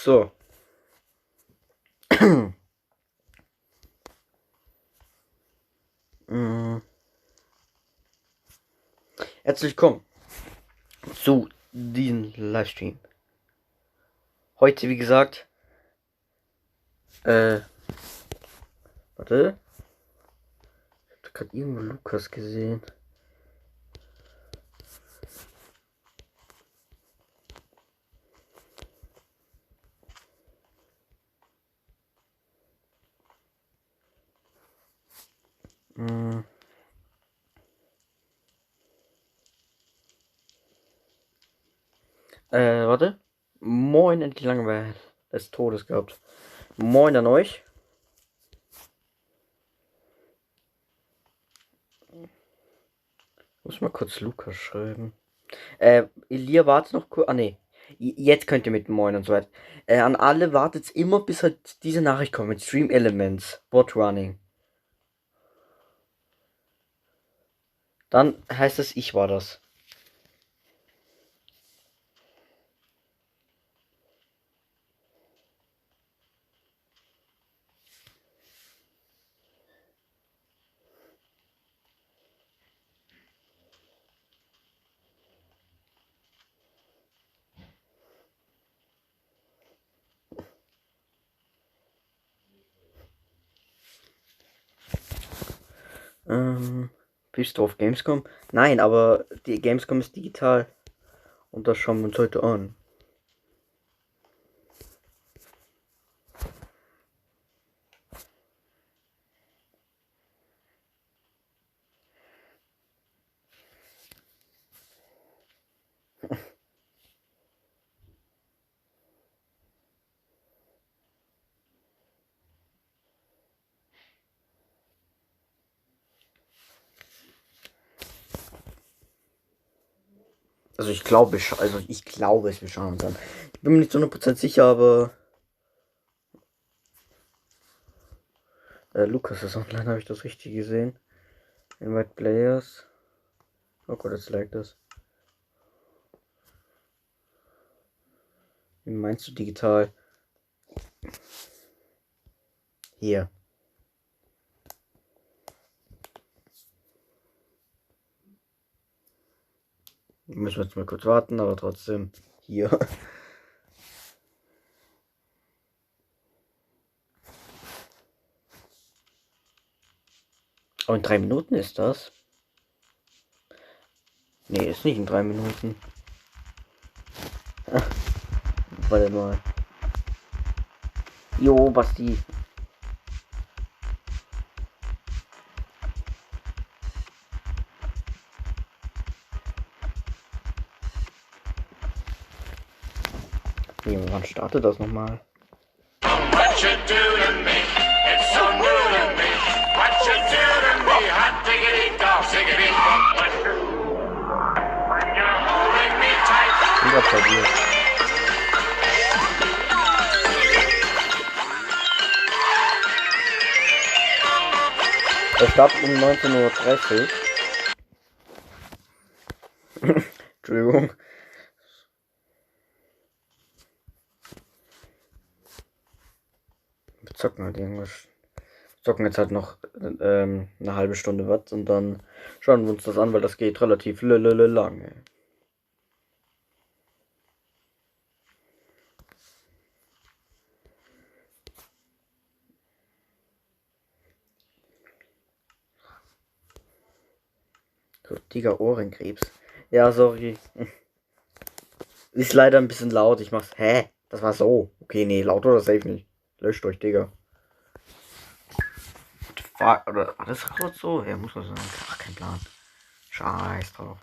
So. Herzlich willkommen zu diesem Livestream. Heute, wie gesagt, warte. Ich habe gerade irgendwo Lukas gesehen. Warte. Moin, endlich Langeweile des Todes gehabt. Moin an euch. Muss mal kurz Lukas schreiben. Elia, wartet noch kurz. Ah, nee. Jetzt könnt ihr mit Moin und so weiter. An alle wartet immer, bis halt diese Nachricht kommt mit Stream Elements. Bot Running. Dann heißt es, ich war das. Bist du auf Gamescom? Nein, aber die Gamescom ist digital. Und das schauen wir uns heute an. Also ich glaube, wir schauen uns an. Ich bin mir nicht zu 100% sicher, aber Lukas ist online, habe ich das richtig gesehen? Invite Players. Oh Gott, jetzt lag das. Wie meinst du digital? Hier. Müssen wir jetzt mal kurz warten, aber trotzdem hier. Oh, in 3 Minuten ist das? Nee, ist nicht in 3 Minuten. Warte mal. Jo, Basti. Nee, wann startet das nochmal? What you do to me, it's so new to me. What you do to me, hot diggity dog, siggity. When you're holding me tight. Ich hab's verliert. Er startet um 19:30 Uhr. Entschuldigung. Wir zocken halt irgendwas. Wir zocken jetzt halt noch eine halbe Stunde was und dann schauen wir uns das an, weil das geht relativ lange. So, Digga, Ohrenkrebs. Ja, sorry. Ist leider ein bisschen laut. Ich mach's. Hä? Das war so. Okay, nee, laut oder safe nicht. Löscht euch, Digga. Oder war das gerade so? Ja, muss man sagen. Ach, kein Plan. Scheiß drauf.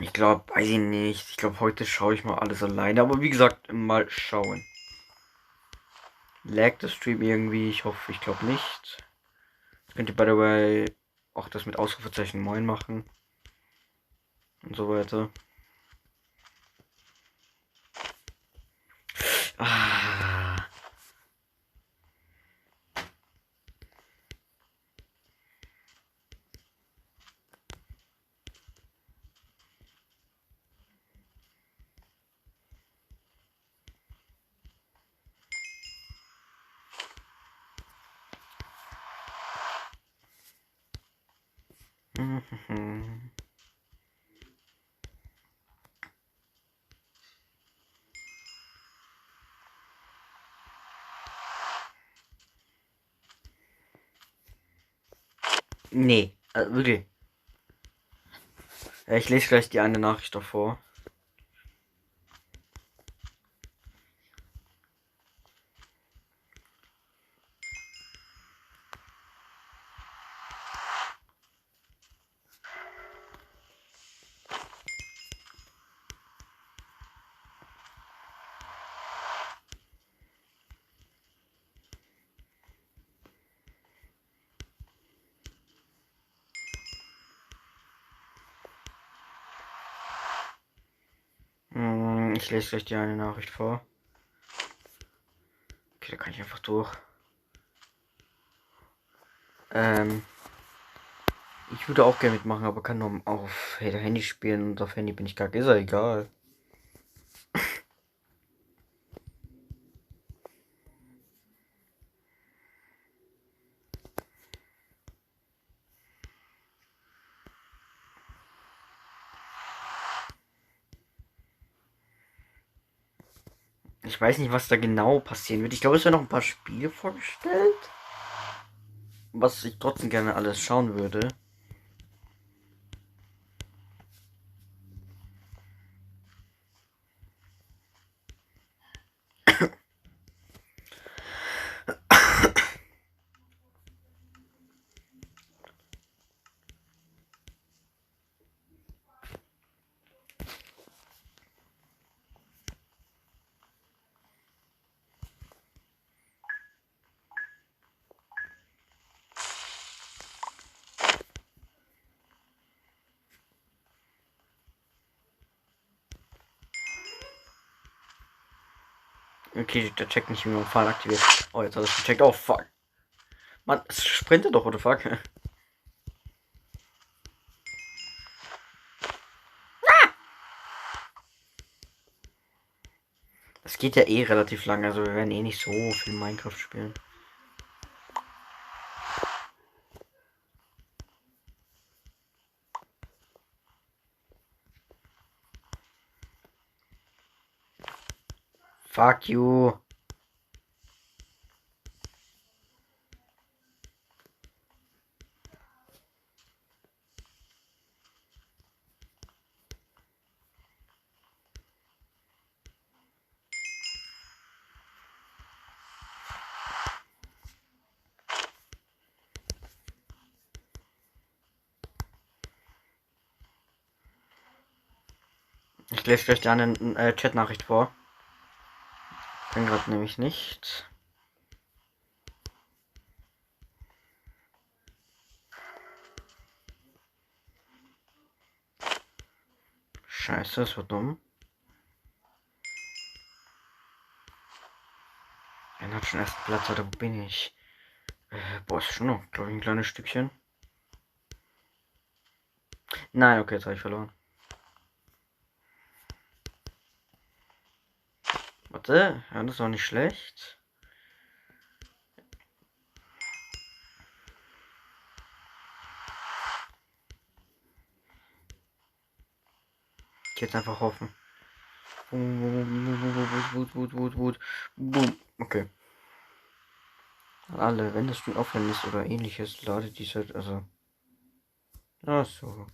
Ich glaube, weiß ich nicht. Ich glaube, heute schaue ich mal alles alleine. Aber wie gesagt, mal schauen. Laggt das Stream irgendwie? Ich glaube nicht. Könnt ihr by the way auch das mit Ausrufezeichen Moin machen. Und so weiter. Ah. Nee, wirklich. Ich lese gleich die eine Nachricht davor. Ich lese gleich die eine Nachricht vor. Okay, da kann ich einfach durch. Ich würde auch gerne mitmachen, aber kann nur auf Handy spielen und auf Handy bin ich gar ist ja egal. Ich weiß nicht, was da genau passieren wird. Ich glaube, es werden noch ein paar Spiele vorgestellt. Was ich trotzdem gerne alles schauen würde. Okay, der checkt nicht, wie man Fahren aktiviert. Oh, jetzt hat er es gecheckt. Oh, fuck. Mann, es sprintet doch, oder fuck? Es geht ja eh relativ lang, also wir werden eh nicht so viel Minecraft spielen. Fuck you. Ich lese gleich eine Chat-Nachricht vor. Kann gerade nämlich nicht. Scheiße, das war dumm. Er hat schon ersten Platz, oder wo bin ich? Boah, ist schon noch, glaube ich, ein kleines Stückchen. Nein, okay, jetzt habe ich verloren. Warte, ja, das ist auch nicht schlecht. Ich jetzt einfach hoffen. Okay. Alle, wenn das Spiel aufhören ist oder ähnliches, ladet dies halt, also. Ach so.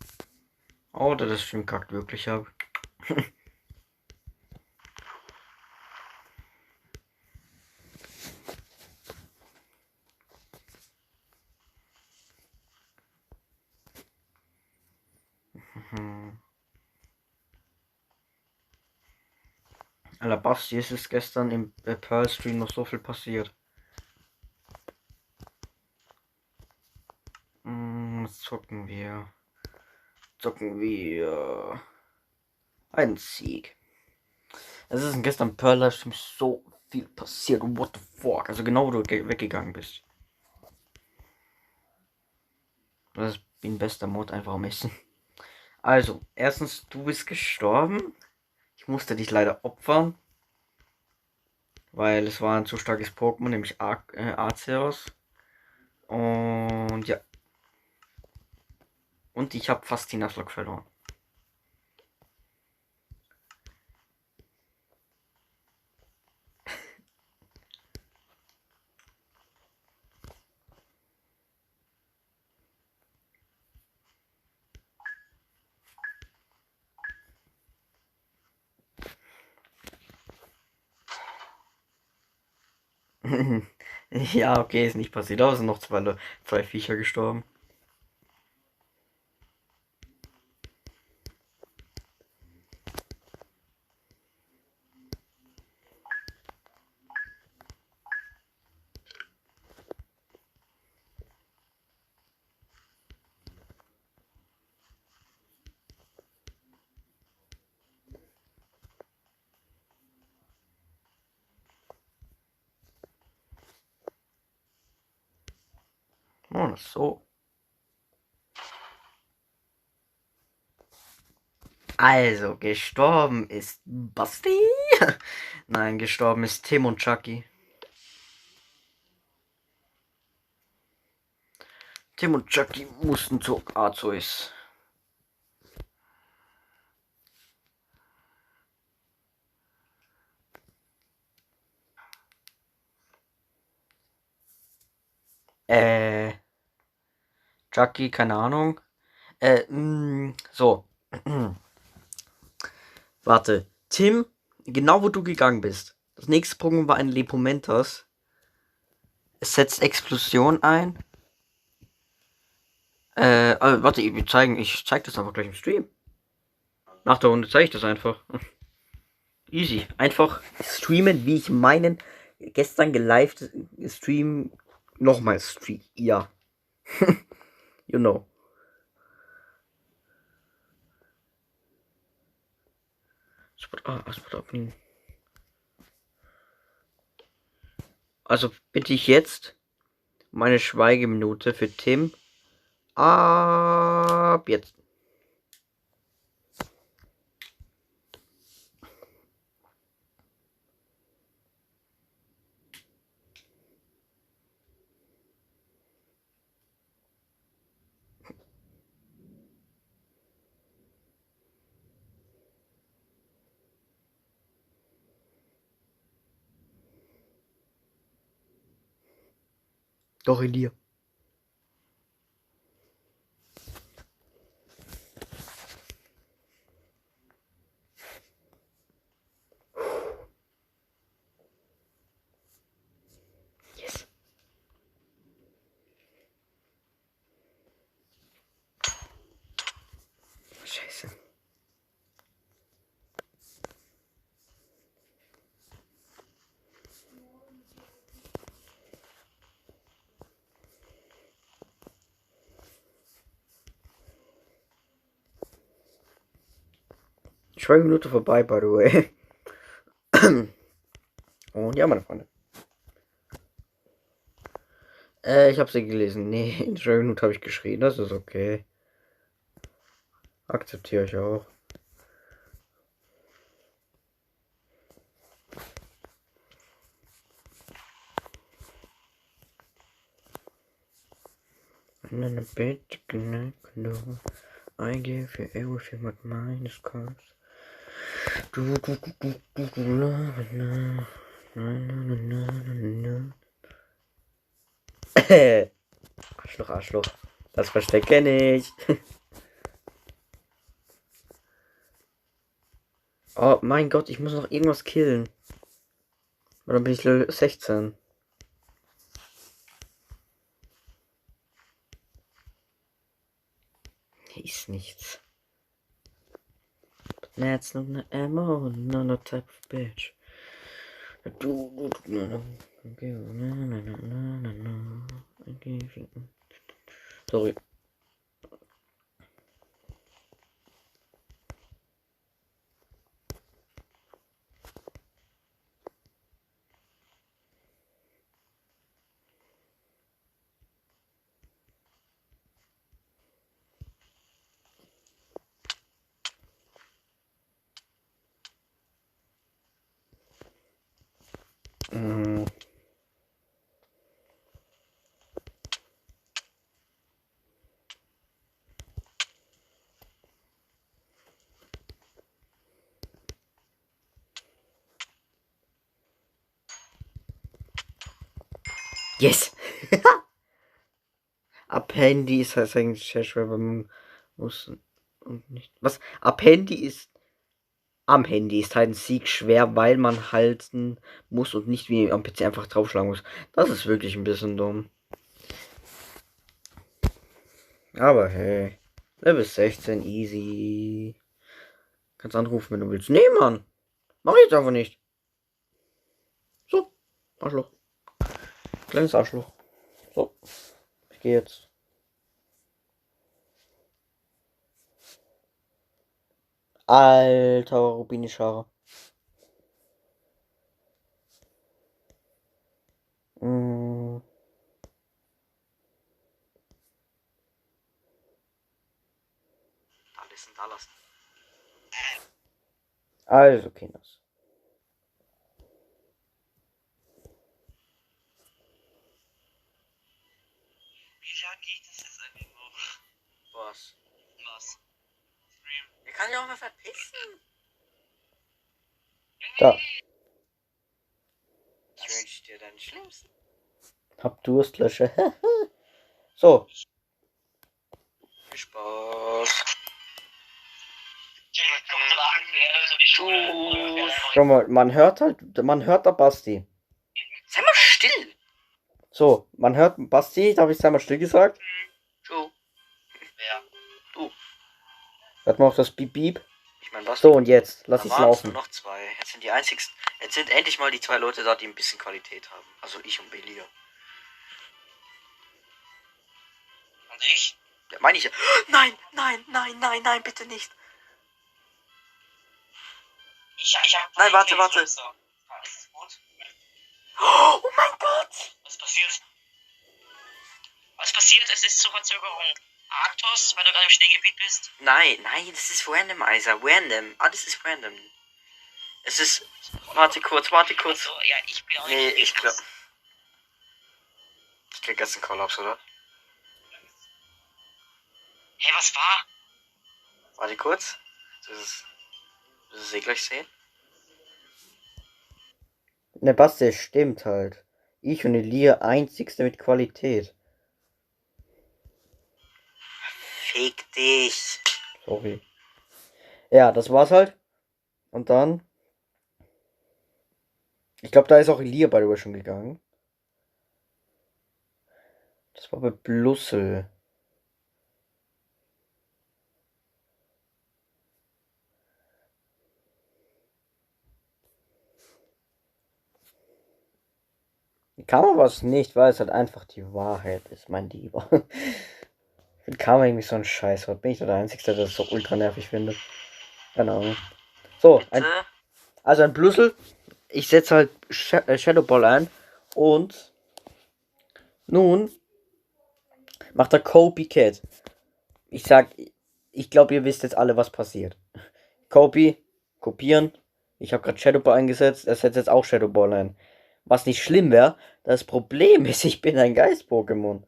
Oder das Stream kackt wirklich ab. Alter Basti, es ist gestern im Pearl Stream noch so viel passiert. Was zocken wir? Einen Sieg. Es ist gestern Pearl Livestream so viel passiert. What the fuck? Also genau, wo du weggegangen bist. Das ist mein bester Mod einfach am Essen. Also, erstens, du bist gestorben. Ich musste dich leider opfern. Weil es war ein zu starkes Pokémon, nämlich Arceus. Und ja. Und ich habe fast den Abschlag verloren. Ja, okay, ist nicht passiert. Da sind noch zwei Viecher gestorben. Oh, so. Also, gestorben ist Basti. Nein, gestorben ist Tim und Chucky. Tim und Chucky mussten zu Arceus. Chucky, keine Ahnung. So. Warte. Tim, genau wo du gegangen bist. Das nächste Pokémon war ein Lepomentas. Es setzt Explosion ein. Warte, ich zeig das einfach gleich im Stream. Nach der Runde zeige ich das einfach. Easy. Einfach streamen, wie ich meinen gestern gelived Stream nochmal stream. Ja. You know. Spot opening. Also bitte ich jetzt meine Schweigeminute für Tim. Ab jetzt. Doch in dir. Yes. Scheiße. Schweigeminute vorbei, by the way. Und ja, meine Freunde. Ich habe sie gelesen. Nee, in der Schweigeminute habe ich geschrien. Das ist okay. Akzeptiere ich auch. And then a bit connect, no. I give you everything but mine is cause. Arschloch, Arschloch. Das verstecke nicht. Oh mein Gott, ich muss noch irgendwas killen. Oder bin ich Level 16? Hier ist nichts. But that's not an ammo, not a type of bitch. Sorry. Yes! Up-Handy ist halt eigentlich sehr schwer, weil man muss und nicht. Was? Up-Handy ist. Am Handy ist halt ein Sieg schwer, weil man halten muss und nicht wie am PC einfach draufschlagen muss. Das ist wirklich ein bisschen dumm. Aber hey. Level 16, easy. Kannst anrufen, wenn du willst. Nee, Mann. Mach ich jetzt einfach nicht. So. Arschloch. Kleines Arschloch. So. Ich gehe jetzt. Alter Rubinischare. Alles da lassen. Also, Kinders. Wie lange geht das jetzt eigentlich noch? Was? Was? Stream. Er kann ja auch mal verpissen. Da. Ich wünsche dir deinen Schlimmsten. Hab Durstlösche. So. Viel Spaß. Schau mal, man hört da Basti. Sei mal still. So, man hört Basti, da habe ich sei mal still gesagt. Joe. Wer? Du. Hört mal auf das Beep Beep. Ich mein Basti. So, und jetzt, lass es laufen. Nur noch zwei. Jetzt sind die einzigsten. Jetzt sind endlich mal die zwei Leute da, die ein bisschen Qualität haben. Also ich und Belia. Und ich? Ja, meine ich ja. Nein, bitte nicht. Ich hab nein, warte. Ist es gut? Oh mein Gott! Was passiert? Es ist zur Verzögerung. Arktos, weil du gerade im Schneegebiet bist? Nein, das ist random, Isa. Random. Alles ist random. Es ist. Warte kurz. Also, ja, ich bin auch nicht. Nee, ich glaube. Ich krieg jetzt einen Kollaps, oder? Hey, was war? Warte kurz. Das ist eh gleich sehen. Ne, Basti, stimmt halt. Ich und Elia einzigste mit Qualität. Fick dich. Sorry. Ja, das war's halt. Und dann. Ich glaube, da ist auch Elia by the way schon gegangen. Das war bei Blussel. Karma war es nicht, weil es halt einfach die Wahrheit ist, mein Lieber. Ich finde Karma irgendwie so ein Scheißwort. Bin ich der Einzige, der das so ultra nervig findet? Keine Ahnung. So, ein Blussel. Ich setze halt Shadowball ein. Und nun macht er Copycat. Ich glaube, ihr wisst jetzt alle, was passiert. Kopieren. Ich habe gerade Shadowball eingesetzt. Er setzt jetzt auch Shadowball ein. Was nicht schlimm wäre. Das Problem ist, ich bin ein Geist-Pokémon.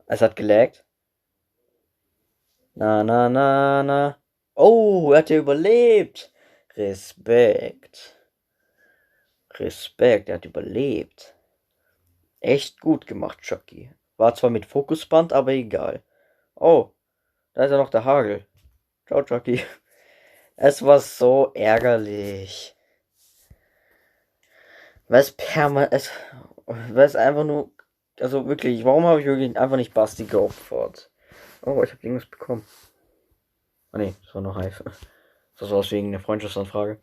Es hat gelaggt. Na. Oh, er hat ja überlebt. Respekt, er hat überlebt. Echt gut gemacht, Chucky. War zwar mit Fokusband, aber egal. Oh, da ist ja noch der Hagel. Ciao, Chucky. Es war so ärgerlich. Weil es einfach nur. Also wirklich, warum habe ich wirklich einfach nicht Basti geopfert? Oh, ich habe irgendwas bekommen. Ah ne, das war noch Hive. Das war wegen der Freundschaftsanfrage.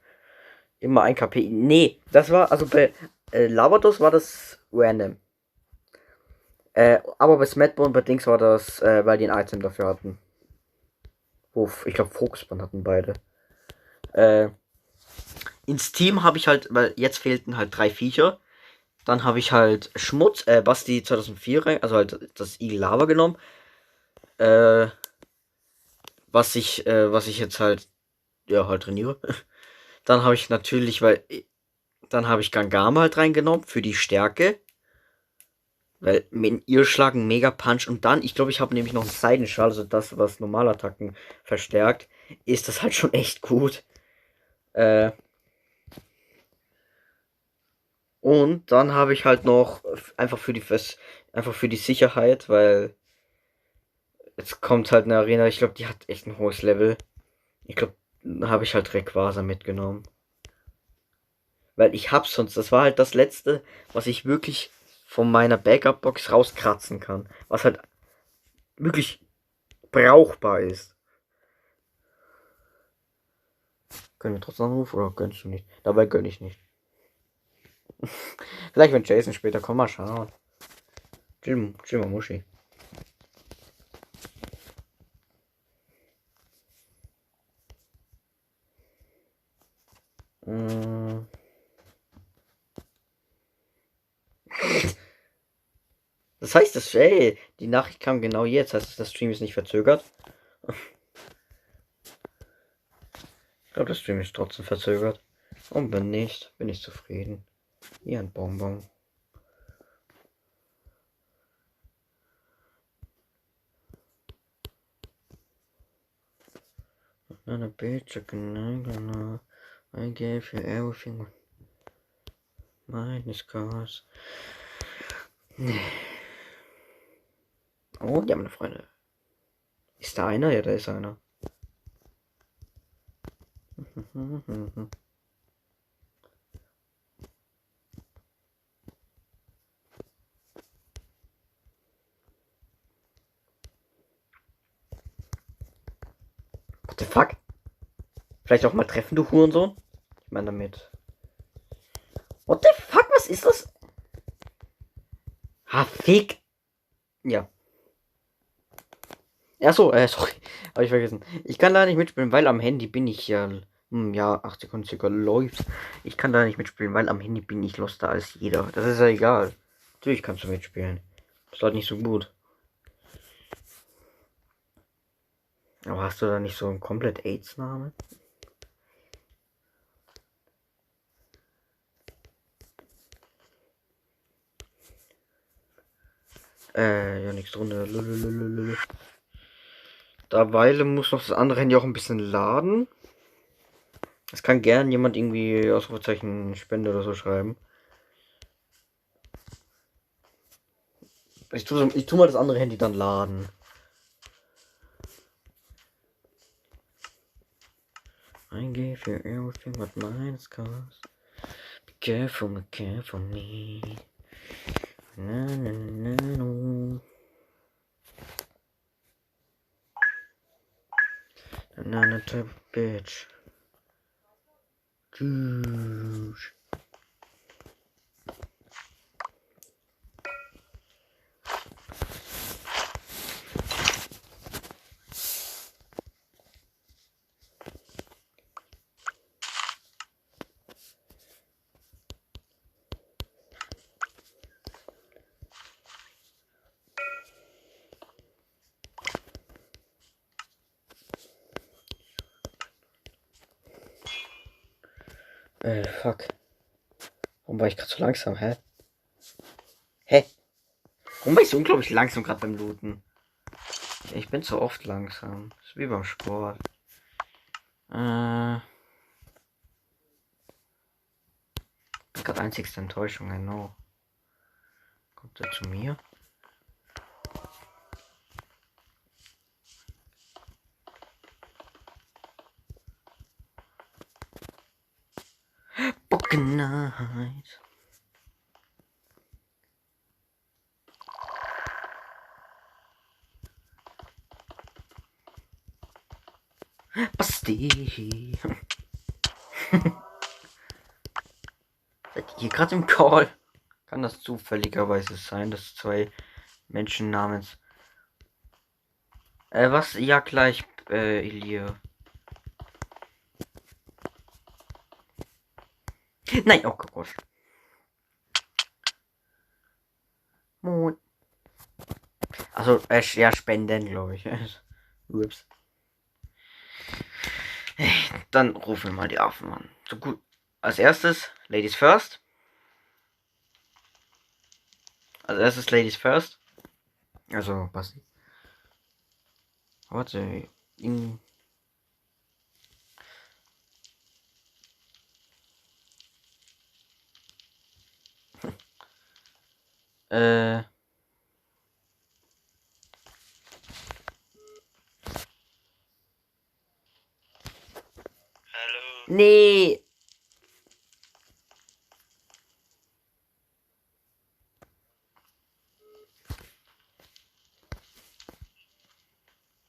Immer ein KP. Nee, das war, also bei Lavados war das random. Aber bei Smetbo und bei Dings war das, weil die ein Item dafür hatten. Ich glaube, Fokusband hatten beide. Ins Team habe ich halt, weil jetzt fehlten halt 3 Viecher. Dann habe ich halt Schmutz, Basti 2004 rein, also halt das Igel Lava genommen. Was ich jetzt halt, ja, halt trainiere. Dann habe ich natürlich, dann habe ich Gangama halt reingenommen für die Stärke. Weil mit ihr schlagen Mega Punch und dann, ich glaube, ich habe nämlich noch einen Seidenschal, also das, was Normalattacken verstärkt, ist das halt schon echt gut. Und dann habe ich halt noch einfach für die Sicherheit, weil jetzt kommt halt eine Arena, ich glaube, die hat echt ein hohes Level. Ich glaube, da habe ich halt Rayquaza mitgenommen. Weil ich hab's sonst, das war halt das letzte, was ich wirklich von meiner Backup-Box rauskratzen kann. Was halt wirklich brauchbar ist. Können wir trotzdem anrufen oder gönnst du nicht? Dabei gönn ich nicht. Vielleicht wenn Jason später kommt, mal schauen. Chill mal Muschi. Das heißt, die Nachricht kam genau jetzt. Heißt, der Stream ist nicht verzögert. Ich glaube, der Stream ist trotzdem verzögert. Und wenn nicht, bin ich zufrieden. Hier ein Bonbon. Not a bitch, I gave you everything. Mine cars. Oh, die haben eine Freunde. Ist da einer? Ja, da ist einer. What the fuck? Vielleicht auch mal treffen, du Hurensohn? Ich meine damit. What the fuck? Was ist das? Ha, fick. Ja. Achso, sorry. Habe ich vergessen. Ich kann da nicht mitspielen, weil am Handy bin ich ja. Ja, 8 Sekunden circa läuft. Ich kann da nicht mitspielen, weil am Handy bin ich loster als jeder. Das ist ja egal. Natürlich kannst du mitspielen. Das ist halt nicht so gut. Aber hast du da nicht so einen komplett AIDS-Namen? Ja, nichts drunter. Derweil muss noch das andere Handy auch ein bisschen laden. Es kann gern jemand irgendwie Ausrufezeichen Spende oder so schreiben. Ich tu mal das andere Handy dann laden. I gave you everything but mine cost. Be careful me. Na, na, na, no. Another type of bitch. Tschüss. Fuck. Warum war ich gerade so langsam, hä? Warum war ich so unglaublich langsam gerade beim Looten? Ich bin so oft langsam. Das ist wie beim Sport. Bin gerade einzigste Enttäuschung, genau. Kommt er zu mir? Bockenheit. Basti. Seid ihr gerade im Call? Kann das zufälligerweise sein, dass zwei Menschen namens. Was? Ja, gleich, Elia. Nein, oh Gott. Moin. Also, ja, Spenden, glaube ich. Ups. Dann rufen wir mal die Affen an. So gut. Als erstes, Ladies first. Als erstes, Ladies first. Also, Basti. Warte. Hallo. Nee.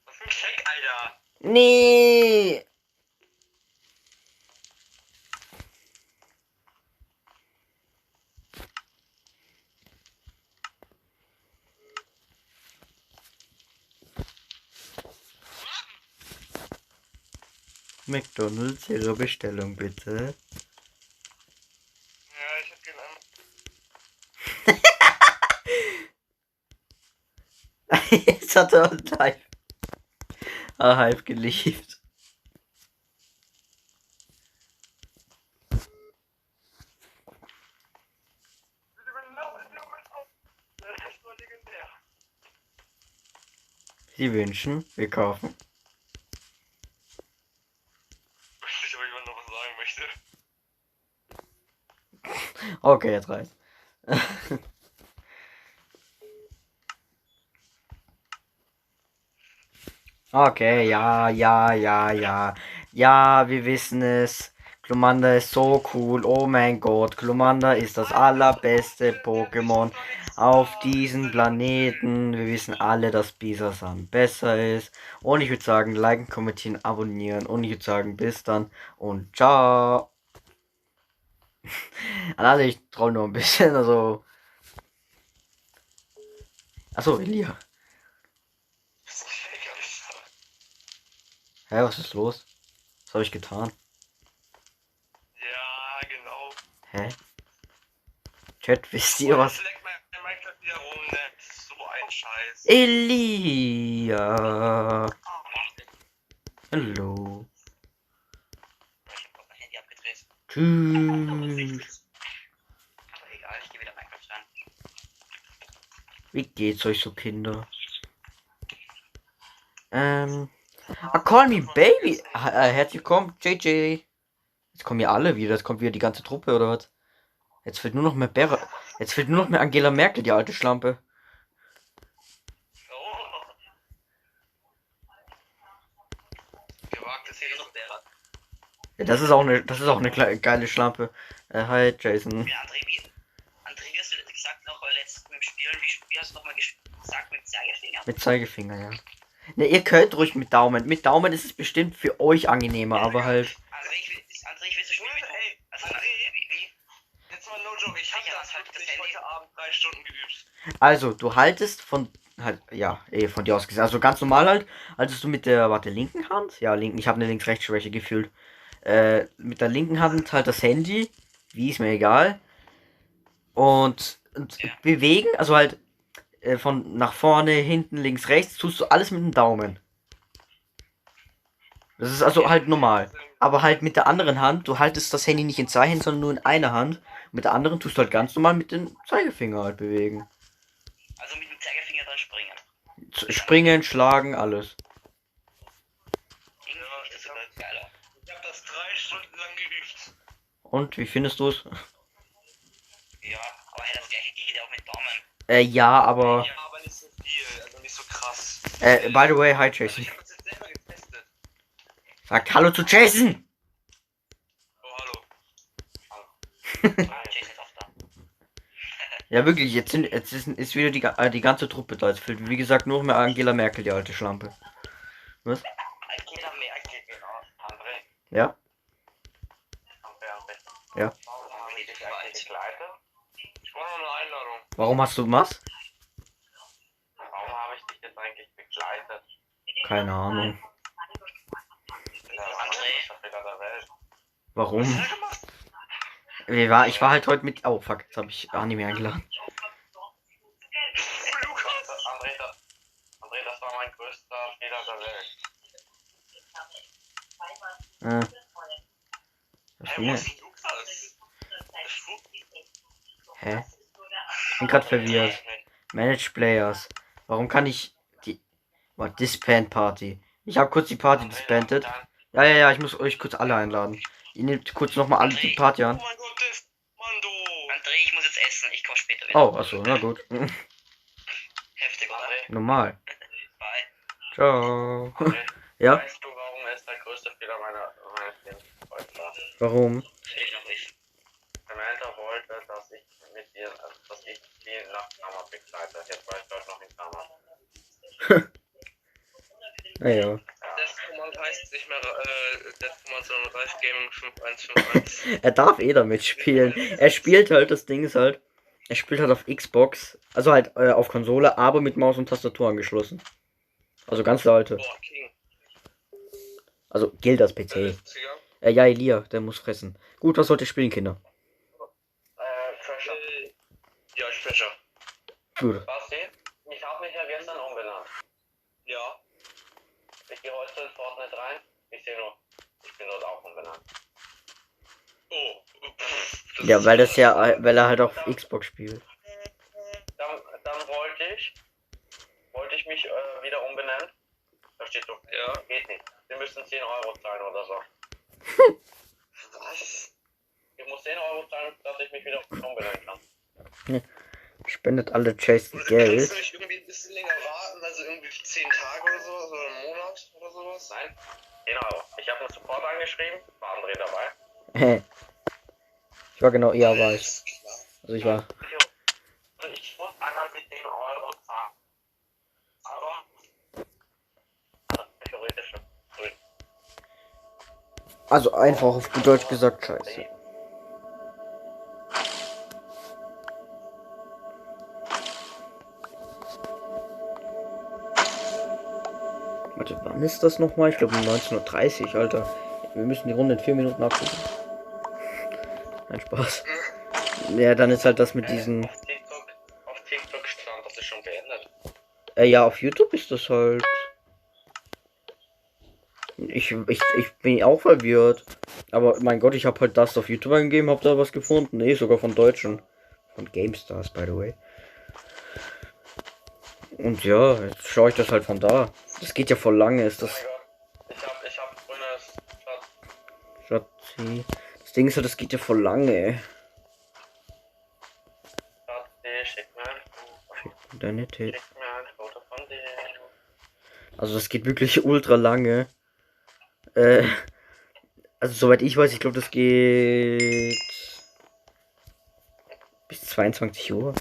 Was ist ein Check, Alter? Nee. McDonald's, Ihre Bestellung bitte. Ja, ich hab gelernt. Jetzt hat er uns halb geliebt. Sie wünschen, wir kaufen. Ich weiß nicht, ob jemand noch was sagen möchte. Okay, jetzt reicht's. Okay, ja. Ja, wir wissen es. Glumanda ist so cool. Oh mein Gott, Glumanda ist das allerbeste Pokémon auf diesem Planeten. Wir wissen alle, dass Bisasam besser ist. Und ich würde sagen, liken, kommentieren, abonnieren. Und ich würde sagen, bis dann und ciao. Also ich troll nur ein bisschen, also. Achso, Elia. Hä, was ist los? Was habe ich getan? Ja, genau. Hä? Chat, wisst ihr was? So ein Scheiß. Elia. Hallo. Ich hab mein Handy abgedreht. Tschüss. Aber egal, ich geh wieder Minecraft rein. Wie geht's euch so, Kinder? Call me baby. Herzlich willkommen, JJ. Jetzt kommen ja alle wieder. Jetzt kommt wieder die ganze Truppe, oder was? Jetzt fehlt nur noch mehr Jetzt fehlt nur noch mehr Angela Merkel, die alte Schlampe. Gewagtes hier noch Bärer. Ja, das ist auch eine geile Schlampe. Hi, Jason. Ja, André, wie hast du gesagt noch letztens beim Spielen? Wie hast du nochmal gesagt mit Zeigefinger? Mit Zeigefinger, ja. Ne, ihr könnt ruhig mit Daumen. Mit Daumen ist es bestimmt für euch angenehmer, aber halt. André, ich will so spielen mit Ey, also André, wie? Jetzt mal no joke, ich hab das halt heute Abend 3 Stunden geübt. Also, du haltest von von dir aus gesehen. Also ganz normal halt, haltest du mit der, linken Hand? Ja, linken, ich habe eine Links-Rechts-Schwäche gefühlt. Mit der linken Hand halt das Handy, wie ist mir egal. Und Ja. bewegen, also halt von nach vorne, hinten, links, rechts, tust du alles mit dem Daumen. Das ist also halt normal. Aber halt mit der anderen Hand, du haltest das Handy nicht in zwei Händen, sondern nur in einer Hand. Und mit der anderen tust du halt ganz normal mit dem Zeigefinger halt bewegen. Also mit dem Zeigefinger dann springen. Springen, schlagen, alles. Ich hab das 3 Stunden lang geübt. Und wie findest du es? Ja, aber hey, das gleiche geht auch mit Daumen. Ja, aber. Ja, aber nicht so viel, also nicht so krass. By the way, hi Jason. Ich hab das jetzt selber getestet. Sagt Hallo zu Jason! Oh, hallo. Jason ist auch da. Ja, wirklich, jetzt ist wieder die ganze Truppe da. Jetzt fehlt, wie gesagt, nur mehr Angela Merkel, die alte Schlampe. Was? Angela Merkel, genau. André. Ja? André. Ja. Warum habe ich dich eigentlich begleitet? Ich war nur eine Einladung. Warum hast du was? Warum habe ich dich jetzt eigentlich begleitet? Keine Ahnung. André. Warum? Ich war halt heute mit. Oh fuck, jetzt habe ich Anime eingeladen. André, das war mein größter Fehler der Welt. Was will ich? Hä? Ich bin gerade verwirrt. Manage Players. Warum kann ich die. What, Disband Party? Ich habe kurz die Party disbanded. Ja, ich muss euch kurz alle einladen. Ihr nehmt kurz nochmal alle die Party an. Oh mein Gott, Mando! André, ich muss jetzt essen. Ich komme später wieder. Oh, achso, na gut. Heftig, oder? Normal. Bye. Ciao. Okay. Ja? Weißt du, warum es der größte Fehler meines Lebens war? Warum? Ich noch nicht. Samantha wollte, dass ich sie nach Kammer begleite. Jetzt war ich dort noch in Kammer. Naja. Das Command heißt nicht mehr das Command, sondern Live Gaming 5151. Er darf eh damit spielen. Er spielt halt, das Ding ist halt, er spielt halt auf Xbox, also halt auf Konsole, aber mit Maus und Tastatur angeschlossen. Also ganz Leute. Boah, King. Also gilt als PC. Ja, Elia, der muss fressen. Gut, was sollt ihr spielen, Kinder? Treasure. Ja, Treasure. Gut. Basti, ich habe mich ja gestern umbenannt. Ja. Ich gehe heute in Fortnite rein. Ich sehe nur, ich bin dort auch umbenannt. Oh. Ja, weil er halt auf Xbox spielt. Dann wollte ich mich wieder umbenennen. Da steht so, ja, geht nicht. Sie müssen 10 Euro zahlen oder so. Was? Ich muss 10 Euro zahlen, dass ich mich wieder umbenennen kann. Spendet alle Chase Geld. Kannst du nicht irgendwie ein bisschen länger warten, also irgendwie 10 Tage oder so, oder einen Monat oder sowas? Nein. 10 Euro. Ich habe einen Support angeschrieben, war André dabei. Ich war genau, ja, war ich. Also ich war. Ich muss einmal die 10 Euro zahlen. Aber theoretisch. Also einfach auf gut Deutsch gesagt, scheiße. Warte, wann ist das nochmal? Ich glaube um 19:30 Uhr, Alter. Wir müssen die Runde in 4 Minuten abschließen. Nein, Spaß. Ja, dann ist halt das mit diesen. Auf TikTok stand, das ist schon beendet. Ja, auf YouTube ist das halt. Ich bin auch verwirrt. Aber mein Gott, ich habe halt das auf YouTube eingegeben, hab da was gefunden. Nee, sogar von Deutschen. Von GameStars, by the way. Und ja, jetzt schaue ich das halt von da. Das geht ja voll lange, ist das. Ich hab grünes Schatzi. Das Ding ist halt, das geht ja voll lange. Schick mir Deine Tee. Schick mir ein Foto von dir. Also das geht wirklich ultra lange. Also soweit ich weiß, ich glaube das geht bis 22 Uhr.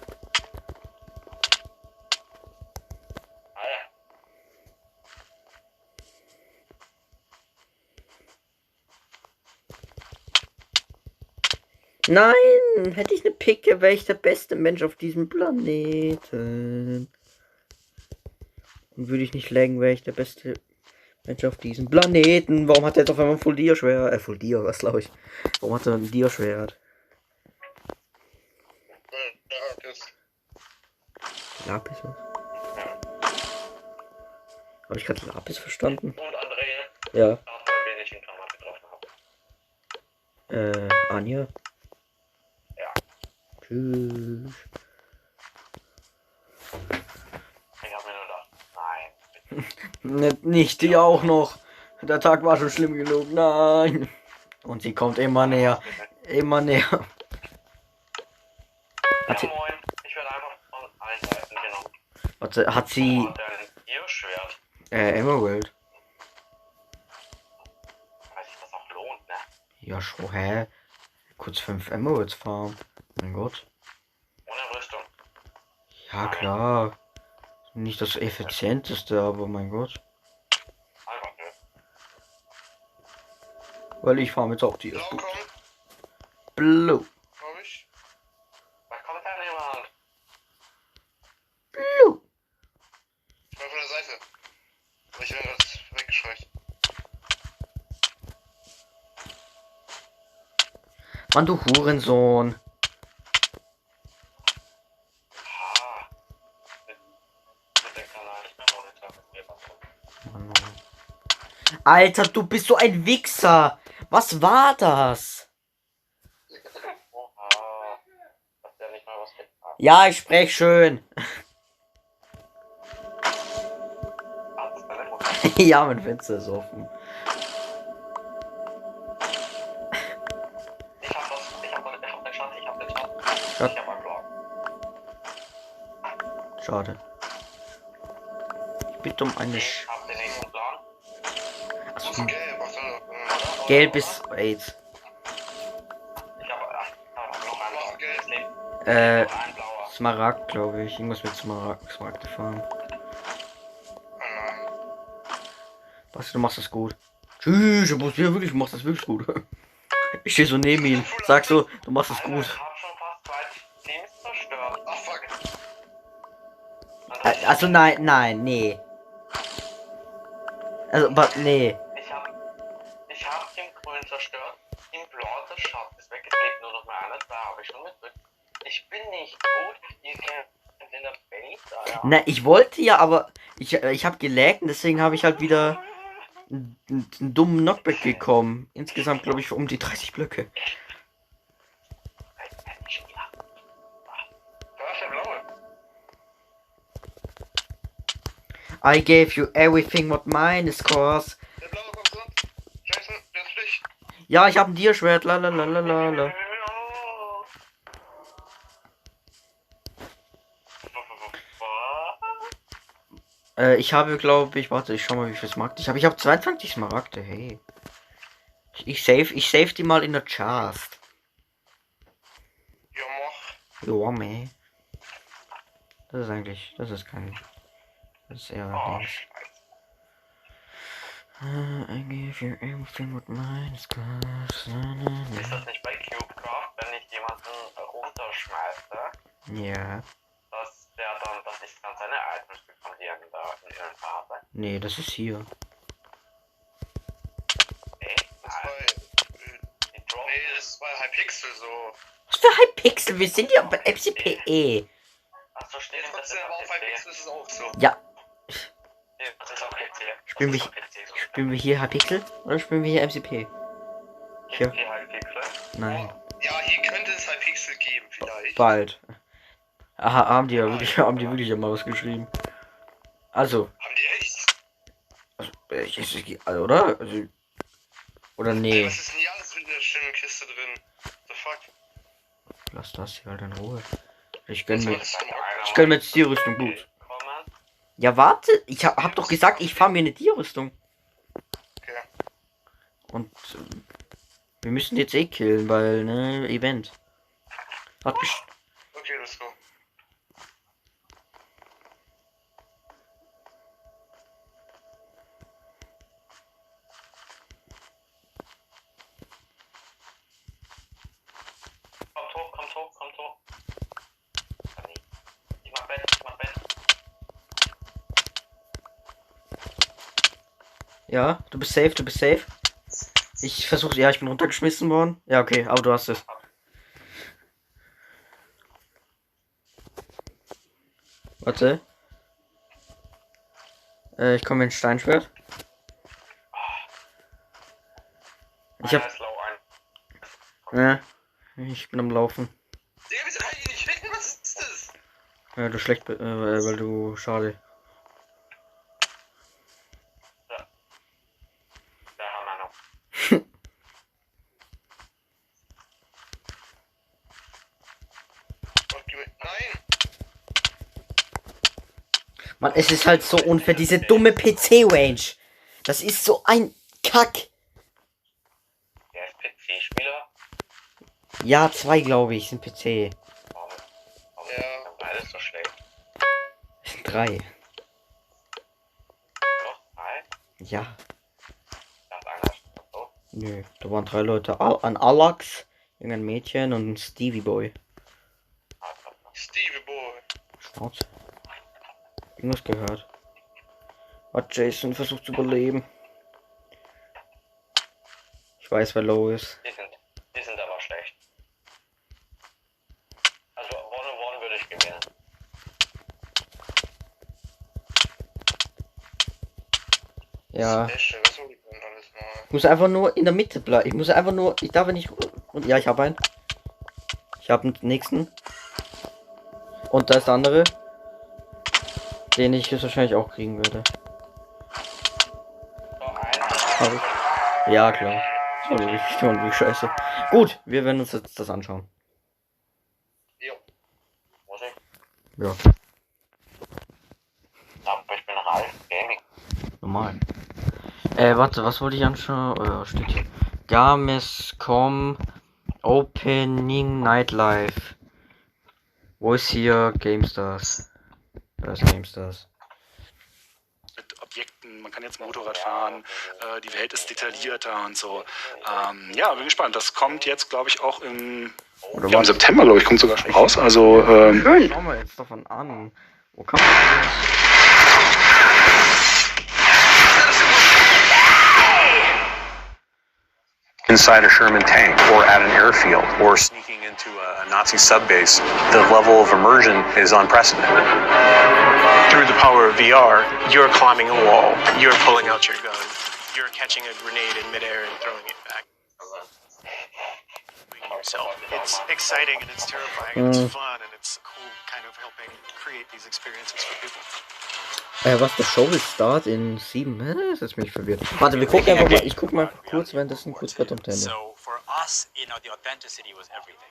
Nein, hätte ich eine Picke, wäre ich der beste Mensch auf diesem Planeten. Und würde ich nicht laggen, wäre ich der beste Mensch auf diesem Planeten. Warum hat er jetzt auf einmal ein Full-Dia-Schwert? Full-Dia, was glaube ich. Warum hat er ein Dia-Schwert? Lapis, was? Habe ich gerade Lapis verstanden? Und André, Ja. wen ich in Kammer getroffen habe. Anja. Ja. Tschüss. Ich habe mir nur gedacht, nein. Nicht die auch noch. Der Tag war schon schlimm genug. Nein. Und sie kommt immer näher. Immer näher. Ja, moin. Ich werde einfach von allen Seiten genommen. Warte, hat sie. Oh, dein Ihr-Schwert. Emerald. Weiß ich, das auch lohnt, ne? Ja, schon, hä? Kurz 5 Emeralds farmen. Mein Gott. Ohne Rüstung. Ja, klar. Nicht das effizienteste, aber mein Gott. Einfach nö. Weil ich farm jetzt auch die. Blau kommt, Blue. glaub ich. Da kommt da jemand. Blue. Ich war von der Seite. Ich bin gerade weggescheucht. Mann, du Hurensohn. Ah. Mit dem Kanal nicht mehr Mann. Alter, du bist so ein Wichser. Was war das? Oha. Dass der nicht mal was getan. Ja, ich sprech schön. Hat das deine Mutter? Ja, mein Fenster ist offen. Ich hab den Schatz. Schade. Schade. Ich bitte um eine Achso, gelb ist AIDS. Smaragd, glaube ich. Irgendwas mit Smaragd fahren. Was, du machst das gut. Tschüss, du machst das wirklich gut. Ich stehe so neben ihm. Sag so, du machst das gut. Also nein, nee. Also, nee. Ich hab den grün zerstört, den blau, das Schatten ist weggeklebt, nur noch mal einer, da habe ich schon gedrückt. Ich bin nicht gut, ihr kennt in der Welt, ja. Na, ich wollte ja, aber ich habe gelaggt und deswegen habe ich halt wieder einen dummen Knockback bekommen. Insgesamt glaube ich um die 30 Blöcke. I gave you everything what mine is, cause. Der blaue kommt so. Jason, der ist Licht. Ja, ich habe ein Dierschwert. Lalalala. Ich habe, glaube ich, warte, ich schau mal, wie viel Smaragd ich habe. Ich habe 22 Smaragde, hey. Ich save die mal in der Chest. Ja, mach. Ja, meh. Das ist kein. Das ist eher nichts. I give you everything what mine is, cause. Ist das nicht bei Cubecraft, wenn ich jemanden runterschmeiße? Ja. Dass ich dann seine Items bekomme, die er in ihren Farbe. Nee, das ist hier. Nee, das ist bei Hypixel so. Was für Hypixel? Wir sind ja bei FCPE. Achso, steht das aber auf Hypixel ist es auch so. Ja. Das ist auch PC. Spielen wir hier Hypixel oder spielen wir hier MCP? Hier Hypixel? Nein. Ja, hier könnte es Hypixel geben, vielleicht. Bald. Aha, haben die wirklich immer was geschrieben. Also. Haben die echt? Oder? Also, oder nee. Ey, was ist denn hier alles in der schönen Kiste drin? The fuck? Lass das hier halt in Ruhe. Ich gönn mir jetzt die Rüstung gut. Ja, warte. Ich hab doch gesagt, ich fahr mir eine Tierrüstung. Okay. Und wir müssen jetzt eh killen, weil, ne, Event. Okay, let's go. Kommt hoch. Ich mach Bett. Ja, du bist safe. Ich versuche, ja, ich bin runtergeschmissen worden. Ja, okay, aber du hast es. Warte. Ich komme in Steinschwert. Ich hab. Ja, ich bin am Laufen. Digga, wieso kann ich nicht finden? Was ist das? Ja, du schlecht, weil du schade. Da haben wir noch. Nein! Mann, es ist halt so unfair, diese dumme PC-Range. Das ist so ein Kack. Der ist PC-Spieler? Ja, 2 glaube ich sind PC. Ja, beides so schlecht. Es sind 3. Noch 3? Ja. Das einer ist so. Nö, da waren 3 Leute. Ein Alex, irgendein Mädchen und ein Stevie Boy. Stevie Boy. Schnauze. Irgendwas gehört. Hat Jason versucht zu überleben. Ich weiß, wer low ist. Die sind aber schlecht. Also, One würde ich gewinnen. Ja. Was soll ich denn alles mal? Ich muss einfach nur in der Mitte bleiben. Ich darf nicht. Und ja, ich habe einen. Ich habe einen nächsten. Und da ist der andere. Den ich jetzt wahrscheinlich auch kriegen würde. Ja, klar. Das war wirklich scheiße. Gut, wir werden uns jetzt das anschauen. Jo. Ja. Aber ich bin Ralf Gaming. Normal. Warte, was wollte ich anschauen? Steht hier. Gamescom Opening Nightlife. Wo ist hier GameStars? Da ist GameStars. Mit Objekten, man kann jetzt Motorrad fahren, die Welt ist detaillierter und so. Ja, bin gespannt. Das kommt jetzt, glaube ich, auch im September, glaube ich, kommt sogar schon raus. Also, Schön. Schauen wir jetzt davon an. Wo kann man inside a Sherman tank or at an airfield or sneaking into a Nazi subbase, the level of immersion is unprecedented. Through the power of VR, you're climbing a wall, you're pulling out your gun, you're catching a grenade in midair and throwing it back. Yourself. It's exciting and it's terrifying and it's fun and it's cool kind of helping create these experiences for people. was, der Show will start in 7? Das ist mich verwirrt. Warte, wir gucken einfach mal. Ich guck mal kurz, wenn das ein kurz bei Nintendo. So for us, you know, the authenticity was everything.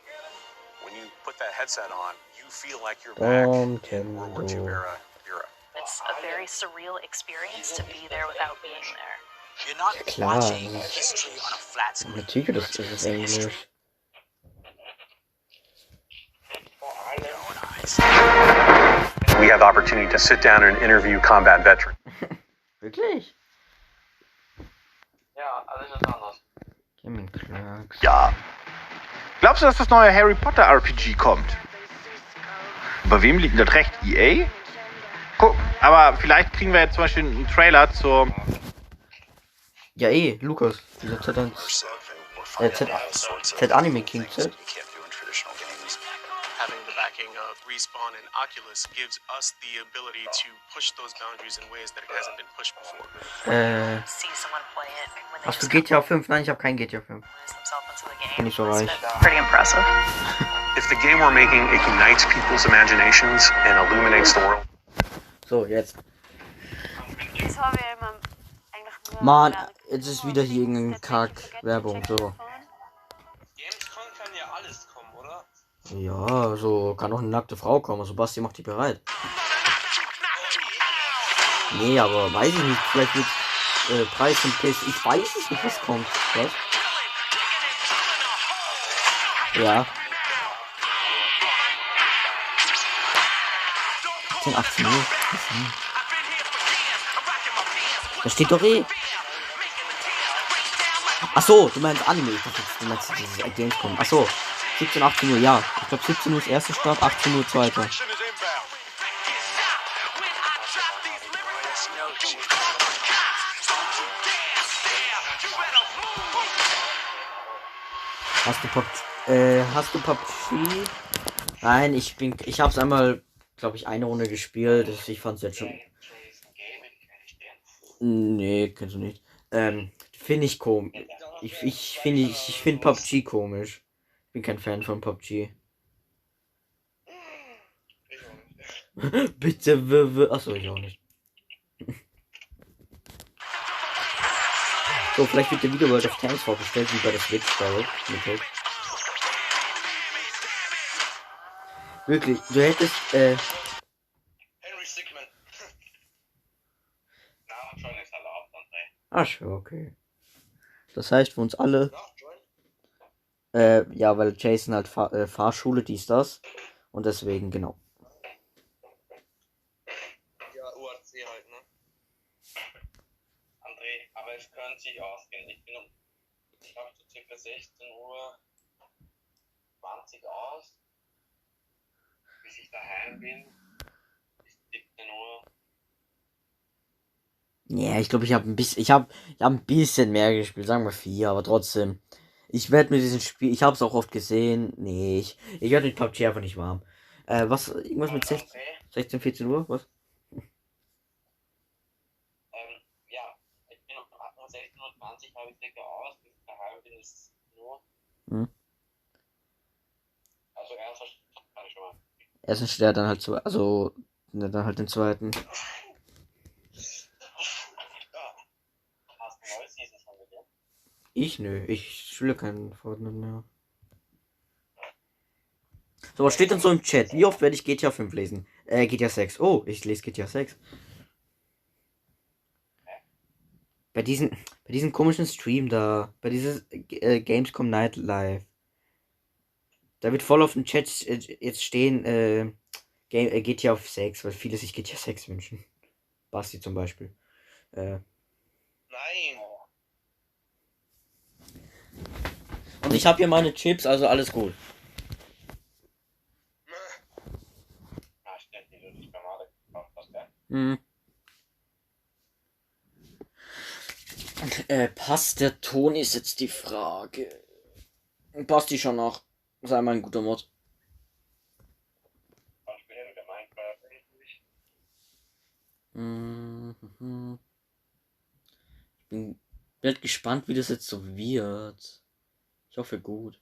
When you put that headset on, you feel like you're back in World War II era Europe. It's a very surreal experience to be there without being there. You're not Klar, watching history on a flat screen. natürlich, das ist Englisch. We have the opportunity to sit down and interview combat veterans. Wirklich? Ja, alles ist anders. Gaming Clerks. Ja. Glaubst du, dass das neue Harry Potter RPG kommt? Bei wem liegt denn das Recht? EA? Guck, aber vielleicht kriegen wir jetzt zum Beispiel einen Trailer zur... Ja, Lukas. Dieser Z1. Z Anime King Z. Having the backing of Respawn and Oculus gives us the ability to push those boundaries in ways that it hasn't been pushed before. See someone play it when they Hast du just GTA 5? Nein, ich habe kein GTA 5. lose themselves into the game. Bin ich so reich. It's been pretty impressive. If the game we're making ignites people's imaginations and illuminates the world. So, jetzt. Das haben wir immer eigentlich nur. Mann, jetzt ist wieder hier irgendeine Kack-Werbung. So. Gamescom kann ja alles kommen, oder? Ja, so kann auch eine nackte Frau kommen. Also Basti macht die bereit. Nee, aber weiß ich nicht. Vielleicht mit Preis und Pace. Ich weiß es nicht, was kommt. Was? Ja. 10, 18 Uhr. Da steht doch Achso, du meinst Anime. Ich dachte, du meinst dieses Gamescom. Achso. 17, 18 Uhr, ja. Ich glaube 17 Uhr ist erste Start, 18 Uhr zweite. Hast du PUBG? Nein, ich hab's einmal, glaube ich, eine Runde gespielt. Ich fand's jetzt schon. Nee, kennst du nicht. Finde ich komisch. Ich finde PUBG komisch. Ich bin kein Fan von PUBG. Bitte, achso, ich auch nicht. So, vielleicht wird der Video World of Tanks vorgestellt, wie bei der Switch Direct. Wirklich, du hättest, Henry Sigmund. Na, schon ist erlaubt, André. ach, okay. Das heißt für uns alle, ja, weil Jason halt Fahrschule, dies, das. Und deswegen, genau. Ja, UAC halt, ne? André, aber es könnte sich ausgehen. Ich habe so circa 16 Uhr 20 aus. Bis ich daheim bin, bis 17 Uhr. Ja, ich glaube, ich habe ein bisschen mehr gespielt, sagen wir 4, aber trotzdem. Ich werde mir diesen Spiel, ich habe es auch oft gesehen. Nee, ich werde mit PUBG einfach nicht warm. Was, irgendwas mit 16, 14 Uhr, was? Ja, ich bin um 16:20 Uhr habe ich circa aus, bis ich daheim bin, ist nur. Also erster kann ich schon mal. Ersten Stern, dann halt also, ne, dann halt den zweiten. Hast du neue Season schon mit dir? Ich, nö, ich spiele keinen Fortnite mehr. So, was steht denn so im Chat? Wie oft werde ich GTA 5 lesen? GTA 6. Oh, ich lese GTA 6. Bei diesem komischen Stream da, bei dieses Gamescom Night Live. Da wird voll auf dem Chat jetzt stehen, GTA 6, weil viele sich GTA 6 wünschen. Basti zum Beispiel. Nein. Und ich habe hier meine Chips, also alles gut. Hm. Passt der Ton, ist jetzt die Frage. Passt die schon noch? Sei mal ein guter Mod. Ich bin halt gespannt, wie das jetzt so wird. Ich hoffe gut.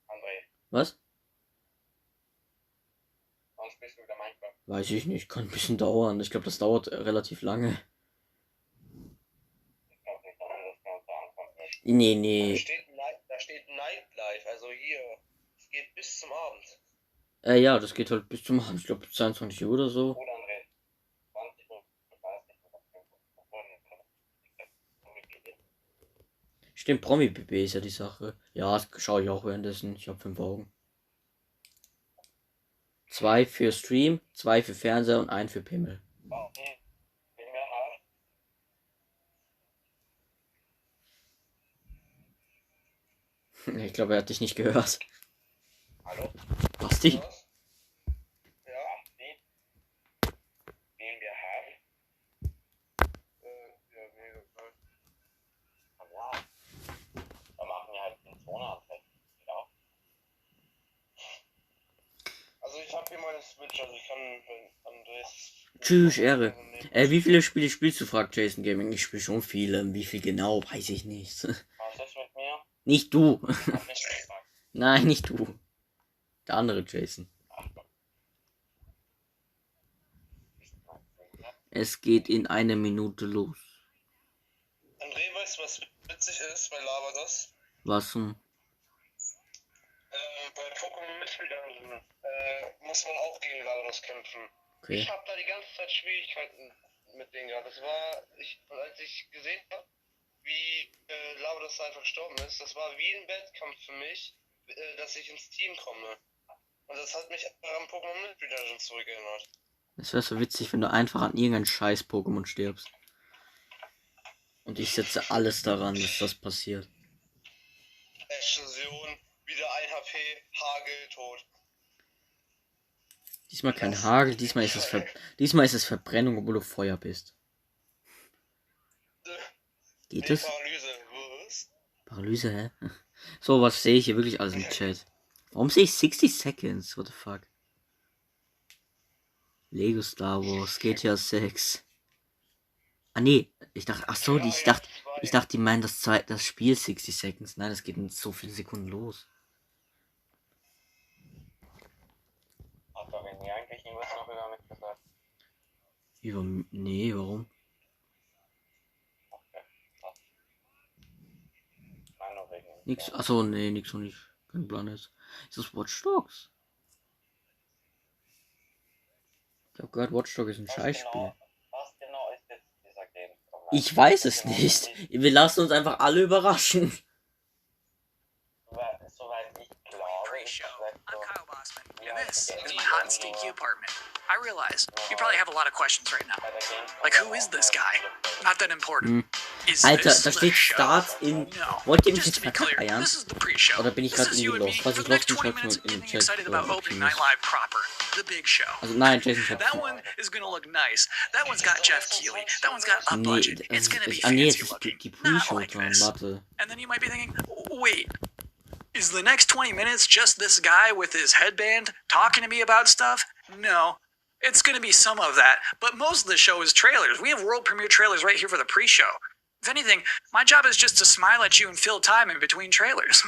André. Was? Wann spielst du wieder Minecraft? Weiß ich nicht, kann ein bisschen dauern. Ich glaube, das dauert relativ lange. Ich glaube nicht, dass wir uns da anfangen möchten. Nee. Da steht Nightlife, also hier. Es geht bis zum Abend. Ja, das geht halt bis zum Abend. Ich glaube 22 Uhr oder so. Oder André? 20 Uhr, 30 Uhr. Stimmt, Promi-BB ist ja die Sache. Ja, das schaue ich auch währenddessen. Ich habe 5 Augen. 2 für Stream, 2 für Fernseher und 1 für Pimmel. Ich glaube, er hat dich nicht gehört. Hallo? Basti? Ja, nee. Den wir haben. Ja. Da machen wir halt den Zone-Anfeld. Ja. Also ich habe hier meine Switch, also ich kann, wenn Andres... Tschüss, Ehre. Wie viele Spiele spielst du, fragt Jason Gaming. Ich spiele schon viele. Wie viel genau, weiß ich nicht. Was ist mit mir? Nicht du. Hab nicht gefragt. Nein, nicht du. Der andere Jason. Es geht in 1 Minute los. André, weißt du, was witzig ist bei Lavados? Was denn? Bei Pokémon-Mitgliedern muss man auch gegen Lavados kämpfen. Okay. Ich habe da die ganze Zeit Schwierigkeiten mit denen gehabt. Als ich gesehen habe, wie Lavados einfach gestorben ist, das war wie ein Wettkampf für mich, dass ich ins Team komme. Und das hat mich an Pokémon Mystery Dungeons zurückerinnert. Es wäre so witzig, wenn du einfach an irgendein scheiß Pokémon stirbst. Und ich setze alles daran, dass das passiert. Explosion, wieder 1 HP, Hagel, tot. Diesmal kein Hagel, diesmal ist es Verbrennung, obwohl du Feuer bist. Geht es? Paralyse, was? Paralyse, hä? So, was sehe ich hier wirklich alles im Chat? Warum sehe ich 60 Seconds? What the fuck? Lego Star Wars, GTA 6. Ah nee, ich dachte, ich dachte, die meinen das Spiel 60 Seconds. Nein, das geht in so vielen Sekunden los. Hat doch nie eigentlich irgendwas noch über mich gesagt? Nee, warum? Okay. Nein, noch wegen. Nix, achso, nee, nix noch nicht. Kein Plan ist. Ist das Watch Dogs? Ich hab gehört, Watch Dogs ist ein Scheißspiel. Was genau ist jetzt dieser Gamescom? Ich weiß es nicht. Wir lassen uns einfach alle überraschen. Soweit ich glaube, Pre-show. I'm Kyle Bossman, and this is my hot and stinky apartment. I realize you probably have a lot of questions right now. Like, who is this guy? Not that important. Is Alter, this da the steht show? Start in... No. Wollt ihr mich Just jetzt to be clear, verkackeiern? this is the pre-show. Oder bin ich This gerade is you irgendwie and los? me Falls for ich the los next bin, 20 schreibt minutes mal in den getting Chat. excited about Oder Opening Penis. Night Live proper. The big show. Also nein, Jason schreibt... That one is gonna look nice. That one's got Jeff Keighley. That one's got a Nee, budget. It's gonna be nee, fancy es ist looking. die Not Pre-Show like dran, this. warte. And then you might be thinking, wait, is the next 20 minutes just this guy with his headband talking to me about stuff? No. It's going to be some of that, but most of the show is trailers. We have world premiere trailers right here for the pre-show. If anything, my job is just to smile at you and fill time in between trailers.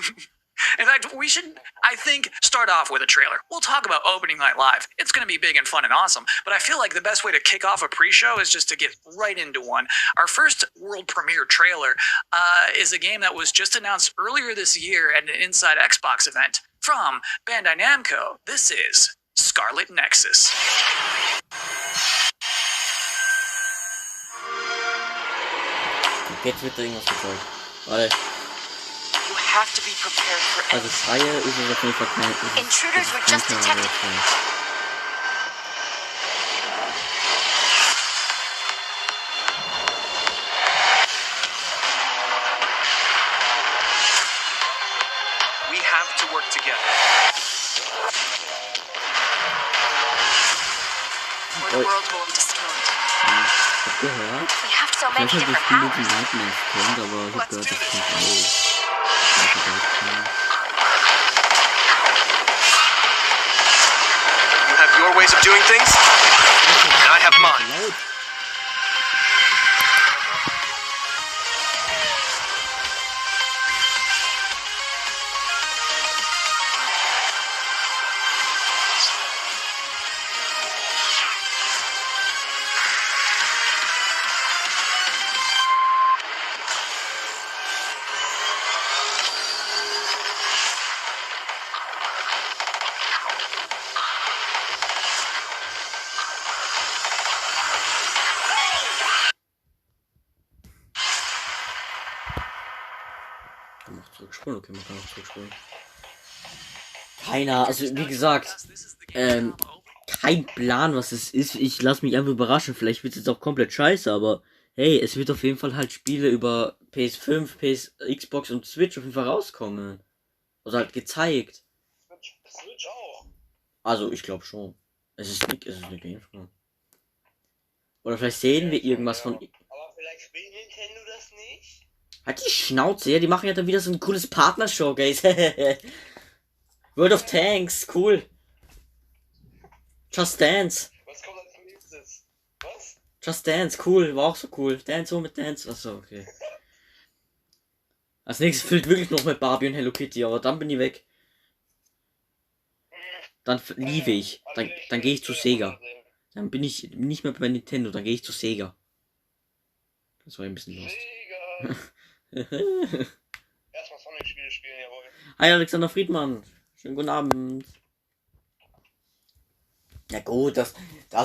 In fact, we should, I think, start off with a trailer. We'll talk about opening night live. It's going to be big and fun and awesome, but I feel like the best way to kick off a pre-show is just to get right into one. Our first world premiere trailer is a game that was just announced earlier this year at an Inside Xbox event from Bandai Namco. This is Scarlet Nexus. Jetzt wird irgendwas gezeigt. Warte. You have to be prepared for Also Schreie ist es auf jeden Fall kein... Intruders were just detected. We have to work together. Or the world will be destroyed. Ich hab gehört. We have so Ich many weiß nicht, wie different viele die powers. Nightmares kennt, aber ich hab gehört, das kommt auch. You have your ways of doing things, and I have mine. Kann man auch zurückspulen? Okay, man kann auch zurückspulen. Keiner, also wie gesagt, kein Plan, was es ist. Ich lasse mich einfach überraschen. Vielleicht wird es jetzt auch komplett scheiße, aber hey, es wird auf jeden Fall halt Spiele über PS5, Xbox und Switch auf jeden Fall rauskommen. Also halt gezeigt. Switch auch. Also ich glaube schon. Es ist eine Gamescom. Oder vielleicht sehen wir irgendwas von... Aber vielleicht will Nintendo das nicht? Halt die Schnauze, ja, die machen ja dann wieder so ein cooles Partner-Showcase. World of Tanks, cool. Just Dance. Was kommt als nächstes? Was? Just Dance, cool, war auch so cool. Dance mit Dance, achso, okay. Als nächstes füllt wirklich noch mit Barbie und Hello Kitty, aber dann bin ich weg. Dann liebe ich. Dann gehe ich zu Sega. Dann bin ich nicht mehr bei Nintendo, dann gehe ich zu Sega. Das war ein bisschen lost. Erstmal Sonic-Spiele spielen, jawohl. Hi Alexander Friedmann. Schönen guten Abend. Ja gut, das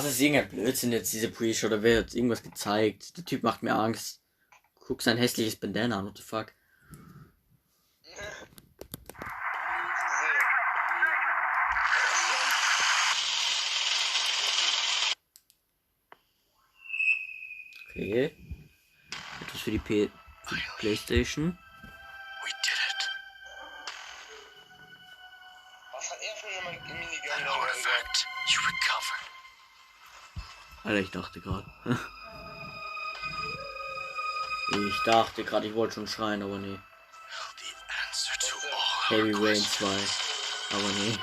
ist irgendein Blödsinn jetzt, diese Pre-Show, da wird jetzt irgendwas gezeigt. Der Typ macht mir Angst. Guck sein hässliches Bandana an, what the fuck. Okay. Etwas für die PlayStation. We did it. Was hat er für eine Minigun An da artifact. You recovered. Alter, ich dachte gerade. Ich wollte schon schreien, aber nee. The answer to all Heavy Rain 2. Aber nee.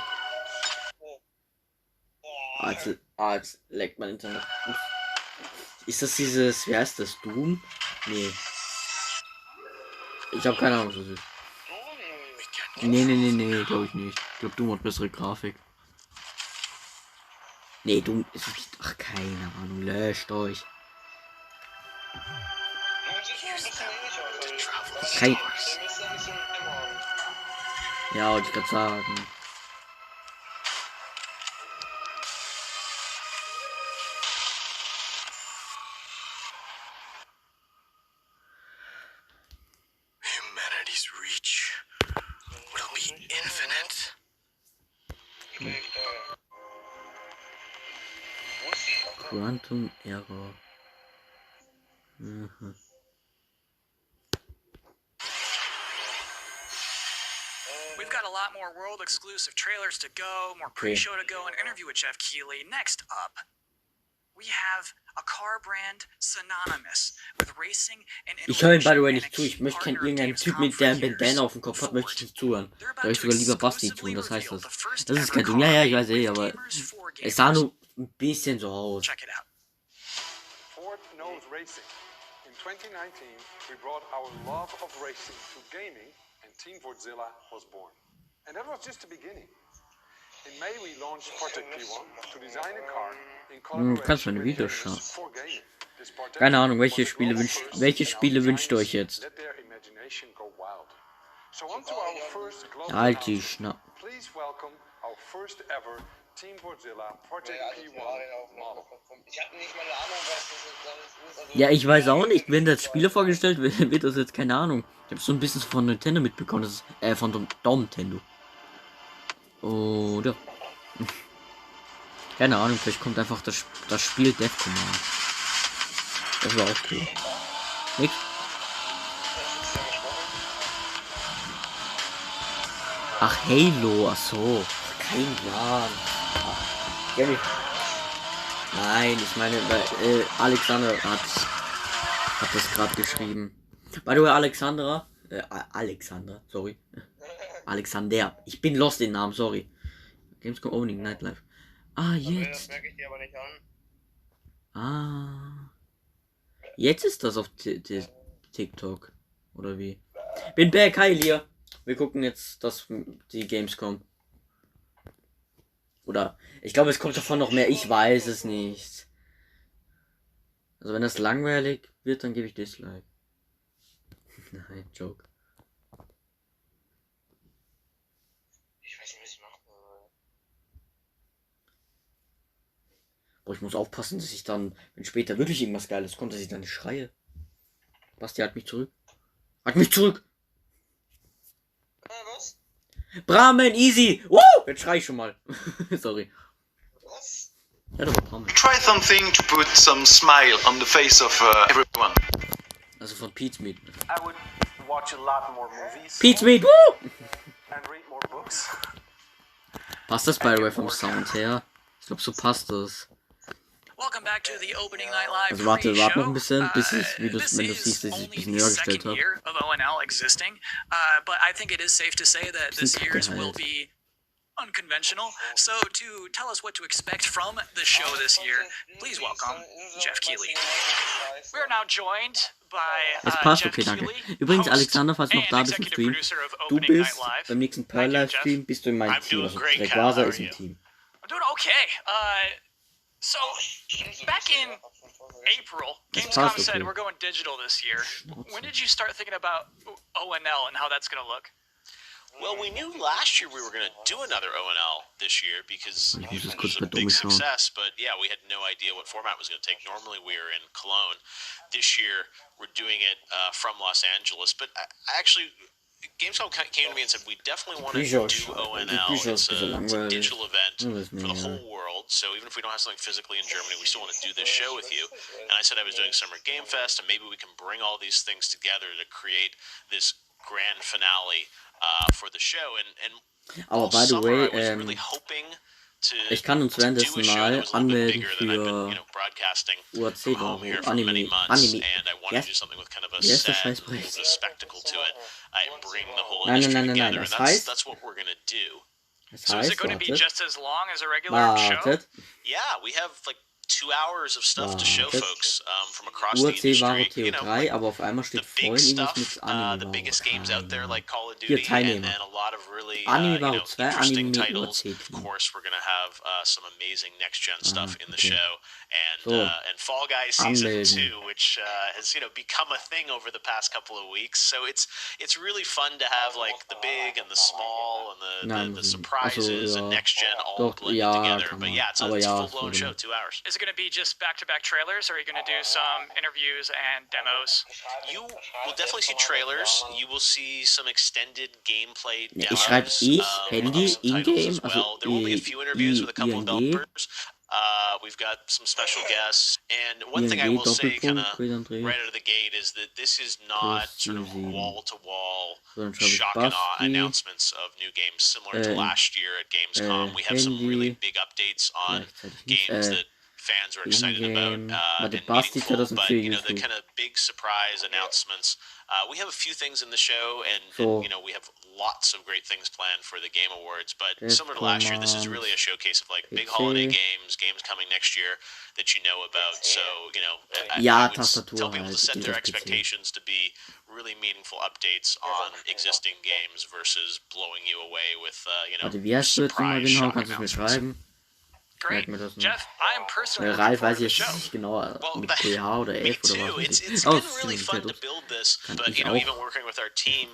Jetzt leckt mein Internet. Ist das dieses, wie heißt das, Doom? Nee. Ich habe keine Ahnung, was das ist. Nee, glaube ich nicht. Ich glaube, Doom hat bessere Grafik. Nee, Doom ist nicht. Ach, keine Ahnung, löscht euch. Kein. Ja, wollte ich gerade sagen. humanity's reach will be infinite. Quantum Error. Mhm. We've got a lot more world exclusive trailers to go, more pre-show to go, and interview with Jeff Keighley. Next up, we have a car brand synonymous with racing and Ich höre ihn by the way nicht zu. Ich möchte keinen irgendeinen Typ mit der Bandana auf dem Kopf hat, möchte ich nicht zuhören. Da höre ich sogar lieber Basti zu, das heißt das. Das ist kein Ding. Ja, ich weiß eh, aber es sah nur ein bisschen so aus. Check it out. Ford knows racing. In 2019, we brought our love of racing to gaming and Team Fortzilla was born. And that was just the beginning. In May we launched Project P1 to design a car in Kannst collaboration meine with Videos gamers schauen. for gaming. This project Keine Ahnung, welche was the Spiele world's wünscht, first welche in our Spiele wünscht ihr giants euch jetzt? let their imagination go wild. So on to our first global Halt die announcement. Schnapp. Please welcome our first ever Team Fortzilla Project P1 model. Ich habe nicht mal eine Ahnung, was das ist. Also, Ja, ich weiß auch nicht, wenn das Spiele vorgestellt wird, wird das jetzt keine Ahnung. Ich habe so ein bisschen von Nintendo mitbekommen, das ist, von Dom Nintendo. Oder? Keine Ahnung, vielleicht kommt einfach das Spiel Death Command. Das war auch cool. Nix? Ach, Halo, ach so. Kein Plan. Nein, ich meine, weil Alexander hat das gerade geschrieben. By the way, Alexander, sorry. Alexander, ich bin lost den Namen, sorry. Gamescom Opening Nightlife. Ah, jetzt. Das merke ich dir aber nicht an. Ah. Jetzt ist das auf TikTok. Oder wie? Bin back, hi Lia. Wir gucken jetzt die Gamescom. Oder, ich glaube, es kommt davon noch mehr. Ich weiß es nicht. Also, wenn das langweilig wird, dann gebe ich Dislike. Nein, Joke. Ich weiß nicht, was ich machen soll. Boah, ich muss aufpassen, dass ich dann, wenn später wirklich irgendwas Geiles kommt, dass ich dann nicht schreie. Basti, halt mich zurück. Halt mich zurück! Was? Bramen, easy! Woo! Jetzt schrei ich schon mal. Sorry. Was? Ja, das war Bramen. Try something to put some smile on the face of everyone. Also von Pete's Meat. I would watch a lot more movies Pete's Meat, woo! and read more books. Passt das by the way vom Sound her? Ich glaube, so passt das. Welcome back to the opening night live Also warte noch ein bisschen, bis pre-show. es, wenn du siehst, dass ich ein Only bisschen the höher gestellt second habe. year of ONL existing, but I think it is safe to say that this year's will be unconventional. So to tell us what to expect from the show this year, please welcome Jeff Keighley. We are now joined by Es passt, Jeff okay, danke. Keighley, Übrigens, host Alexander, falls du noch and da bist im executive Stream, producer of du Opening bist Night Live. beim nächsten Thank you, Jeff. Pearl-Livestream, bist du in meinem Team. Also great, Cal. Rayquaza How ist are im you? Team. I'm doing okay. So back in April, Gamescom passt, said okay. we're going digital this year. When did you start thinking about ONL and how that's going to look? Well, we knew last year we were going to do another ONL this year because Ich muss it es kurz was a bei big Domi schauen. success, but yeah, we had no idea what format it was going to take. Normally we were in Cologne. This year we're doing it from Los Angeles, but I actually, Gamescom came to me and said we definitely want to do ONL. It's a digital event for the whole world, so even if we don't have something physically in Germany, we still want to do this show with you. And I said I was doing Summer Game Fest, and maybe we can bring all these things together to create this grand finale for the show. And Aber all by the summer way, I was really hoping to ich kann uns do währenddessen a show mal that was a little bit anmelden bigger than I've been, für broadcasting UAC from da, home here wo for many months, Anime. and I wanted to do something with kind of a Wie heißt der set, Scheißpreis? with a spectacle to it, and bring the whole Nein, industry nein, nein, nein, together, das and heißt- that's what we're gonna do. Das So is it heißt, going to be wartet, just as long as a regular show? wartet. Yeah, we have like 2 hours of stuff to show Wartet. folks from across the UAC war industry. TO3, aber auf einmal The steht big vorhin irgendwas stuff, mit Anime. the biggest games out there like Call of Hier, Duty, and Teilnehmer. then a lot of really Anime war 2, interesting Anime titles. UAC Of Team. course, we're gonna have some amazing next gen stuff in the okay. show, and So, Fall Guys season anmelden. 2, which has become a thing over the past couple of weeks. So it's really fun to have like the big and the small and Nein, the muss ich nicht. surprises Also, and ja. next gen all Doch, blended ja, together. kann But man. yeah, it's a Aber ja, full blown so show, genau. 2 hours. Is it going to be just back-to-back trailers, or are you going to do some interviews and demos? You will definitely see trailers. You will see some extended gameplay Ja, demos. ich schreibe Handy, of some titles in-game, as well. also There will be a few interviews with a couple of ING, developers. We've got some special guests, and one thing I ING, will say, kind of Doppelpunkt, Quid-André, right out of the gate, is that this is not sort of 7. wall-to-wall So, dann schreibe ich shock and awe Basti, announcements of new games similar to last year at Gamescom. We have some Handy, really big updates on gleichzeitig nicht, games that fans are excited about in-game, and warte, Basti meaningful, but 2004 the YouTube. kind of big surprise announcements. We have a few things in the show, and So. we have lots of great things planned for the Game Awards. But Death similar to last year, this is Command, really a showcase of like big PC. holiday games coming next year that you know about. So, you know, Ja, I would Tastatur tell people to halt, set geht their auf PC. expectations to be really meaningful updates on existing games versus blowing you away with, you know, Warte, wie heißt du jetzt nochmal surprise genau? shock Kannst du es mir announcements. schreiben? Great. Merk mir das noch. Jeff, I am personally looking Ralf forward weiß to the ich show. jetzt nicht genau, Well, mit PH oder Me F oder too. was. It's Oh, been das really sieht fun gut to aus. build this, Kann but ich you know, auch. even working with our team,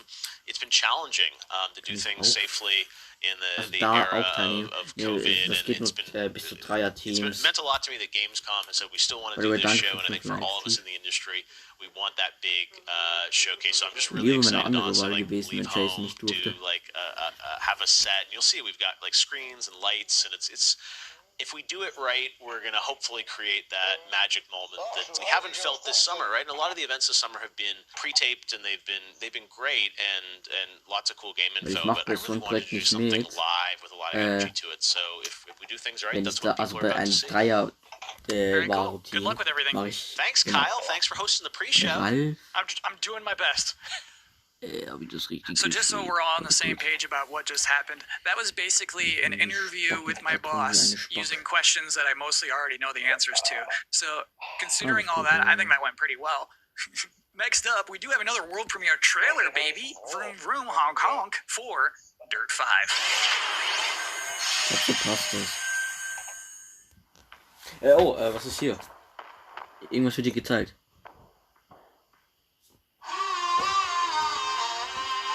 it's been challenging to do Kann ich things auch. safely in Also the da era auch teilnehmen. of Nee, COVID, das and geht it's nur been bis zu it's Dreier-Teams. meant a lot to me that Gamescom has said we still want to By the do way, this danke show, für and I think 5 for all of us Likes. in the industry, we want that big showcase. So I'm just really Lieber meine excited, andere honestly, Wahl like gewesen, leave wenn Jason home nicht durfte. to like have a set, and you'll see we've got like screens and lights, and it's. If we do it right, we're going to hopefully create that magic moment that we haven't felt this summer, right? And a lot of the events this summer have been pre-taped, and they've been great and lots of cool game info. Ich mache But I bei so really einem wanted Projekt to do nicht something mit, live with a lot of energy to it. So if we do things right, wenn ich that's da, what also people are bei about to einem see. Dreier Very cool. Varo Good Team luck with everything. mache ich. Thanks, Genau. Kyle. Thanks for hosting the pre-show. Ralf, I'm doing my best. habe ich das richtig So just so geschrieben? we're all on the same page about what just happened, that was basically an interview with my boss using questions that I mostly already know the answers to. So considering all that, I think that went pretty well. Next up, we do have another world premiere trailer, baby. Vroom vroom honk honk for Dirt 5. Dazu passt das. Was ist hier? Irgendwas wird dir gezeigt.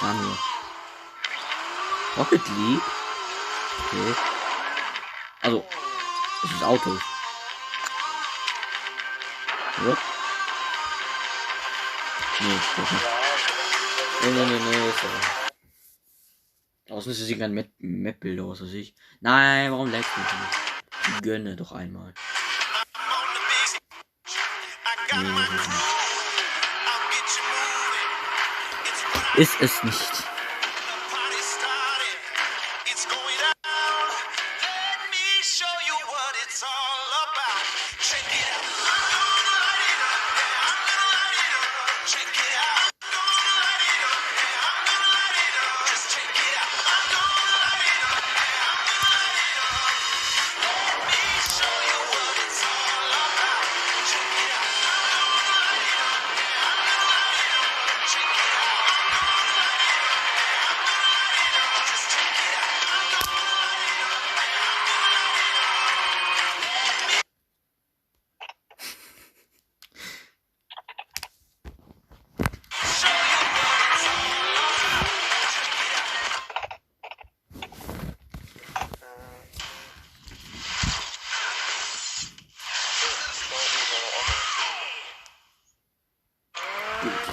Da nur. Rocket League? Okay. Also, es ist Auto. Oder? Nee, doch nicht. Nee. Ist außen ist es hier kein Map-Bilder, was weiß ich. Nein, warum lägst du mich nicht? Gönne doch einmal. Nee. Ist es nicht.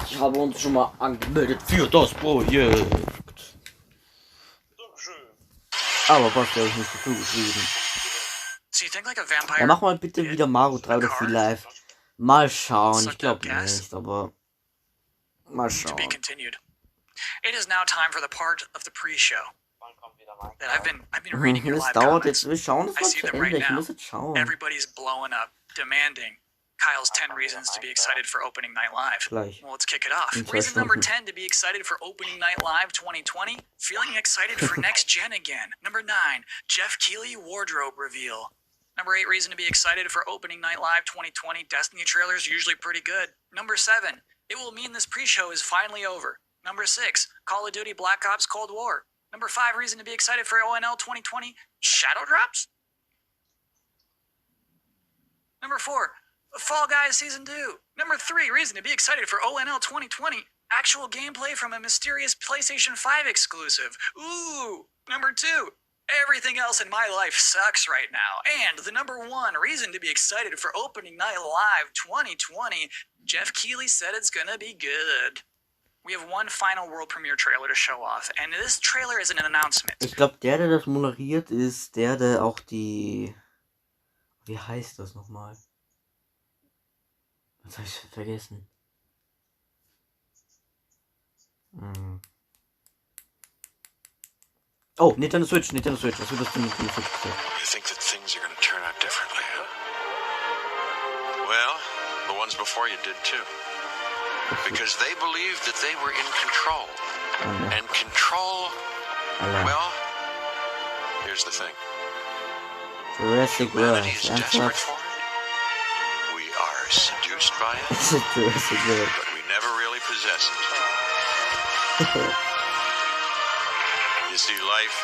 Ich habe uns schon mal angemeldet für das Projekt. Aber passt ja nicht so zugeschrieben. Ja, mach mal bitte wieder Mario 3 oder 4 live. Mal schauen, ich glaube nicht, aber mal schauen. It is now time for the part of the pre-show that I've been reading your live dauert comments. jetzt, wir schauen es I mal see zu them Ende, right ich now. muss jetzt schauen. Everybody's blowing up, demanding Kyle's 10 reasons to be excited for opening night live. Gleich. Well, let's kick it off. Reason number 10 to be excited for opening night live 2020, feeling excited for next gen again. Number 9, Jeff Keighley wardrobe reveal. Number 8 reason to be excited for opening night live 2020, Destiny trailers usually pretty good. Number 7, it will mean this pre-show is finally over. Number 6, Call of Duty Black Ops Cold War. Number 5 reason to be excited for ONL 2020, Shadow Drops. Number 4, Fall Guys Season 2. Number 3 reason to be excited for ONL 2020, actual gameplay from a mysterious PlayStation 5 exclusive. Ooh. Number 2, everything else in my life sucks right now. And the number 1 reason to be excited for opening night live 2020, Jeff Keighley said it's gonna be good. We have one final world premiere trailer to show off, and this trailer is an announcement. Ich glaube, der das moderiert, ist der auch die... Wie heißt das nochmal? Was habe ich vergessen? Oh, Nintendo Switch. Was wird das für Nintendo Switch gesagt? You think that things are going to turn out differently, huh? Well, the ones before you did too. Because they believed that they were in control. And control, well, here's the thing. Jurassic World. Humanity is desperate for it, seduced by it, but we never really possess it. You see, life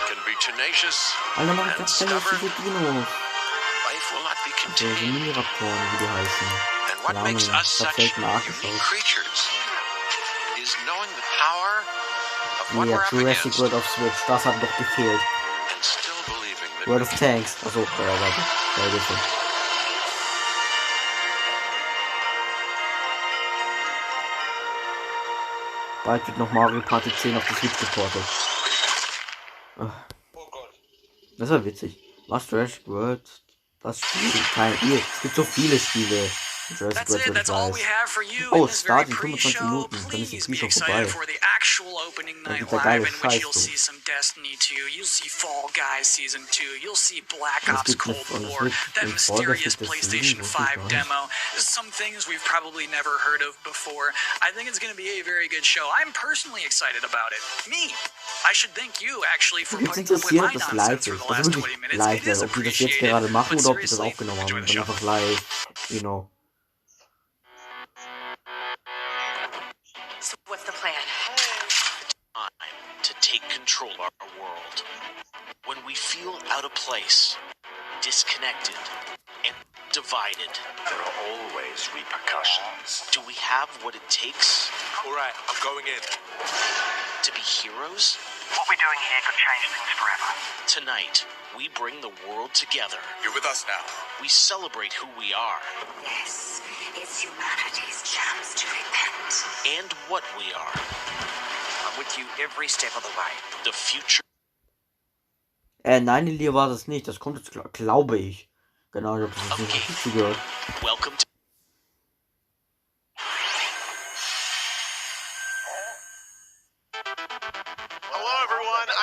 can be tenacious and stubborn. Life will not be contained. And what makes us such unique creatures is knowing the power of what we're up Jurassic against World of Switch, das hat noch gefehlt. and still believing that World of Tanks, achso, warte. Bisschen. Bald wird noch Mario Party 10 auf die Switch geportet. Das war witzig. Was Jurassic World? Das Spiel? Es gibt so viele Spiele. That's it. That's all we have for you in this very pre-show. Please be excited for the actual opening night live, in which you'll see some Destiny 2, you'll see Fall Guys Season 2, you'll see Black Ops Cold War, that mysterious PlayStation 5 demo, some things we've probably never heard of before. I think it's going to be a very good show. I'm personally excited about it. Me. I should thank you actually for putting up with my nonsense for the last 20 minutes. It is appreciated. But seriously, enjoy the show. You know. So what's the plan? Time to take control of our world. When we feel out of place, disconnected, and divided, There are always repercussions. do we have what it takes All right, I'm going in. to be heroes? What we're doing here could change things forever. Tonight, we bring the world together. You're with us now. We celebrate who we are Yes, it's humanity's chance to repent. and what we are. I'm with you every step of the way. The future. Nein, Elia war das nicht. Das kommt jetzt, glaube ich. Genau, ich habe das nicht richtig zugehört. Welcome to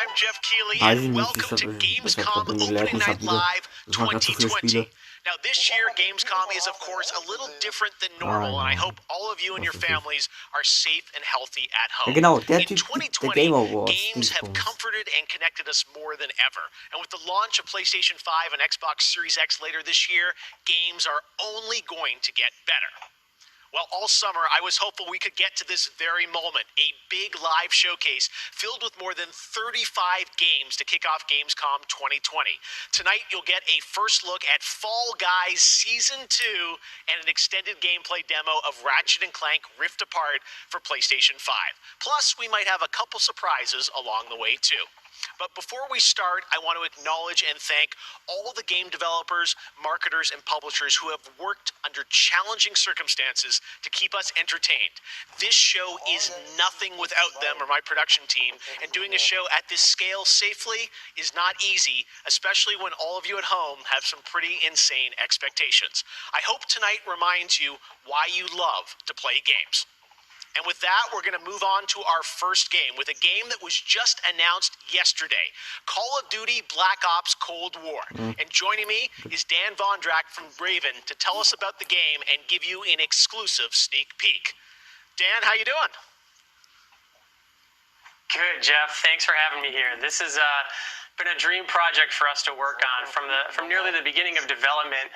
I'm Jeff Keighley, and welcome to Gamescom Opening Night Live 2020. Now, this year, Gamescom is, of course, a little different than normal, and I hope all of you and your families are safe and healthy at home. Ja, genau, der In Typ, 2020, der Game Awards, games have comforted and connected us more than ever. And with the launch of PlayStation 5 and Xbox Series X later this year, games are only going to get better. Well, all summer, I was hopeful we could get to this very moment, a big live showcase filled with more than 35 games to kick off Gamescom 2020. Tonight, you'll get a first look at Fall Guys Season 2 and an extended gameplay demo of Ratchet & Clank Rift Apart for PlayStation 5. Plus, we might have a couple surprises along the way, too. But before we start, I want to acknowledge and thank all the game developers, marketers, and publishers who have worked under challenging circumstances to keep us entertained. This show is nothing without them or my production team, and doing a show at this scale safely is not easy, especially when all of you at home have some pretty insane expectations. I hope tonight reminds you why you love to play games. And with that, we're going to move on to our first game with a game that was just announced yesterday, Call of Duty Black Ops Cold War. And joining me is Dan Vondrak from Raven to tell us about the game and give you an exclusive sneak peek. Dan, how you doing? Good, Jeff. Thanks for having me here. This has been a dream project for us to work on from nearly the beginning of development.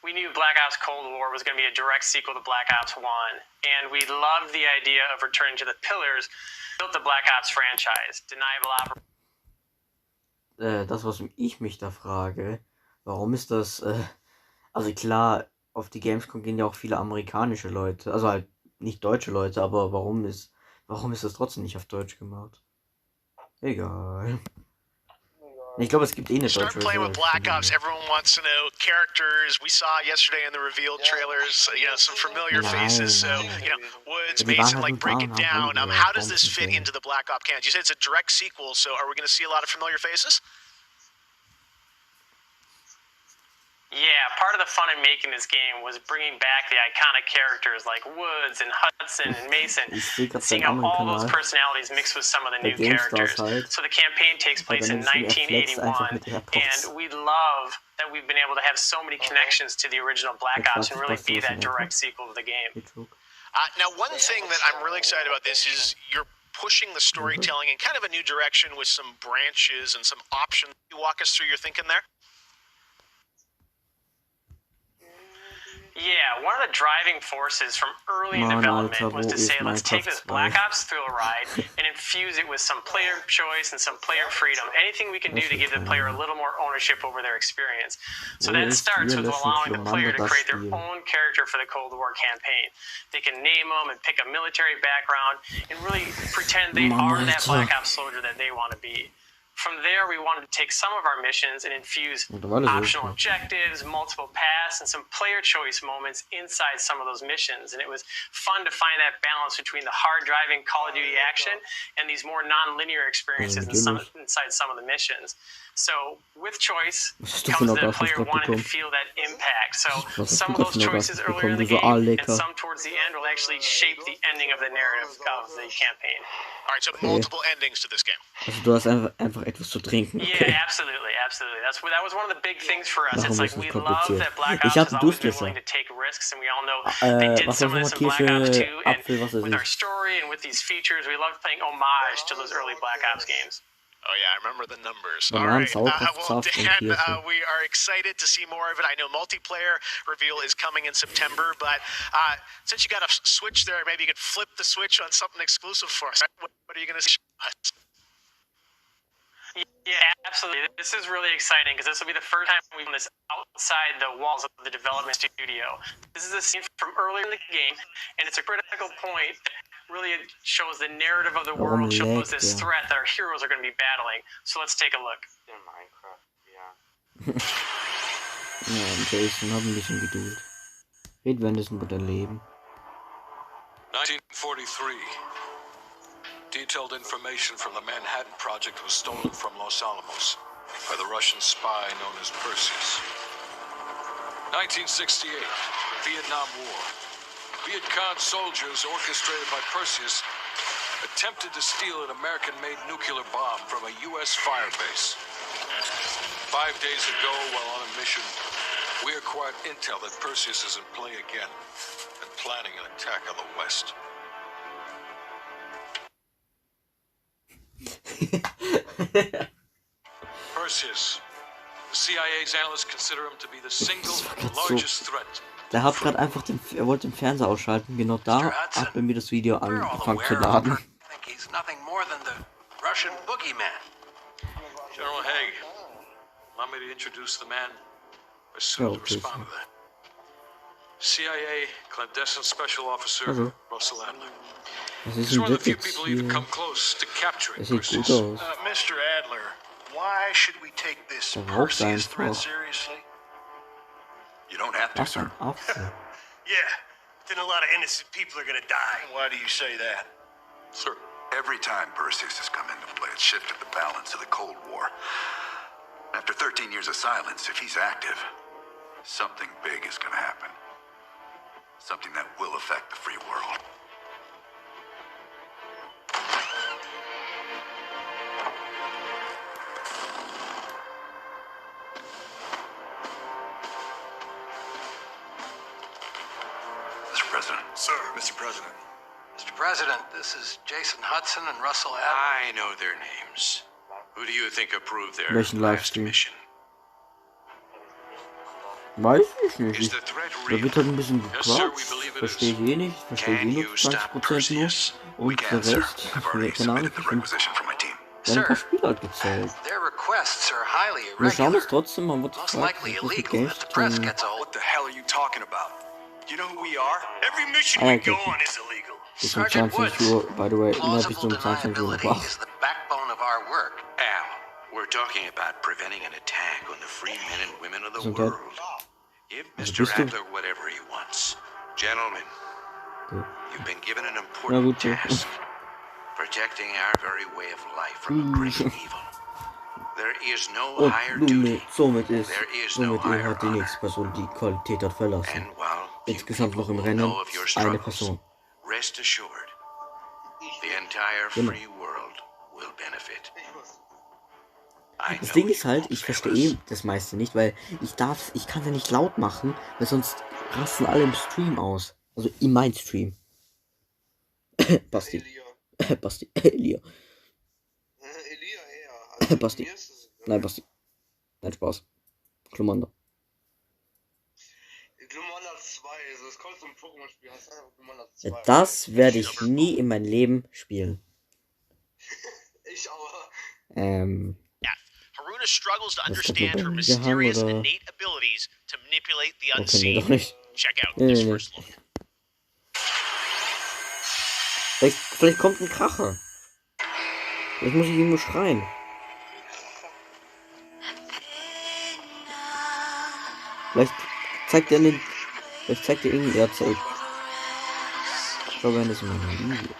We knew Black Ops Cold War was going to be a direct sequel to Black Ops 1, and we loved the idea of returning to the pillars, built the Black Ops franchise, deniable Das, was ich mich da frage, warum ist das, also klar, auf die Gamescom gehen ja auch viele amerikanische Leute, also halt nicht deutsche Leute, aber warum ist das trotzdem nicht auf Deutsch gemacht? Egal. Ich glaube, es gibt eh eine deutsche Start playing with Black Ops. Everyone wants to know characters. We saw yesterday in the revealed trailers, some familiar faces. So, Woods, Mason, break it down. How does this fit into the Black Ops canon? You said it's a direct sequel, so are we going to see a lot of familiar faces? Yeah, part of the fun in making this game was bringing back the iconic characters like Woods and Hudson and Mason, seeing how all those personalities mix with some of the new characters. So the campaign takes place in 1981, and we love that we've been able to have so many connections to the original Black Ops and really be that direct sequel to the game. Now, one thing that I'm really excited about this is you're pushing the storytelling in kind of a new direction with some branches and some options. Can you walk us through your thinking there? Yeah, one of the driving forces from early in development was to say, let's take this Black Ops thrill ride and infuse it with some player choice and some player freedom. Anything we can do to give the player a little more ownership over their experience. So that starts with allowing the player to create their own character for the Cold War campaign. They can name them and pick a military background and really pretend they are that Black Ops soldier that they want to be. From there, we wanted to take some of our missions and infuse optional objectives, multiple paths, and some player choice moments inside some of those missions. And it was fun to find that balance between the hard-driving Call of Duty action and these more non-linear experiences inside some of the missions. So with choice comes the player wanting to feel that impact. So some of those choices earlier in the game and some towards the end will actually shape the ending of the narrative of the campaign. All right, so multiple endings to this game. Also du hast einfach etwas zu trinken. Okay. Yeah, absolutely. That was one of the big things for us. It's like we love that Black Ops has always been willing to take risks, and we all know they did some of this in Black Ops 2. And with our story and with these features, we love playing homage to those early Black Ops games. Oh yeah, I remember the numbers. All right, well, Dan, we are excited to see more of it. I know multiplayer reveal is coming in September, but since you got a switch there, maybe you could flip the switch on something exclusive for us. What are you going to say? Yeah, absolutely. This is really exciting because this will be the first time we've done this outside the walls of the development studio. This is a scene from earlier in the game, and it's a critical point that really shows the narrative of the world, shows this threat that our heroes are going to be battling. So let's take a look. In Minecraft, yeah. Ja, Jason, hab ein bisschen Geduld. Red Wendessen wird erleben. 1943. Detailed information from the Manhattan Project was stolen from Los Alamos by the Russian spy known as Perseus. 1968, Vietnam War. Viet Cong soldiers orchestrated by Perseus attempted to steal an American-made nuclear bomb from a U.S. firebase. 5 days ago, while on a mission, we acquired intel that Perseus is in play again and planning an attack on the West. Perseus. The CIA's analysts consider him to be the single largest threat. Der hat gerade einfach er wollte den Fernseher ausschalten. Genau da hat bei mir das Video angefangen zu laden. He's nothing more than the Russian boogeyman. General Haig, allow me to introduce the man who is soon to respond to that. CIA clandestine special officer Russell Adler. He's one of the few people who've come close to capturing Perseus. Mr. Adler, why should we take this Perseus threat seriously? You don't have to, sir. Yeah, then a lot of innocent people are gonna die. Why do you say that? Sir. Every time Perseus has come into play, it shifted the balance of the Cold War. After 13 years of silence, if he's active, something big is gonna happen. Something that will affect the free world. Mr. President. Sir. Mr. President. Mr. President, this is Jason Hudson and Russell Adler. I know their names. Who do you think approved their last mission? Weiß ich nicht. Da wird halt ein bisschen gequatscht. Verstehe ich eh nicht. Verstehe ich eh nur 20% nur. Und der Rest, keine Ahnung, werden ein paar Spiele halt gezählt. Wir schauen es trotzdem, man wird gefragt, wie viel Geld What the hell are you talking about? You know who we are? Every mission we go on is illegal. Bis um 22 Uhr, by the way, immer bis um 22 Uhr wach. Al, we're talking about preventing an attack on the free men and women of the world. Give Mr. Adler whatever he wants. Gentlemen, you've been given an important task. Protecting our very way of life from a great evil. There is no higher duty. Somit hat die nächste Person die Qualität hat verlassen. Insgesamt noch im Rennen eine Person. Rest assured, the entire free world will benefit. Das Ding ist halt, ich verstehe das meiste nicht, weil ich kann es ja nicht laut machen, weil sonst rasten alle im Stream aus. Also in mein Stream. Basti. Basti. Elia. Basti. Nein, Basti. Nein, Spaß. Klumanda. Klumanda 2. das coolste Pokémon-Spiel hast, wenn man das Das werde ich nie in mein Leben spielen. Ich aber. Haruna struggles to Das ist understand her mysterious innate abilities to manipulate the okay, nee, unseen. doch nicht. Check out this first look. Vielleicht kommt ein Kracher. Vielleicht muss ich ihm nur schreien. Vielleicht zeigt er den. Vielleicht zeigt er irgendwie Erzählt. Ich glaube, wenn das in meiner Linie.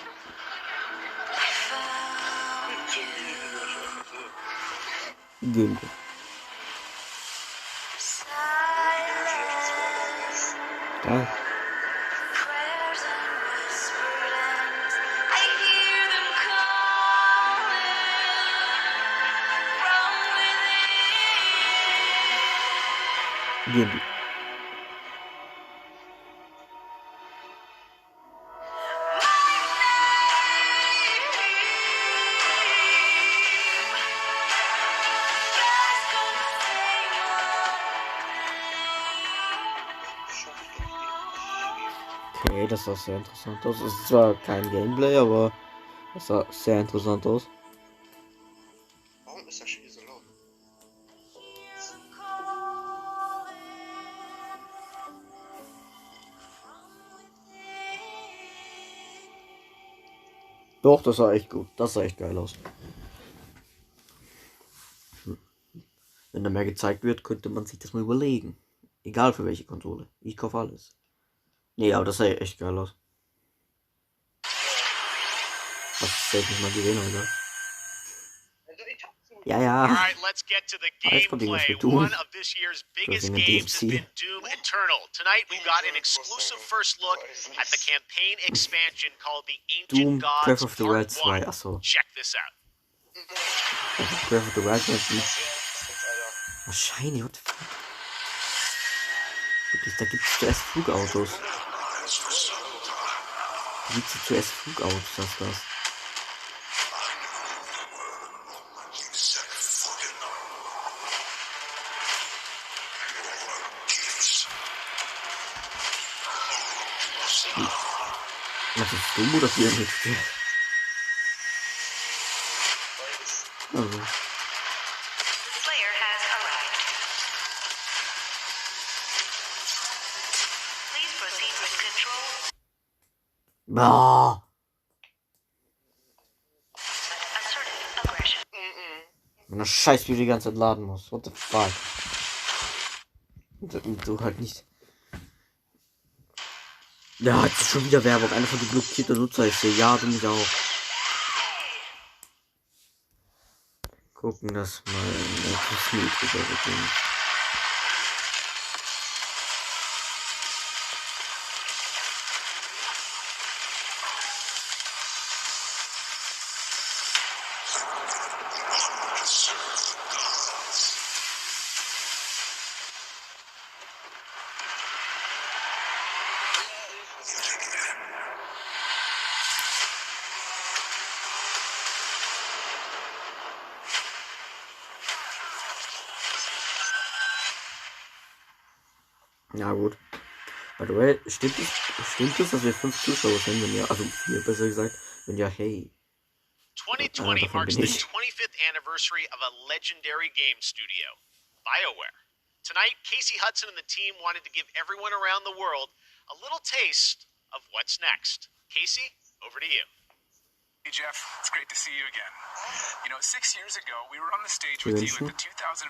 Gönnt. Da. Gönnt. Okay, das sah sehr interessant aus. Es ist zwar kein Gameplay, aber das sah sehr interessant aus. Warum ist das Spiel so laut? Doch, das sah echt gut. Das sah echt geil aus. Wenn da mehr gezeigt wird, könnte man sich das mal überlegen. Egal für welche Konsole. Ich kaufe alles. Nee, aber das sah echt geil aus. Was ich nicht mal gesehen habe. Ja, ja. Alright, let's get to the gameplay. One of this year's biggest games has been Doom Eternal. Tonight we've got an exclusive first look at the campaign expansion called the Doom Ancient Gods Breath of the Wild Part 2. 1. Achso. Check this out. Breath of the Wild 2. Wahrscheinlich. What the fuck? Wirklich, da gibt es zuerst Flugautos. Da gibt es zuerst Flugautos, das. Was ist dumm oder hier nicht? Also. Bah. Wenn das Scheißvideo die ganze Zeit laden muss. What the fuck? Und du halt nicht. Ja, jetzt ist schon wieder Werbung. Einer von den blockierten Nutzer. Ich sehe, ja, du mich auch. Gucken das mal in der Kosmetik. Ja gut. By the way, stimmt es, dass wir 5 Zuschauer sind, wenn ja, also 4 besser gesagt, wenn ja, hey. 2020 marks the 25th anniversary of a legendary game studio, BioWare. Tonight, Casey Hudson and the team wanted to give everyone around the world a little taste of what's next. Casey, over to you. Hey Jeff, it's great to see you again. You know, 6 years ago, we were on the stage with you at the 2014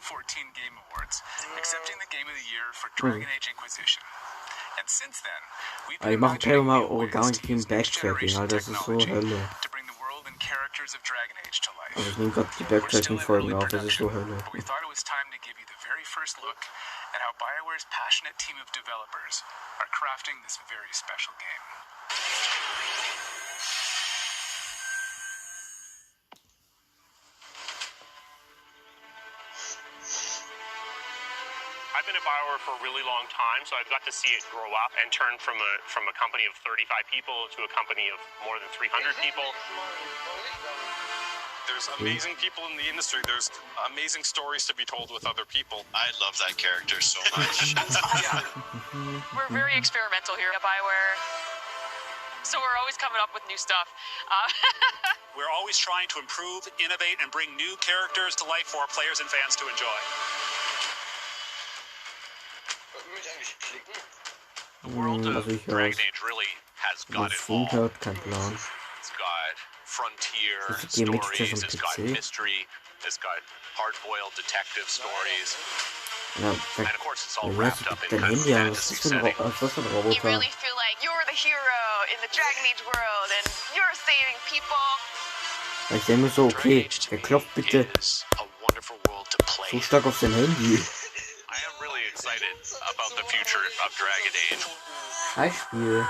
Game Awards, accepting the Game of the Year for Dragon Age Inquisition. And since then, we've been imagining new ways to use next generation technology to bring the world and characters of Dragon Age to life. Also ich nehme gerade die Backtracking-Folgen auf, das ist so Hölle. But we thought it was time to give you the very first look at how BioWare's passionate team of developers are crafting this very special game. I've been at BioWare for a really long time, so I've got to see it grow up and turn from a company of 35 people to a company of more than 300 people. There's amazing people in the industry. There's amazing stories to be told with other people. I love that character so much. We're very experimental here at Bioware, so we're always coming up with new stuff. We're always trying to improve, innovate, and bring new characters to life for our players and fans to enjoy. The world of Dragon Age really has got it all. Kein Plan. It's got frontier Das ist GMX stories, am it's got PC. mystery, it's got hard-boiled detective stories, Ja, and of course it's all ja, wrapped up in dein kind of Handy an, was fantasy ist das setting. für ein You Roboter? really feel like you're the hero in the DragonAge world and you're saving people. Weil ich denke mir so, okay, der klopft bitte Is a wonderful world to play. so stark auf sein Handy. I am really excited about the future of Dragon Age. Scheißspiel.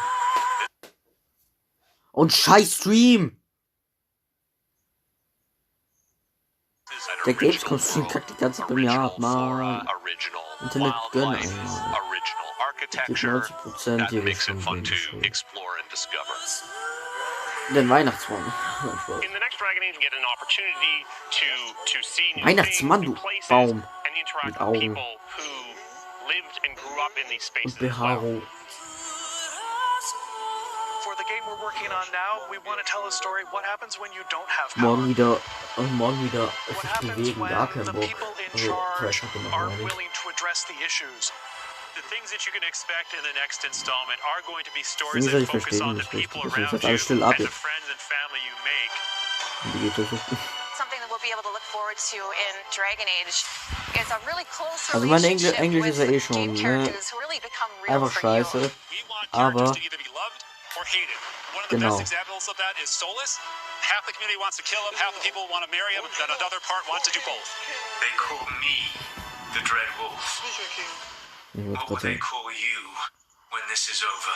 Und scheiß Stream! Der Gamescom-Stream kackt die ganze Zeit bei mir ab, Mann. Internet gönnen einmal. Gibt 90% hier Makes it fun to Richtung. explore and discover. Den Weihnachtsmann. In the next Dragon Age, you get an opportunity to see new Weihnachtsmann, things, du new places, Baum. and interact Mit with Augen. people who lived and grew up in these Und spaces as well. Behaarung. For the game we're working on now, we want to tell a story. What happens when you don't have power? Morgen wieder sich What happens bewegen, when gar kein the Bock. people in Also, charge Crash hatte noch aren't mal willing to address the issues? The things that you can expect in the next installment are going to be Wie stories soll that ich focus verstehen, on the nicht richtig. people Das ist around jetzt you alles still ab and the jetzt. friends and family you make. Wie geht das so? Something that we'll be able to look forward to in Dragon Age is a really close Also mein relationship Englisch ist ja eh with schon, game ne? characters who really become real Einfach for you. scheiße. Aber Or hated. One of the genau. best examples of that is Solus. Half the community wants to kill him, half the people want to marry him, and another part wants to do both. They call me the Dread Wolf. Ich wollte What will gerade they sagen. call you when this is over?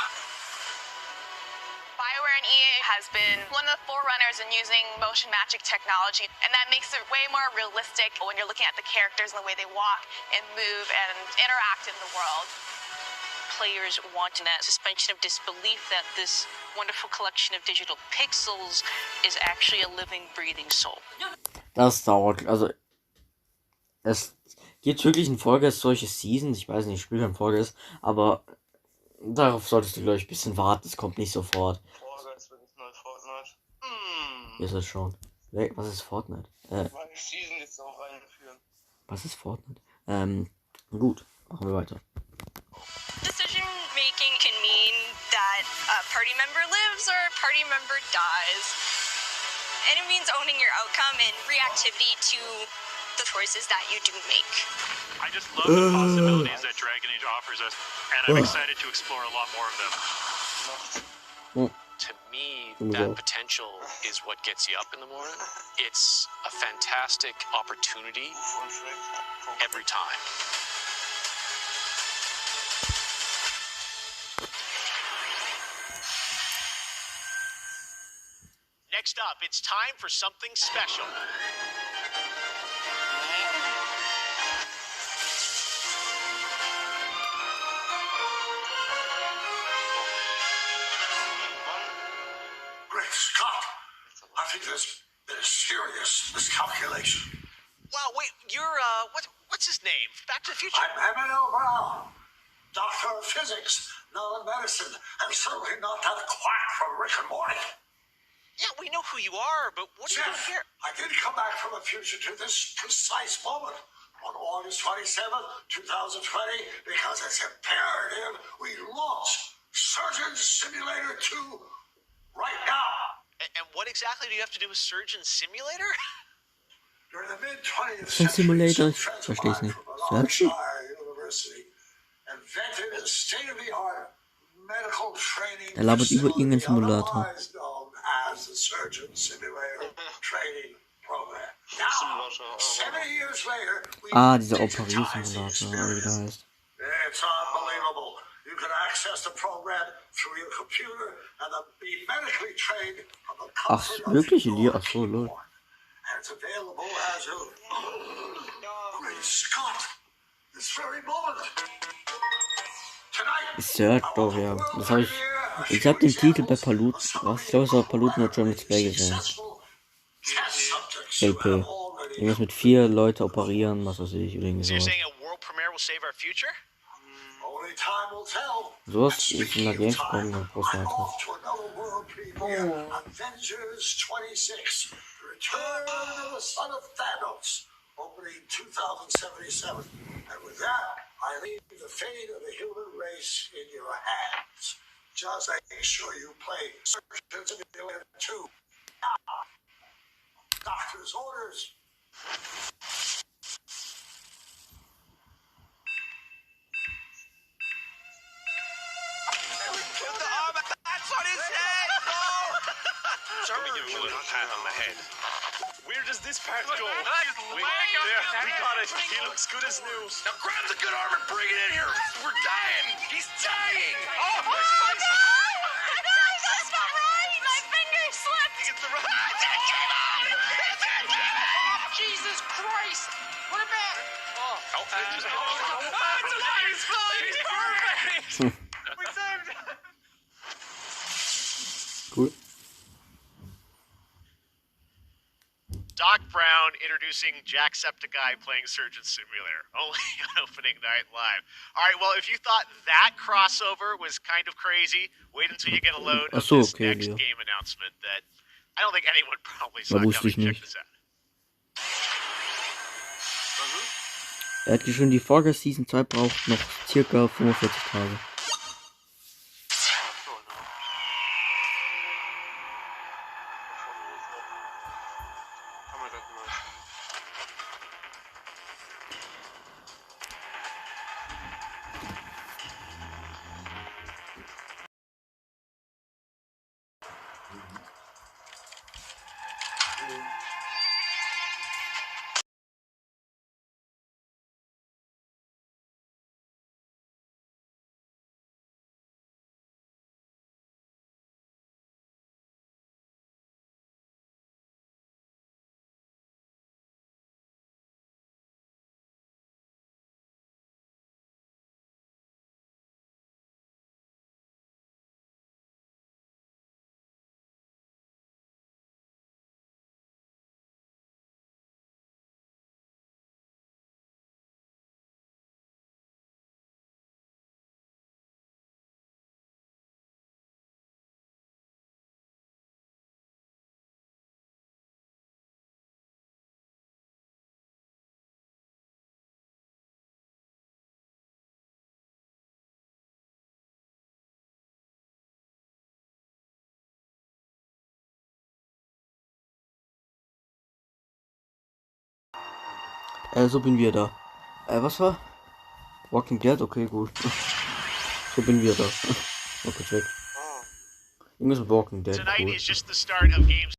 Bioware and EA has been one of the forerunners in using motion magic technology, and that makes it way more realistic when you're looking at the characters and the way they walk and move and interact in the world. Players want that suspension of disbelief that this wonderful collection of digital pixels is actually a living, breathing soul. Das dauert, also es geht wirklich in Folge solche Seasons, ich weiß nicht, ich spiele kein Folge, aber darauf solltest du, glaube ich, ein bisschen warten, es kommt nicht sofort. Ist es schon. Was ist Fortnite? Was ist Fortnite? Gut, machen wir weiter. Decision making can mean that a party member lives or a party member dies. And it means owning your outcome and reactivity to the choices that you do make. I just love the possibilities that Dragon Age offers us, and I'm excited to explore a lot more of them. To me, that potential is what gets you up in the morning. It's a fantastic opportunity every time. Next up, it's time for something special. Great Scott! I think there's been a serious miscalculation. Wow, wait, you're, what's his name? Back to the Future? I'm Emmanuel Brown, doctor of physics, not of medicine, and certainly not that quack from Rick and Morty. Yeah, we know who you are, but what are you doing here? I did come back from the future to this precise moment on August 27th, 2020, because it's imperative we launch Surgeon Simulator 2 right now. And what exactly do you have to do with Surgeon Simulator? During the mid-20th Ein century, Simulator, some ich versteh's nicht. Surgeon Surgeon? University invented a state-of-the-art medical training Er labert über irgendeinen Simulator. otherwise known as the Surgeon Simulator Training Program. Now, 70 years later, we Dieser Operiersimulator, oder wie der heißt. It's unbelievable. You can access the program through your computer and then be medically trained from the Ach, comfort of wirklich, your Elia? Ach so, lol. And it's available as a Great Scott! This very moment. Search doch, ja. Das habe ich. Ich habe den Titel bei Paluten. Was? Ich glaube, es war Paluten oder German Play gesehen. Test subjects JP. Irgendwas mit 4 Leute operieren, was weiß ich, oder irgendwie So you're sowas. saying a world premiere will save our future? Sowas ist in der Gamescom, da brauchst du einfach. Avengers 26, Return of the Son of Thanos, opening 2077. And with that, I leave the fate of the human race in your hands. Just make sure you play Surgeon Simulator 2. Doctor's orders. That's on his head! No! Let me give him a little pat on the head. Where does this part go? We got it. He looks good as new. Now grab the good arm and bring it in here. We're dying. He's dying. Oh no! That's not right! My finger slipped! He gets the right. Jesus Christ! What about... It's alive! He's perfect! We saved him! Cool. Doc Brown introducing Jacksepticeye playing Surgeon Simulator, only on opening night live. All right, well, if you thought that crossover was kind of crazy, wait until you get a load of this next game announcement that I don't think anyone probably saw coming. Check this out. Er hat geschrieben, die Vorgänger-Season-Zeit braucht noch circa 45 Tage. So bin wir da. Was war? Walking Dead? Okay, gut. So bin wir da. Okay, weg. Irgendwas mit Walking Dead. Tonight Cool. is just the start of games.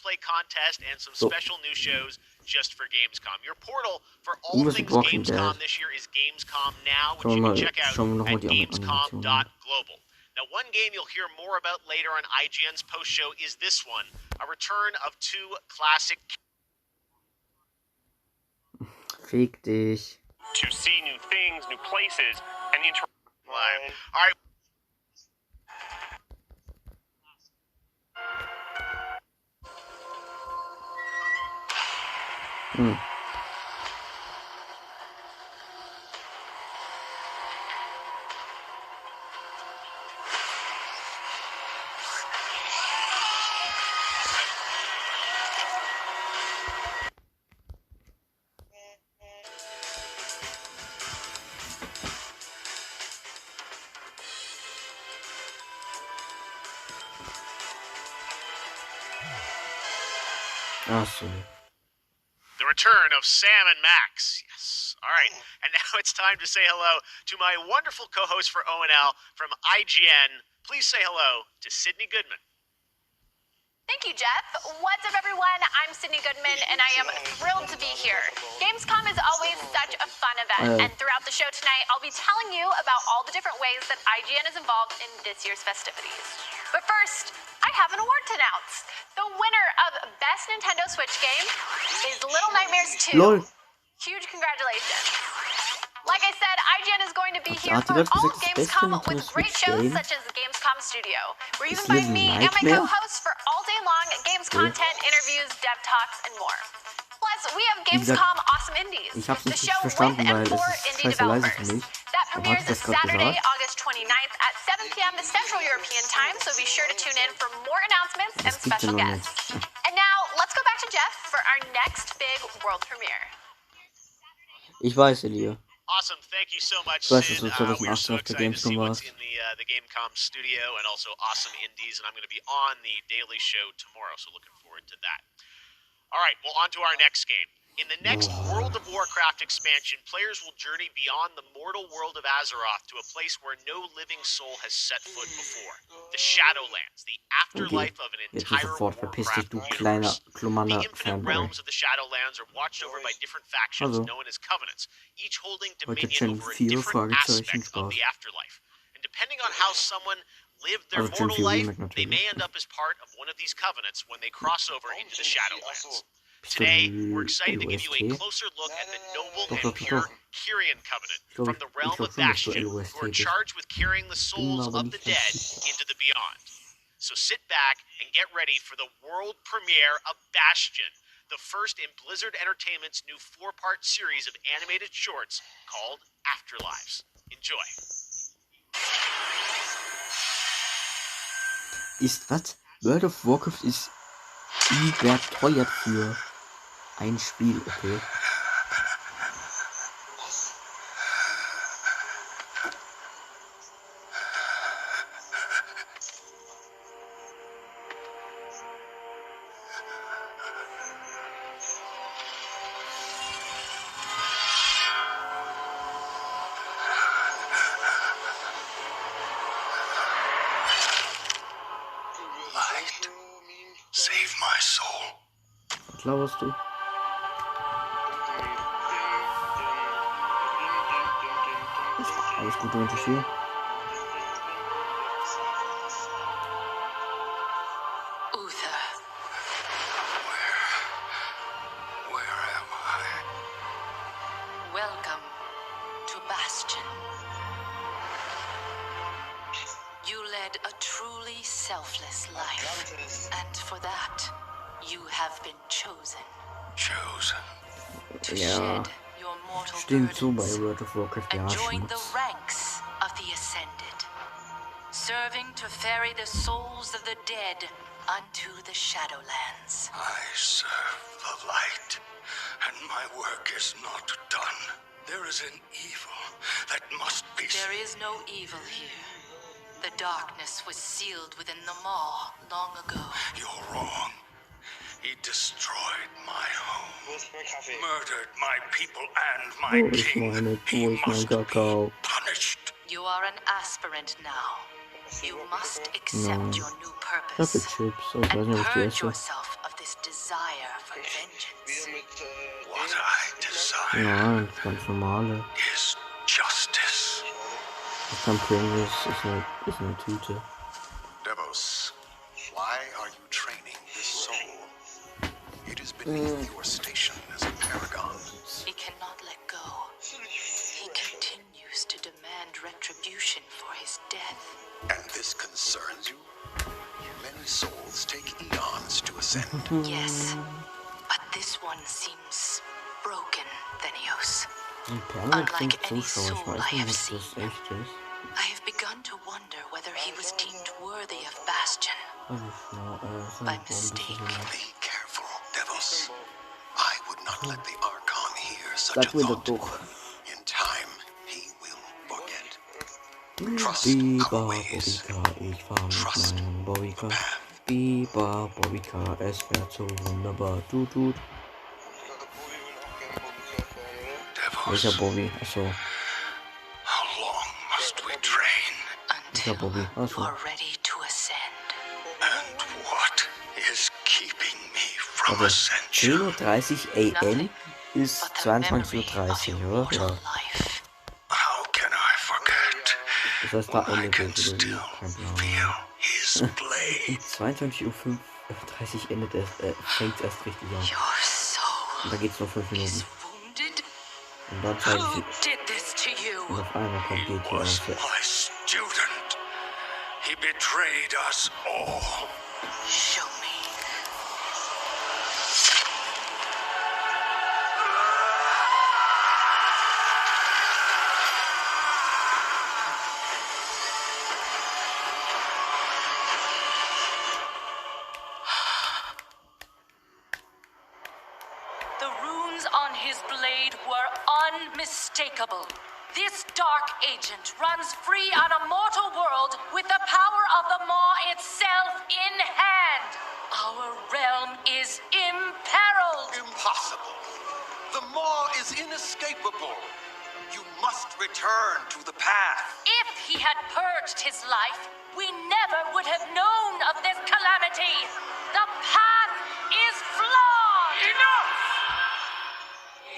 Play contest and some special new shows just for Gamescom. Your portal for all things Gamescom this year is Gamescom Now, which you can check out at gamescom.global. Now, one game you'll hear more about later on IGN's post-show is this one, a return of 2 classic... Fick dich. To see new things, new places, and the live. All right. Awesome. The return of Sam and Max. Yes. All right. And now it's time to say hello to my wonderful co-host for ONL from IGN. Please say hello to Sydney Goodman. Thank you, Jeff. What's up, everyone? I'm Sydney Goodman, and I am thrilled to be here. Gamescom is always such a fun event, and throughout the show tonight, I'll be telling you about all the different ways that IGN is involved in this year's festivities. But first, I have an award to announce. The winner of Best Nintendo Switch Game is Little Nightmares 2. LOL. Huge congratulations. Like I said, IGN is going to be here for all of Gamescom with great shows such as the Gamescom Studio, where you can find me and my co-hosts for all day long games content, interviews, dev talks, and more. Plus, we have Gamescom Awesome Indies, the show with and for indie developers. That premieres Saturday, August 29th at 7 p.m. Central European Time, so be sure to tune in for more announcements and special guests. And now, let's go back to Jeff for our next big world premiere. Ich weiß, Elia. Awesome, thank you so much, Ich weiß, Sid. dass du We're 2018 so auf der excited to Gamescom see what's warst. in the Gamescom studio and also Awesome Indies, and I'm going to be on the Daily Show tomorrow, so looking forward to that. All right, well, on to our next game. In the next World of Warcraft expansion, players will journey beyond the mortal world of Azeroth to a place where no living soul has set foot before. The Shadowlands, the afterlife of an entire Warcraft universe. The infinite realms of the Shadowlands are watched over by different factions known as covenants, each holding dominion over a different aspect of the afterlife. And depending on how someone lived their mortal life, they may end up as part of one of these covenants when they cross over into the Shadowlands. Today, we're excited to give you a closer look at the noble and pure Kyrian covenant from the realm of Bastion, who are charged with carrying the souls of the dead into the beyond. So sit back and get ready for the world premiere of Bastion, the first in Blizzard Entertainment's new 4-part series of animated shorts called Afterlives. Enjoy. Ist was? World of Warcraft ist überteuert für ein Spiel, okay. Light, save my soul. Was laberst du? Alles Gute wünsche ich dir. Uther. Where am I? Welcome to Bastion. You led a truly selfless life, and for that, you have been chosen. Chosen? To Ja, shed your mortal stimmt so bei burdens World of Warcraft, ja, and join the Schmutz. ranks of the Ascended, serving to ferry the souls of the dead unto the Shadowlands. I serve the light, and my work is not done. There is an evil that must be... There is no evil here. The darkness was sealed within the maw long ago. You're wrong. He destroyed my home, murdered my people and my Wo ist king. meine, He wo ist mein must be Kakao? punished. You are an aspirant now. You must accept Nein. your new Ich habe purpose Chips, aber ich weiß and nicht, ob ich die purge esse. yourself of this desire for vengeance. What I desire Nein, das ist ganz normale. is justice. Das kann Pringles, ist eine Tüte. Devos, why are you training this soul? It is beneath your station as a paragon. He cannot let go. He continues to demand retribution for his death. And this concerns you? Many souls take eons to ascend. Yes, but this one seems broken, Thenios. Ein Permanent klingt Zuschauer, ich weiß nicht, ob das echt ist. I have begun to wonder whether he was deemed worthy of Bastion. By mistake. Be careful, Devos. I would not let the Archon hear such Sag a mir das thought. doch. In time, he will forget. Trust Biber, our ways. Bobbycar, ich fahr mit meinem Bobbycar. Biber, Bobbycar, es fährt so wunderbar. Tut, tut. Welcher Bobby? Achso. How long must we train? Welcher Bobby? Achso. You're ready to ascend. And what is keeping me from Also ascension? 10:30 AM bis 22:30 Uhr, oder? Ja. How can I forget? Das heißt, da when I endet can es oder wie? still Kein Plan. feel his blade? 22:30 endet es, fängt es erst richtig an. Your soul Und da geht's noch 5 Minuten. wounded. Und dann zeige ich Who did this Und auf einmal kommt GTA was my student. He betrayed us all. Show me. The runes on his blade were unmistakable. This dark agent runs free on a mortal world with the power of the Maw itself in hand. Our realm is imperiled. Impossible. The Maw is inescapable. You must return to the path. If he had purged his life, we never would have known of this calamity. The path is flawed. Enough!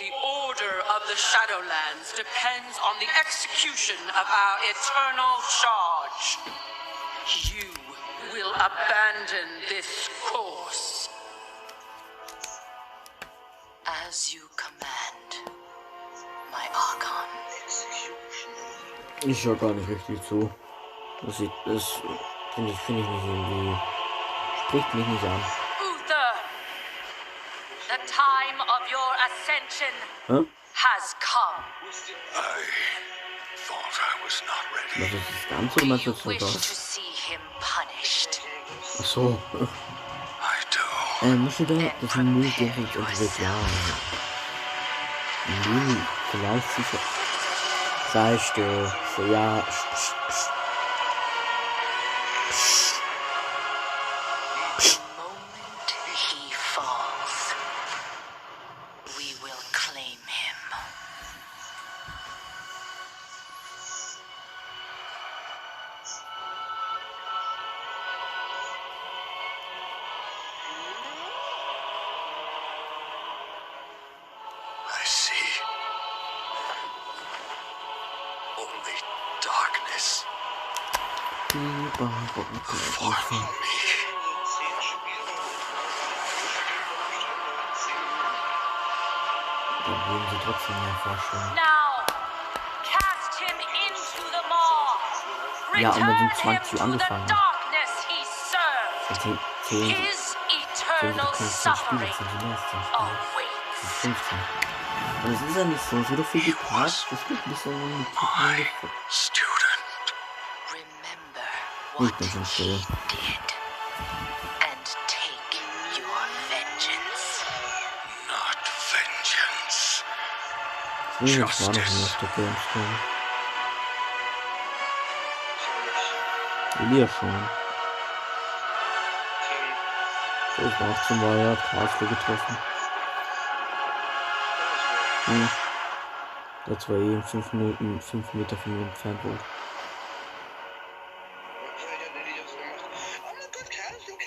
The order of the Shadowlands depends on the execution of our eternal charge. You will abandon this course. As you command, my Archon. Ich höre gar nicht richtig zu. Das finde ich nicht irgendwie. Spricht mich nicht an. Uther, the time of your ascension has come. I thought I was not ready. Was ist das Ganze oder meinst du das Wish to aus? see him punished. Ach so. Muss ich da das Müll jetzt entwickelt? Ja. Nee, vielleicht sicher. Sei still. So, ja. He falls. We will claim him. I see. Only darkness. Follow me. Dann würden sie trotzdem mehr vorstellen. Now, cast him into the maw. Ja, aber Return sind 20 Uhr angefangen. darkness he served. 10 His eternal Spiele, suffering 10 mehr als 10 Spiele. awaits. 15. Und es ist ja nicht so, es wird viel gepasst. Es gibt nicht so einen Student. Ich bin schon still. And take your vengeance. Not vengeance. Ich war noch nie auf der Gamescom. Elia schon. So, ich war 18 war, er hat Castle getroffen. Das war eh 5 Meter von mir entfernt wohl.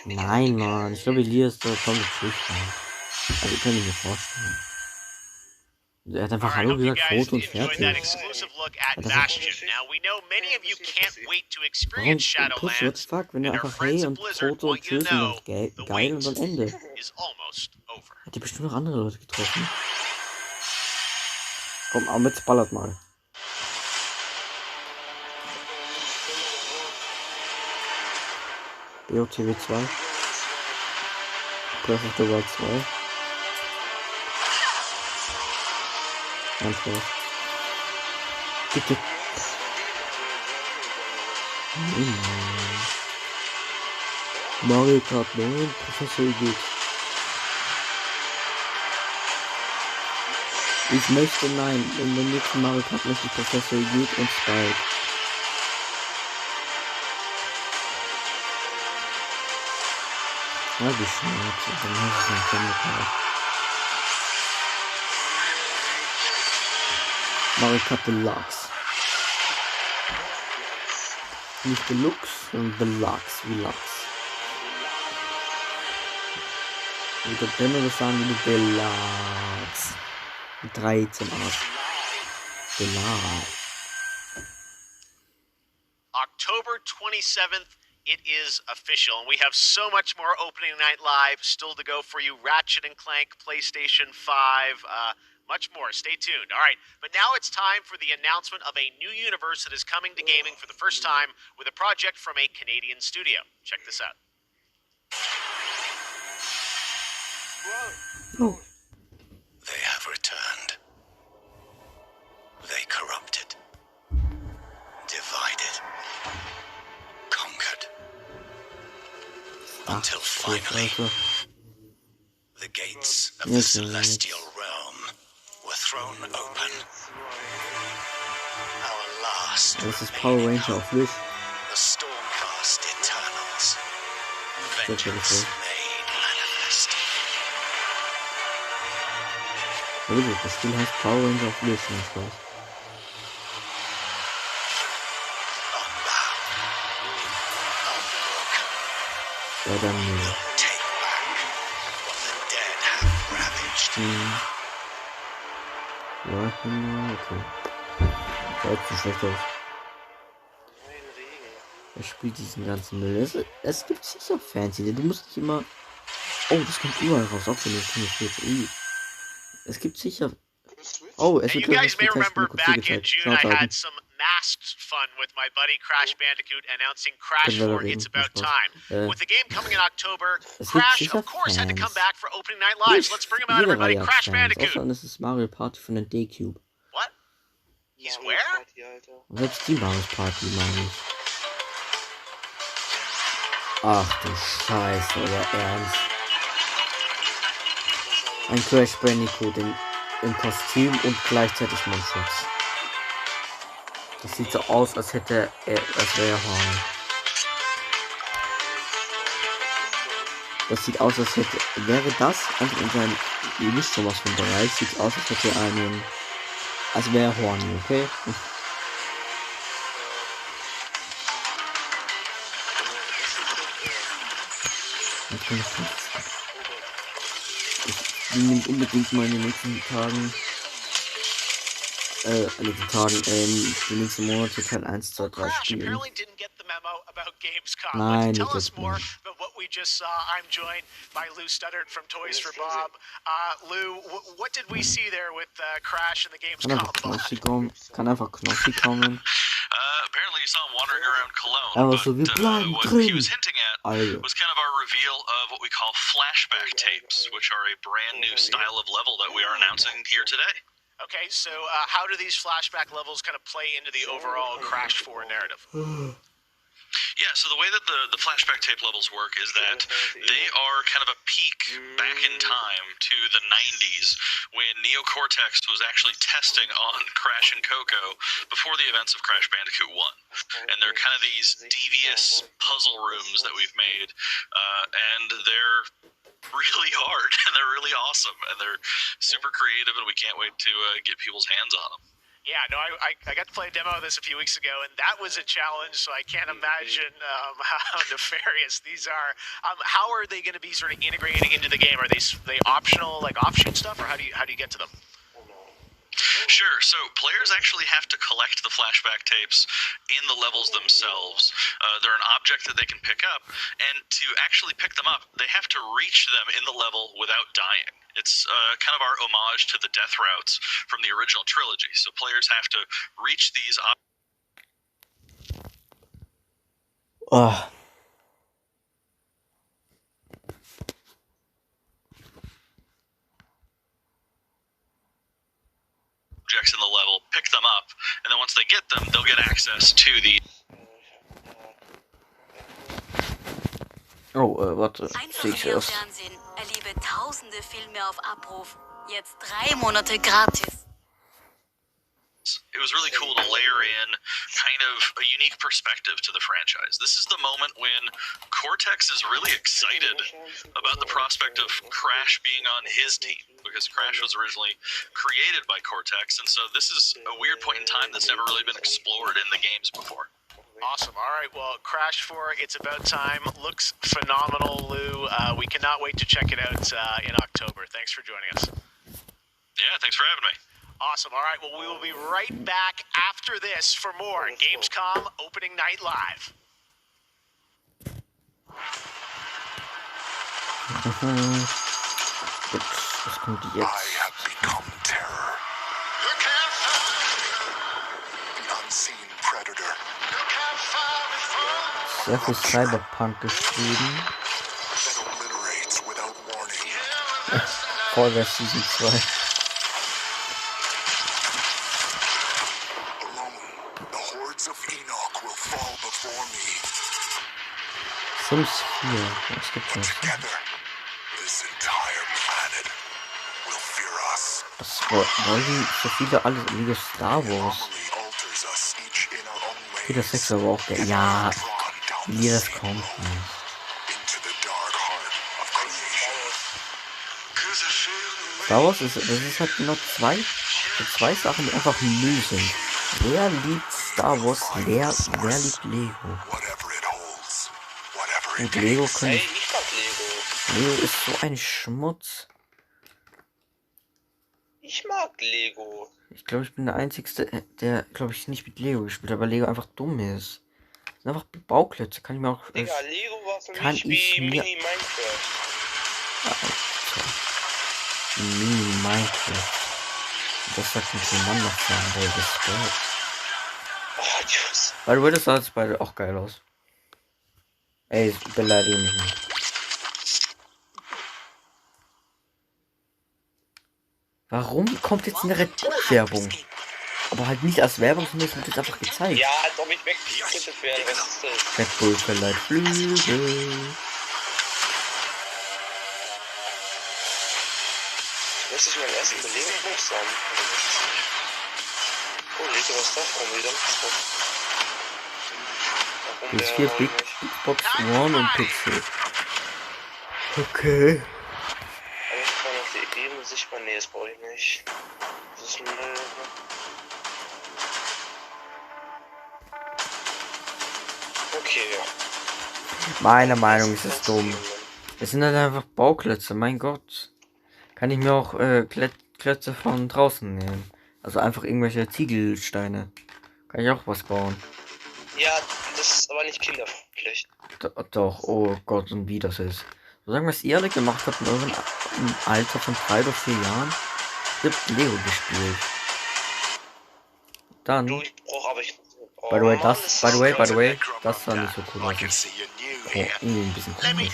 Nein, Mann, ich glaube, Elias ist da schon geschüchtert. Also, kann ich mir vorstellen. Er hat einfach Hallo gesagt, Foto und fertig. Warum kurz what the fuck, wenn er einfach hey und Foto und tschüss und dann geil und dann Ende. Hat die bestimmt noch andere Leute getroffen. Komm, aber jetzt ballert mal. BOTW 2. Breath of the Wild 2. Ganz klar. Bitte. Mario Kart 9, Professor geht. Ich möchte nein, in der nächsten Mario Kart möchte ich Professor geht und Spike. Ja, die Schnauze, dann hast du es nicht gemacht. Mario Kart Deluxe. Nicht Deluxe, sondern Deluxe, wie Lachs. Wie der Benno das sagen, wie Deluxe. 13 Art. Deluxe. October 27th. It is official, and we have so much more opening night live still to go for you. Ratchet and Clank, PlayStation 5, Much more. Stay tuned. All right, but now it's time for the announcement of a new universe that is coming to gaming for the first time with a project from a Canadian studio. Check this out. Oh. They have returned. They corrupted, divided, conquered. Until finally, the gates of the celestial realm were thrown open. Our last Das ist Power Ranger auf Wish. the Stormcast Eternals. Vengeance made manifest. Wirklich, das Spiel heißt Power Ranger auf Wish, nicht Spaß. Ja, dann ja, okay. Sah jetzt nicht schlecht aus. Er spielt diesen ganzen Müll. Es gibt sicher Fans, du musst nicht immer. Oh, das kommt überall raus, auch wenn du nicht willst. Es gibt sicher. Oh, es wird guys may remember back in June I had some masked fun with my buddy Crash Bandicoot announcing Crash 4 It's About Time. With the game coming in October, Crash of course had to come back for opening night lives. Let's bring him out, everybody. Crash Bandicoot. Und es ist Mario Party von der D-Cube. What? He's where? Und selbst die Mario Party meine ich. Ach du Scheiße, oder ernst? Ein Crash Bandicoot im Kostüm und gleichzeitig Mundschutz. Das sieht so aus, als wäre er Horn. Das sieht aus, als wäre das einfach in seinem nicht schon was vom Bereich. Sieht aus, als hätte er als wäre Horn, okay? Ich nehme unbedingt mal in den nächsten Tagen, die nächsten Monate Teil 1, 2, 3 spielen. Nein, nicht das nicht. We just saw. I'm joined by Lou Studdard from Toys for Bob. Lou, what did we see there with Crash in the Gamescom? Kann einfach Knossi kommen. Apparently you saw him wandering around Cologne, Aber so wie bleiben what drin. he was hinting at was kind of our reveal of what we call flashback tapes, which are a brand new style of level that we are announcing here today. Okay, so how do these flashback levels kind of play into the overall Crash 4 narrative? Yeah, so the way that the flashback tape levels work is that they are kind of a peek back in time to the 90s when Neo Cortex was actually testing on Crash and Coco before the events of Crash Bandicoot 1. And they're kind of these devious puzzle rooms that we've made, and they're really hard, and they're really awesome, and they're super creative, and we can't wait to get people's hands on them. Yeah, no, I got to play a demo of this a few weeks ago, and that was a challenge, so I can't imagine how nefarious these are. How are they going to be sort of integrating into the game? Are they optional, like offshoot stuff, or how do you get to them? Sure, so players actually have to collect the flashback tapes in the levels themselves. They're an object that they can pick up, and to actually pick them up, they have to reach them in the level without dying. It's kind of our homage to the death routes from the original trilogy, so players have to reach these objects in the level, pick them up, and then once they get them, they'll get access to the... Oh, warte. Einfach mehr Fernsehen. Erlebe tausende Filme auf Abruf. Jetzt 3 Monate gratis. It was really cool to layer in kind of a unique perspective to the franchise. This is the moment when Cortex is really excited about the prospect of Crash being on his team, because Crash was originally created by Cortex, and so this is a weird point in time that's never really been explored in the games before. Awesome. All right. Well, Crash 4, It's About Time looks phenomenal, Lou. We cannot wait to check it out in October. Thanks for joining us. Yeah, thanks for having me. Awesome. All right. Well, we will be right back after this for more Gamescom Opening Night Live. Was kommt jetzt? I have become terror. sehr viel Cyberpunk geschrieben. Vor der Season 2. Sims 4. Was gibt's noch? Das wollen so viele alles liebe Star Wars. Peter 6 aber auch geil. Ja, wie das kommt nicht. Star Wars das ist halt genau zwei Sachen, die einfach Müll sind. Wer liebt Star Wars? Wer liebt Lego? Gut, Lego können. Hey, ich mag Lego. Lego ist so ein Schmutz. Ich mag Lego. Ich glaube, ich bin der Einzige, der, glaube ich, nicht mit Lego gespielt hat, weil Lego einfach dumm ist. Das sind einfach Bauklötze. Kann ich mir auch. Digga, Lego war für mich wie Mini Minecraft. Alter. Mini Minecraft. Das sagt nicht den Mann noch sagen, weil das Sport. Oh, Tschüss. By the way, das sah jetzt beide auch geil aus. Ey, beleidige mich nicht. Warum kommt jetzt eine Red Bull-Werbung? Aber halt nicht als Werbung, sondern es wird jetzt einfach gezeigt. Ja, als ob ich weggeschüttet werde. Was ist das? Red Bull verleiht Flügel. Das ist mein ersten Belegung sein. Oh, Lego, was davon wieder? PS4, Big Xbox One und Pixel. Okay. Nee, das brauche ich nicht. Das ist Müll. Okay. Meiner Meinung ist es dumm. Es sind halt einfach Bauklötze, mein Gott. Kann ich mir auch Klötze von draußen nehmen. Also einfach irgendwelche Ziegelsteine. Kann ich auch was bauen. Ja, das ist aber nicht Kinderpflicht. Doch, oh Gott, und wie das ist. So sagen, was ihr alle gemacht habt in eurem Alter von 3 oder 4 Jahren. Ihr habt Lego gespielt. Dann. Du, ich brauch aber ich. Oh, by the way, Mann, das sah nicht so cool aus. Oh, irgendwie ein bisschen komisch.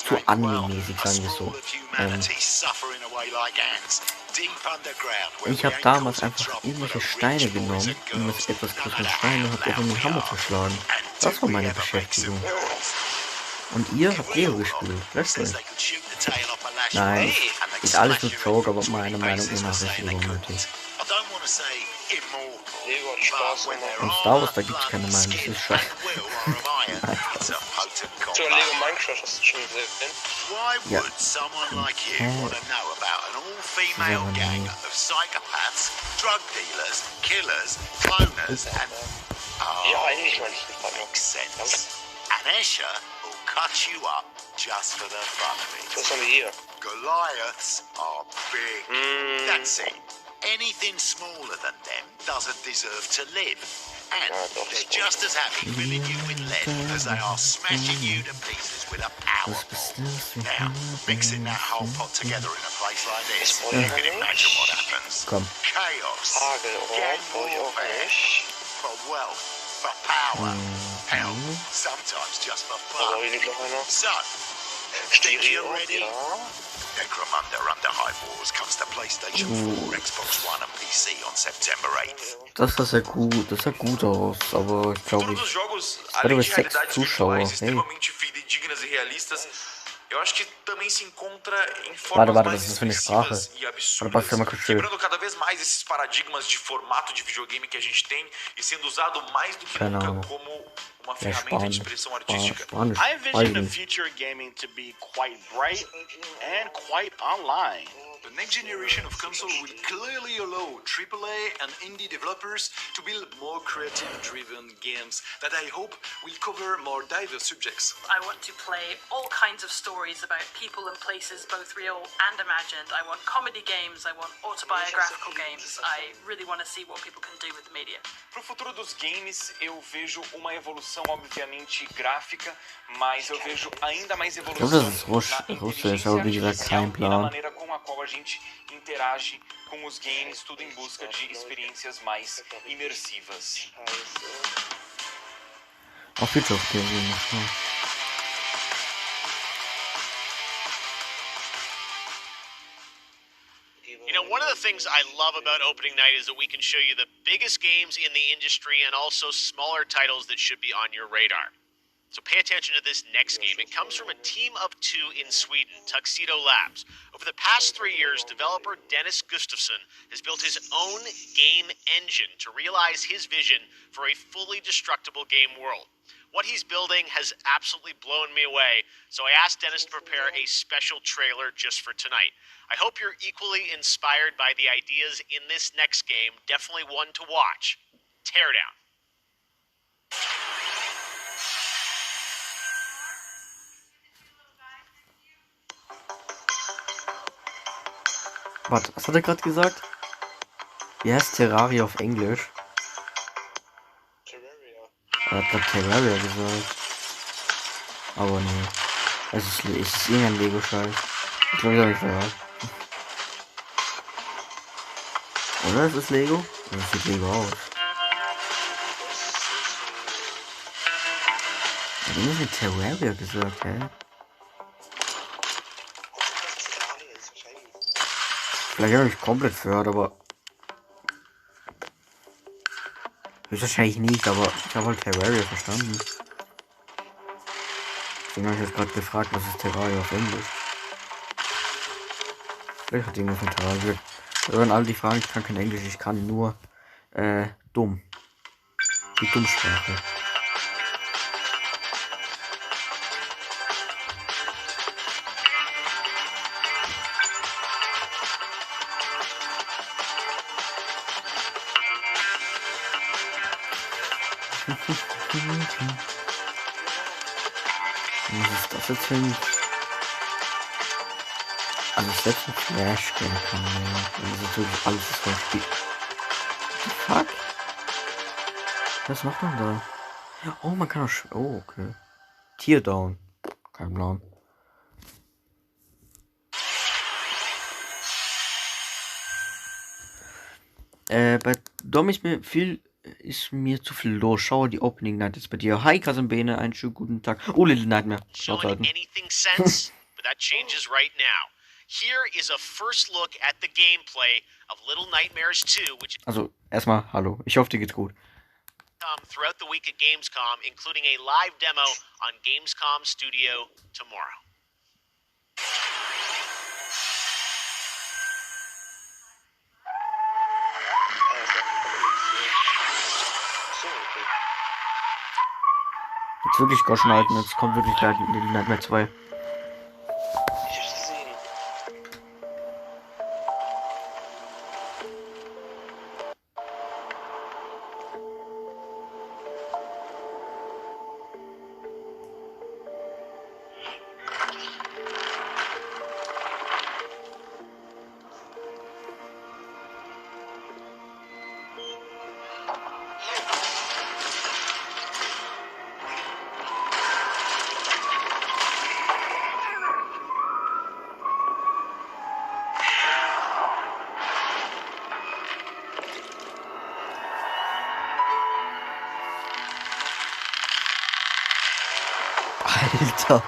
Zu anime-mäßig, sagen wir so. Ich habe damals einfach irgendwelche Steine genommen und mit etwas größeren Steinen habe ich den Hammer verschlagen. Das war meine Beschäftigung. Und ihr habt Lego gespielt, richtig? Nein, ist alles nur Joke, aber meiner Meinung nach ist es unnötig. Lego hat Spaß gemacht. Und Star Wars, da gibt es keine Meinung, das ist scheiße. So, Lego Minecraft hast du schon gesehen? Ja. Ja, eigentlich meine ich nicht. Cut you up just for the fun of it. Was haben wir hier? Goliaths are big. That's it. Anything smaller than them doesn't deserve to live. And they're just as happy filling you with lead as they are smashing you to pieces with a power ball. Now, mixing that whole pot together in a place like this, you can imagine what happens. Chaos. Gang warfare. For wealth. For power. Hell, sometimes just for fun. So, think you're ready? Necromunda Under High Wars comes to PlayStation 4, Xbox One and PC on September 8th. Das sah gut, das sah gut aus, aber ich glaube ich. Das war über 6 Zuschauer. Hey. Eu acho que também se encontra em formas mais expressivas e absurdas, quebrando cada vez mais esses paradigmas de formato de videogame que a gente tem e sendo usado mais do que nunca como uma ferramenta de expressão artística. I envision the future gaming to be quite bright and quite online. The next generation of console will clearly allow AAA and indie developers to build more creative-driven games that I hope will cover more diverse subjects. I want to play all kinds of stories about people and places, both real and imagined. I want comedy games, I want autobiographical games. I really want to see what people can do with the media. Pro futuro dos games, eu vejo uma evolução obviamente gráfica, mas eu vejo ainda mais evolução na inteligência artificial e na maneira com a qual a gente interage com os games, tudo em busca de experiências mais imersivas. Auf Future of Gaming. Ja. You know, one of the things I love about opening night is that we can show you the biggest games in the industry and also smaller titles that should be on your radar. So pay attention to this next game. It comes from a team of two in Sweden, Tuxedo Labs. Over the past 3 years, developer Dennis Gustafsson has built his own game engine to realize his vision for a fully destructible game world. What he's building has absolutely blown me away, so I asked Dennis to prepare a special trailer just for tonight. I hope you're equally inspired by the ideas in this next game. Definitely one to watch. Teardown. Warte, was hat er gerade gesagt? Wie heißt Terraria auf Englisch? Er hat gerade Terraria gesagt. Aber nee. Es ist irgendein Lego-Scheiß. Ich glaube, ich habe mich verraten. Oder? Es ist Lego? Ja, das sieht Lego aus. Ich habe irgendwie Terraria gesagt, hä? Vielleicht habe ich mich komplett verhört, aber höchstwahrscheinlich nicht, aber ich habe halt Terraria verstanden. Deswegen habe ich jetzt gerade gefragt, was ist Terraria auf Englisch? Vielleicht hat irgendwas mit Terraria gesagt. Hören alle die Fragen, ich kann kein Englisch, ich kann nur dumm. Die Dummsprache. Was ist das jetzt für ein... Also selbst ein Flash-Game kann man ja. Das ist natürlich alles das vom Spiel. Fuck? Was macht man da? Oh, man kann auch... Oh, okay. Teardown. Kein Plan. Bei Dom ist mir zu viel los. Schau die Opening Night jetzt bei dir. Hi Kasenbene, einen schönen guten Tag. Oh, Little Nightmare. Anything sense? But that changes right now. Here is a first look at the gameplay of Little Nightmares 2, which also erstmal hallo. Ich hoffe, dir geht's gut. Throughout the week at Gamescom, including a live demo on Gamescom Studio tomorrow. Jetzt wirklich Goschen halten, jetzt kommt wirklich gleich Little Nightmare 2. Alter.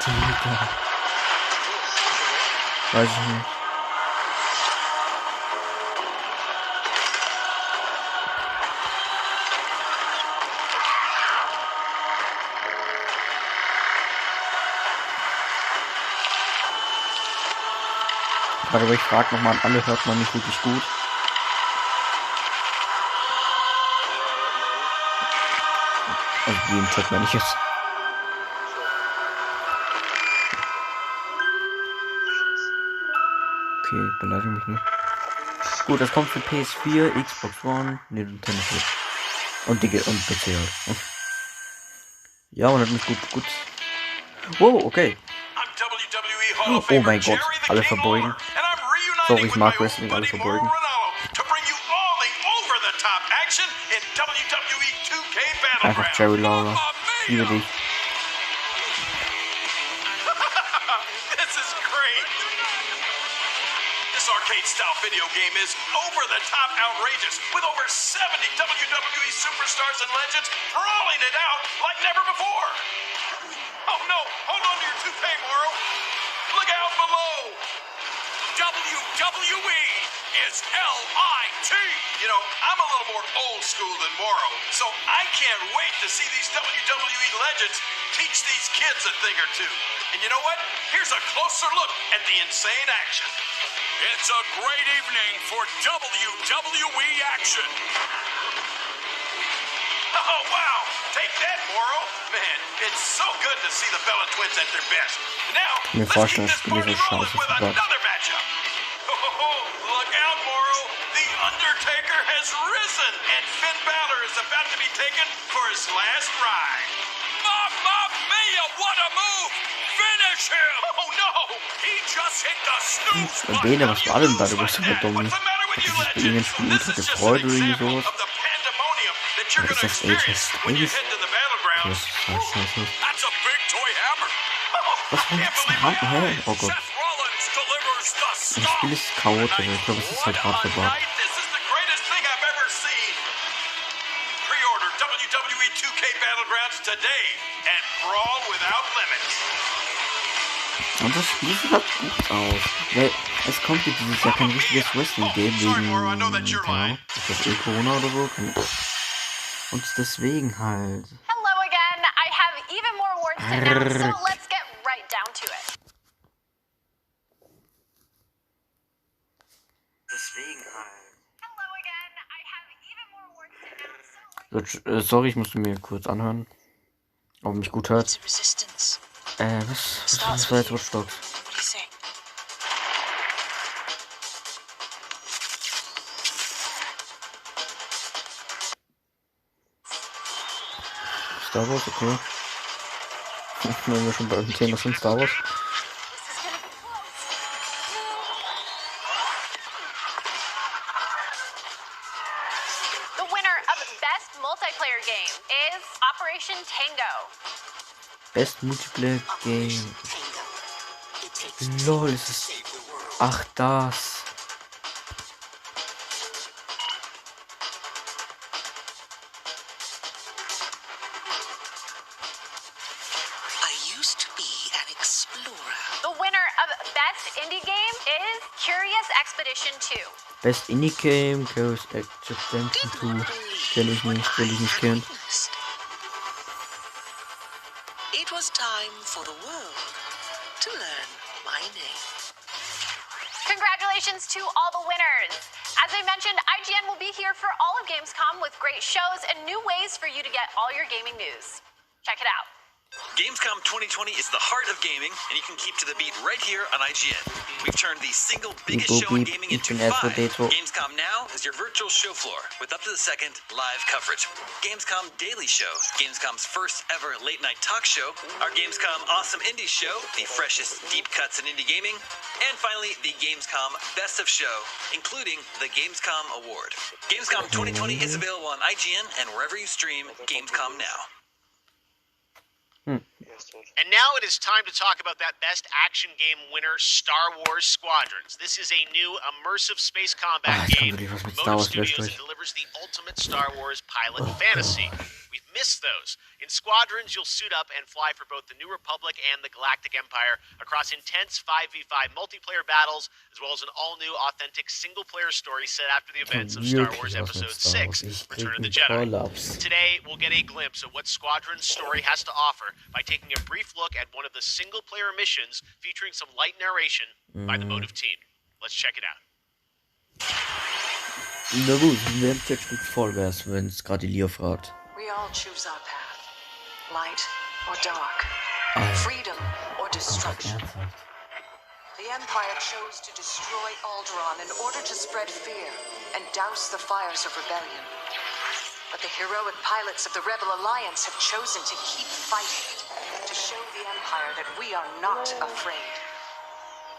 Digga. Weiß ich nicht. Aber ich frage nochmal an alle, hört man nicht wirklich gut? Also wie im Chat, wenn ich jetzt. Okay, beleidige mich nicht. Gut, das kommt für PS4, Xbox One, Nintendo Switch. Und PC halt. Ja, und hat mich gut. Wow, okay. Oh mein Gott, alle verbeugen. Sorry, ich mag Wrestling, alle verbeugen. Einfach Jerry Lawler. Ich liebe dich. is great! This arcade-style video game is over-the-top outrageous, with over 70 WWE superstars and legends brawling it out like never before! Oh no! Hold on to your toupee, Morrow! Look out below! WWE is LIT! You know, I'm a little more old school than Morrow, so I can't wait to see these WWE legends teach these kids a thing or two. And you know what? Here's a closer look at the insane action. It's a great evening for WWE action. Oh, wow! Take that, Morrow! Man, it's so good to see the Bella Twins at their best. Now, let's keep this party rolling with another matchup. Oh, look out, Morrow! The Undertaker has risen, and Finn Balor is about to be taken for his last ride. Mamma mia, what a move! Finish him! Oh no! He just hit the snooze button! Was war denn da? Du bist aber dumm. Hat sich bei ihnen Spiel ultra gefreut oder irgendwie sowas? Oder ist das AJ Styles? Das ist scheiße. Was war jetzt ein Haken? Hä? Oh Gott. Das Spiel ist chaotisch. Ich glaube, es ist halt hart gebaut. Pre-order WWE 2K Battlegrounds today and brawl without limits. Und das Spiel sieht halt gut aus. Weil es kommt jetzt dieses Jahr kein richtiges Wrestling-Game wegen, keine Ahnung, ist das Corona oder so? Und deswegen halt. Hello again. I have even more awards to announce, so let's get right down to it. Deswegen halt. Hello again. I have even more awards to announce. Sorry, ich musste mir kurz anhören, ob mich gut hört. Was war jetzt Watch Dogs? Star Wars, okay. Wenn wir schon bei dem Thema sind, Star Wars. The winner of Best Multiplayer Game is Operation Tango. Best Multiplayer Game. Lol, ist es. Ach, das. Best Indie Game, Chaos Expedition 2. Kenn ich nicht, will ich nicht kennen. It was time for the world to learn my name. Congratulations to all the winners. As I mentioned, IGN will be here for all of Gamescom with great shows and new ways for you to get all your gaming news. Check it out. Gamescom 2020 is the heart of gaming, and you can keep to the beat right here on IGN. We've turned the single biggest show in gaming into 5. Gamescom Now is your virtual show floor with up-to-the-second live coverage. Gamescom Daily Show, Gamescom's first ever late-night talk show, our Gamescom Awesome Indie Show, the freshest deep cuts in indie gaming, and finally, the Gamescom Best of Show, including the Gamescom Award. Gamescom 2020 is available on IGN and wherever you stream Gamescom Now. And now it is time to talk about that best action game winner, Star Wars Squadrons. This is a new immersive space combat game from Motive Studios that delivers the ultimate Star Wars pilot fantasy. We've missed those. In Squadrons, you'll suit up and fly for both the New Republic and the Galactic Empire across intense 5v5 multiplayer battles, as well as an all-new, authentic single-player story set after the events of Star Wars Episode 6, Return of the Jedi. Today, we'll get a glimpse of what Squadron's story has to offer by taking a brief look at one of the single-player missions featuring some light narration by the Motive team. Let's check it out. Na gut, wer jetzt gut vorwärts, wenn es gerade Leo fragt. We all choose our path, light or dark, freedom or destruction. The Empire chose to destroy Alderaan in order to spread fear and douse the fires of rebellion. But the heroic pilots of the Rebel Alliance have chosen to keep fighting, to show the Empire that we are not afraid.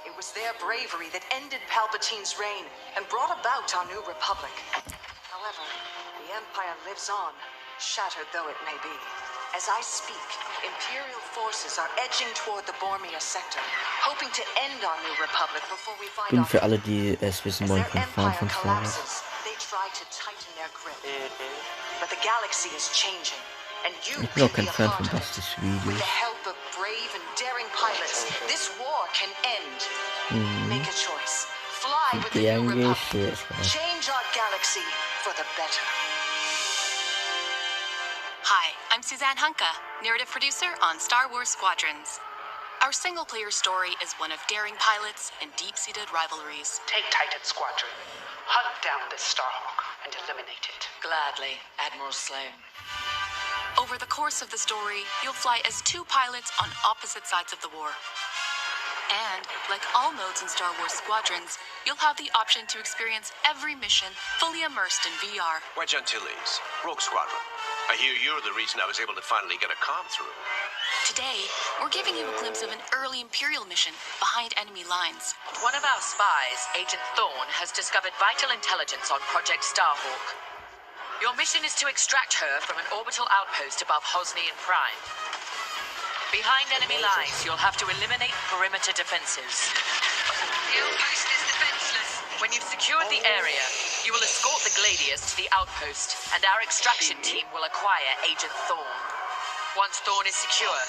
It was their bravery that ended Palpatine's reign and brought about our new Republic. However, the Empire lives on, shattered though it may be. As I speak, Imperial forces are edging toward the Bormia sector, hoping to end our new republic before we find Bin für alle, die es wissen wollen, kein Fan von Star Wars. They try to tighten their grip. But the galaxy is changing, and you Ich bin auch can kein be a Fan part von of it. Bastis With Videos. the help of brave and daring pilots, this war can end. Make a choice. Fly with the new republic. Change our galaxy for the better. Hi, I'm Suzanne Hunka, narrative producer on Star Wars Squadrons. Our single-player story is one of daring pilots and deep-seated rivalries. Take Titan Squadron. Hunt down this Starhawk and eliminate it. Gladly, Admiral Sloan. Over the course of the story, you'll fly as two pilots on opposite sides of the war. And, like all modes in Star Wars Squadrons, you'll have the option to experience every mission fully immersed in VR. Wedge Antilles, Rogue Squadron. I hear you're the reason I was able to finally get a comm through. Today, we're giving you a glimpse of an early Imperial mission behind enemy lines. One of our spies, Agent Thorne, has discovered vital intelligence on Project Starhawk. Your mission is to extract her from an orbital outpost above Hosnian Prime. Behind enemy lines, you'll have to eliminate perimeter defenses. The outpost is defenseless. When you've secured the area, you will escort the Gladius to the outpost, and our extraction team will acquire Agent Thorne. Once Thorne is secure,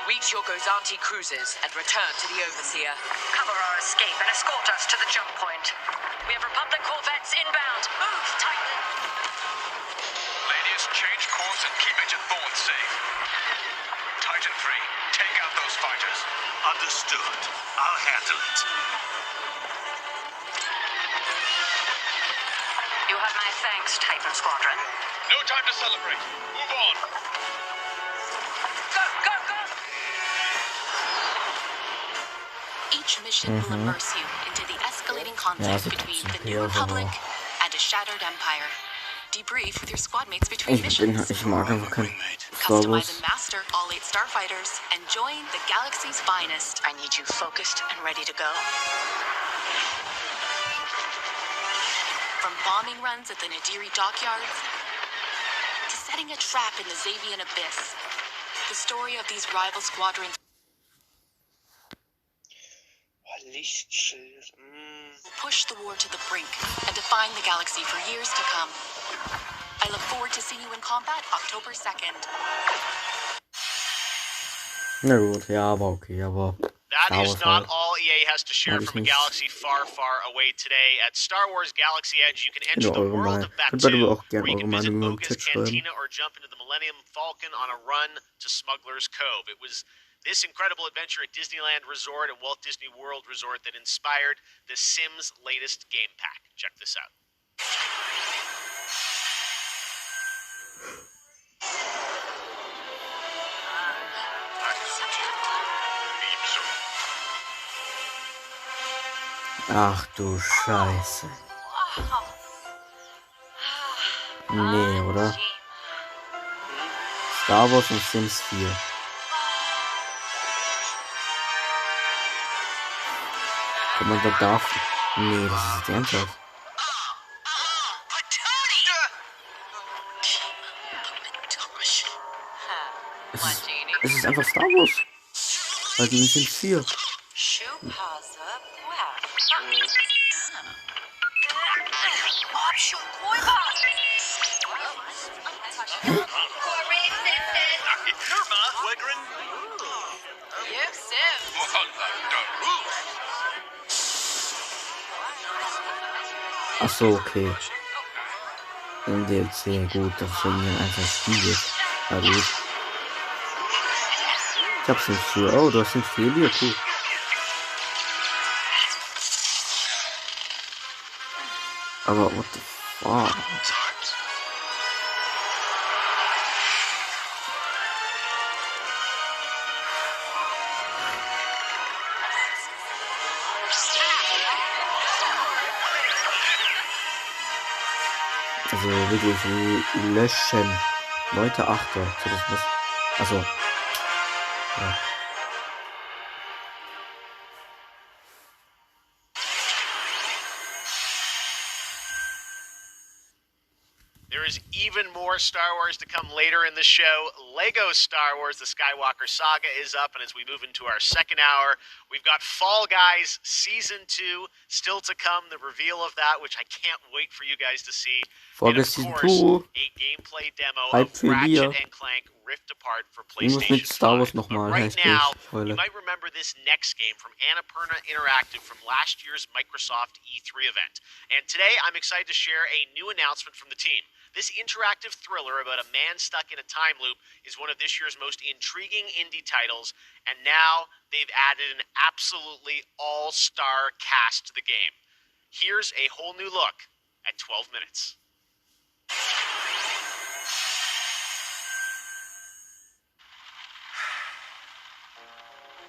reach your Gozanti cruisers and return to the Overseer. Cover our escape and escort us to the jump point. We have Republic corvettes inbound. Move, Titan! Gladius, change course and keep Agent Thorne safe. Titan 3, take out those fighters. Understood. I'll handle it. You have my thanks, Titan Squadron. No time to celebrate. Move on. Go, go, go! Each mission will immerse you into the escalating conflict between the New Republic and a shattered empire. Debrief with your squad mates between missions. Ich mag einfach kein Star Wars. Customize and master all 8 starfighters and join the galaxy's finest. I need you focused and ready to go. From bombing runs at the Nadiri dockyards to setting a trap in the Xavian abyss, the story of these rival squadrons will push the war to the brink and define the galaxy for years to come. I look forward to seeing you in combat October 2nd. Na gut, ja, aber okay, aber That is not all EA has to share from a galaxy far, far away today. At Star Wars Galaxy Edge, you can enter the world of Batuu, where you can visit Boga's Cantina or jump into the Millennium Falcon on a run to Smuggler's Cove. It was this incredible adventure at Disneyland Resort and Walt Disney World Resort that inspired the Sims latest game pack. Check this out. Ach du Scheiße. Nee, oder? Star Wars und Sims 4. Kann man da darf. Nee, das ist ernsthaft. Es ist einfach Star Wars. Halt in Sims 4. Ach so, okay. Im DLC, gut, das ist irgendwie einfach Spiel. Na gut. Ich hab's nicht für. Oh, du hast nicht viel hier, cool. Aber what the fuck? Also wirklich löschen. 9.8. So, das muss. Also. Ja. There is even more Star Wars to come later in the show. Lego Star Wars, the Skywalker Saga is up, and as we move into our second hour, we've got Fall Guys Season 2 still to come, the reveal of that, which I can't wait for you guys to see. Fall And of Guys Season course, 2. a gameplay demo Hype of für Elia. Ratchet and Clank Rift Apart for Irgendwas PlayStation mit Star Wars 5. nochmal, Right heißt now, ich heule. you might remember this next game from Annapurna Interactive from last year's Microsoft E3 event. And today, I'm excited to share a new announcement from the team. This interactive thriller about a man stuck in a time loop is one of this year's most intriguing indie titles, and now they've added an absolutely all-star cast to the game. Here's a whole new look at 12 minutes.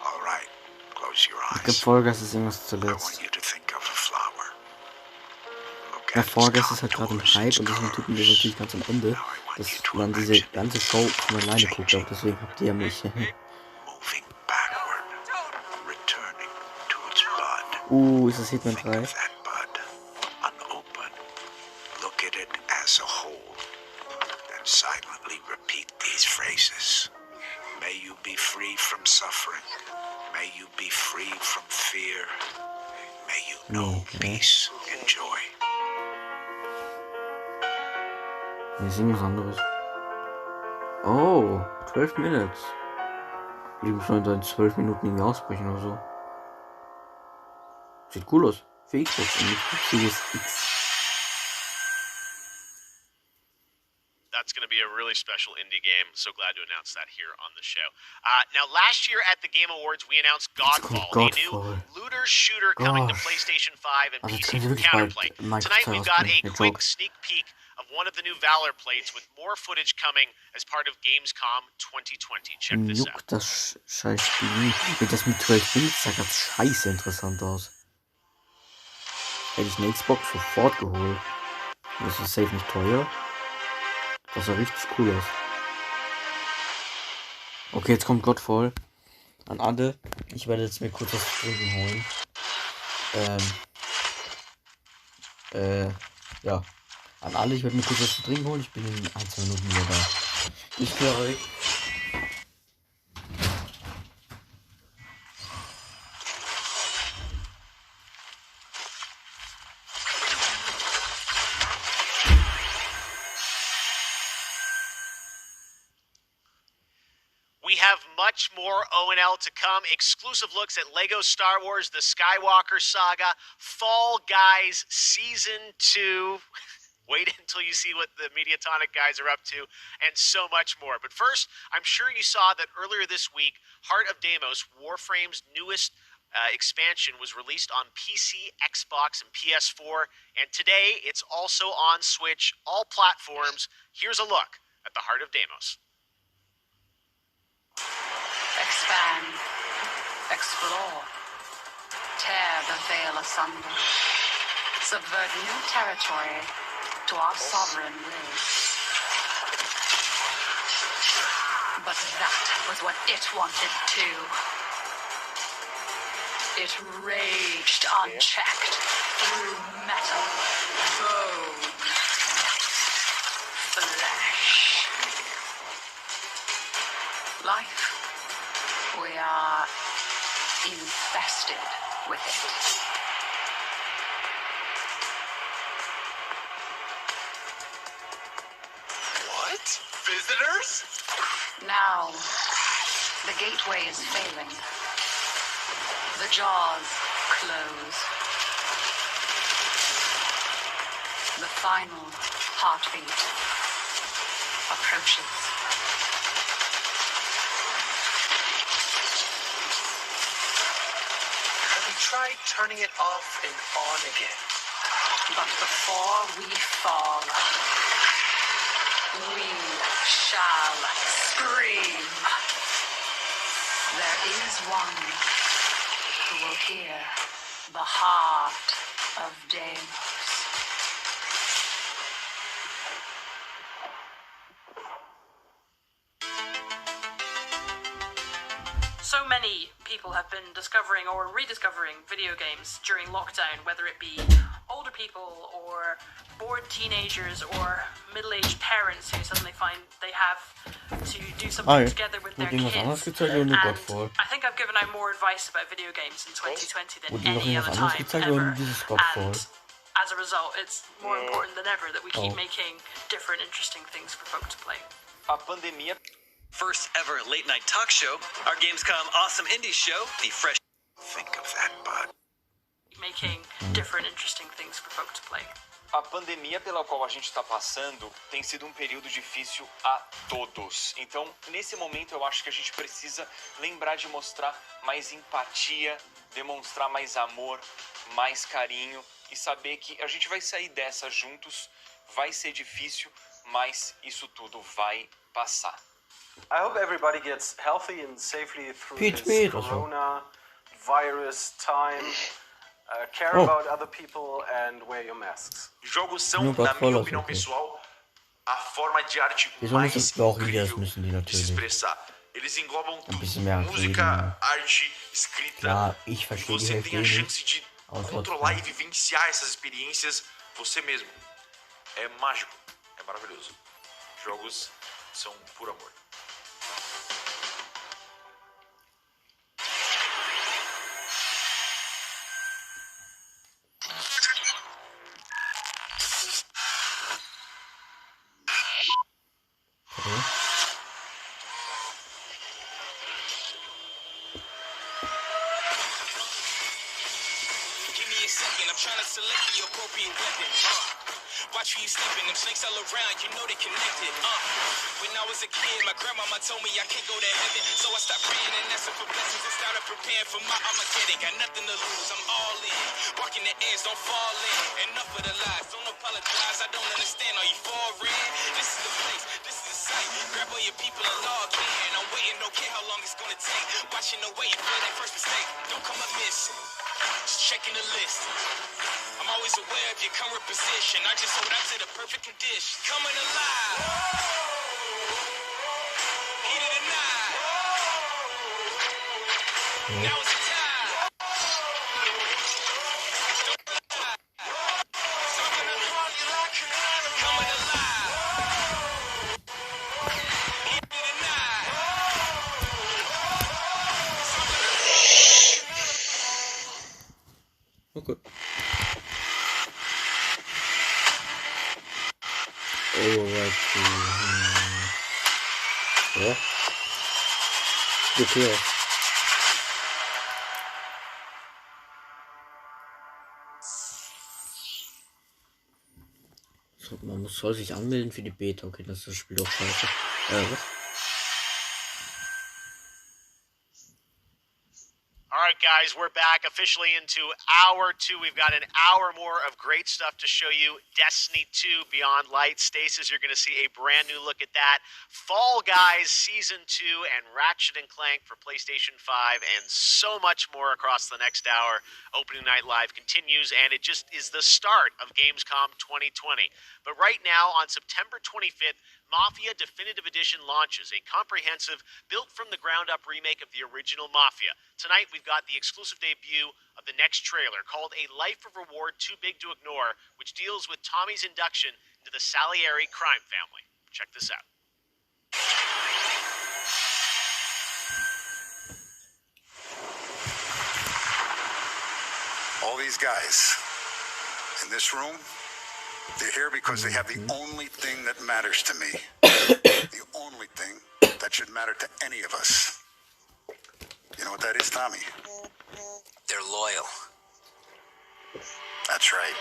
All right, close your eyes. Ich glaube, Fall Guys ist irgendwas I zuletzt. want you to think of a flower. Look Ja, at Fall its Guys ist halt gerade im contours, Hype its und deswegen tut mir das curves. natürlich ganz am Ende, dass man diese ganze Show von alleine guckt, auch deswegen habt ihr mich. Moving backward, returning to its bud. Ist das Hitman 3? Think of that bud, unopened. Look at it as a whole. Then silently repeat these phrases. May you be free from suffering. May you be free from fear. May you know peace and joy. Hier ist irgendwas anderes. Oh, 12 Minutes. Die müssen in 12 Minuten irgendwie ausbrechen oder so. Sieht cool aus. Für Xbox und nicht für Series X. That's going to be a really special indie game. So glad to announce that here on the show. Now, last year at the Game Awards, we announced Godfall, a new looter shooter coming to PlayStation 5 and PC for Counterplay. Tonight, we've got a quick sneak peek of one of the new Valor plates with more footage coming as part of Gamescom 2020. Check this out. Das Scheißspiel. Das mit 12 Minutes sah ganz scheiße interessant aus. Hätte ich eine Xbox sofort geholt. Das ist safe nicht teuer. Das sah richtig cool aus. Okay, jetzt kommt Godfall. An alle. Ich werde jetzt mir kurz was zu trinken holen. Ja. An alle, ich werde mir kurz was zu trinken holen. Ich bin in 1-2 Minuten wieder da. Bis gleich. We have much more O&L to come. Exclusive looks at Lego Star Wars, the Skywalker Saga, Fall Guys Season 2. Wait until you see what the Mediatonic guys are up to, and so much more. But first, I'm sure you saw that earlier this week, Heart of Deimos, Warframe's newest expansion, was released on PC, Xbox, and PS4. And today, it's also on Switch, all platforms. Here's a look at the Heart of Deimos. Expand, explore, tear the veil asunder, subvert new territory to our sovereign will. But that was what it wanted too. It raged unchecked through metal, bone, flesh. Life. We are infested with it. What? Visitors? Now, the gateway is failing. The jaws close. The final heartbeat approaches. Try turning it off and on again. But before we fall, we shall scream. There is one who will hear the heart of Deimos. So many people have been discovering or rediscovering video games during lockdown, whether it be old older people or bored teenagers or middle-aged parents who suddenly find they have to do something together with their kids. And I think I've given out more advice about video games in 2020 than any other time ever. And as a result, it's more important than ever that we keep making different, interesting things for folk to play. First ever late night talk show, our Gamescom awesome indie show, the fresh. Think of that, bud. Making different, interesting things for folk to play. A pandemia pela qual a gente está passando tem sido um período difícil a todos. Então, nesse momento, eu acho que a gente precisa lembrar de mostrar mais empatia, demonstrar mais amor, mais carinho e saber que a gente vai sair dessa juntos. Vai ser difícil, mas isso tudo vai passar. I hope everybody gets healthy and safely through this coronavirus time. Care about other people and wear your masks. Jogos são, na minha opinião pessoal, a forma de arte mais incrível de se expressar. Eles englobam tudo: música, arte, escrita. Você tem a chance de controlar e vivenciar essas experiências você mesmo. É mágico, é maravilhoso. Jogos são puro amor. Watch you sleeping, them snakes all around, you know they connected. When I was a kid, my grandmama told me I can't go to heaven, so I stopped praying and asking for blessings and started preparing for my Armageddon. Got nothing to lose, I'm all in. Walking the edge, don't fall in. Enough of the lies, don't apologize, I don't understand. Are you foreign? This is the place, this is the site. Grab all your people and log in. I'm waiting, don't care how long it's gonna take. Watching the way for that first mistake. Don't come up missing, just checking the list. I'm always aware of your current position. I just hold out to the perfect condition. Coming alive. Heat of the night. Now is the time. Coming alive. Heat of the night. Okay. Alright. Ja. Okay. So, man soll sich anmelden für die Beta. Okay, das ist das Spiel doch scheiße. Was? Alright guys, we're back officially into hour 2. We've got an hour more of great stuff to show you. Destiny 2, Beyond Light. Stasis, you're going to see a brand new look at that. Fall Guys Season 2 and Ratchet & Clank for PlayStation 5 and so much more across the next hour. Opening Night Live continues and it just is the start of Gamescom 2020. But right now on September 25th, Mafia Definitive Edition launches, a comprehensive, built-from-the-ground-up remake of the original Mafia. Tonight, we've got the exclusive debut of the next trailer, called A Life of Reward Too Big to Ignore, which deals with Tommy's induction into the Salieri crime family. Check this out. All these guys in this room, they're here because they have the only thing that matters to me. The only thing that should matter to any of us. You know what that is, Tommy? They're loyal. That's right.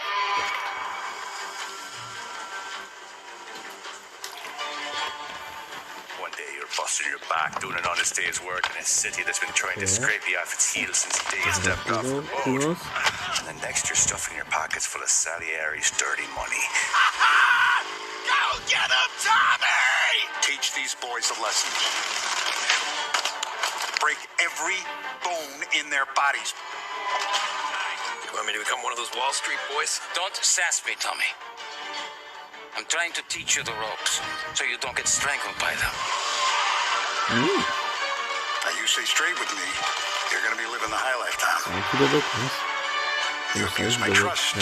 One day you're busting your back doing an honest day's work in a city that's been trying to scrape you off its heels since the day you stepped off the boat. And the next you're stuffing your pockets full of Salieri's dirty money. Go get him, Tommy! Teach these boys a lesson. Break every bone in their bodies. You want me to become one of those Wall Street boys? Don't sass me, Tommy. I'm trying to teach you the ropes so you don't get strangled by them. Now you stay straight with me. You're going to be living the high life, Tom. You abuse my trust.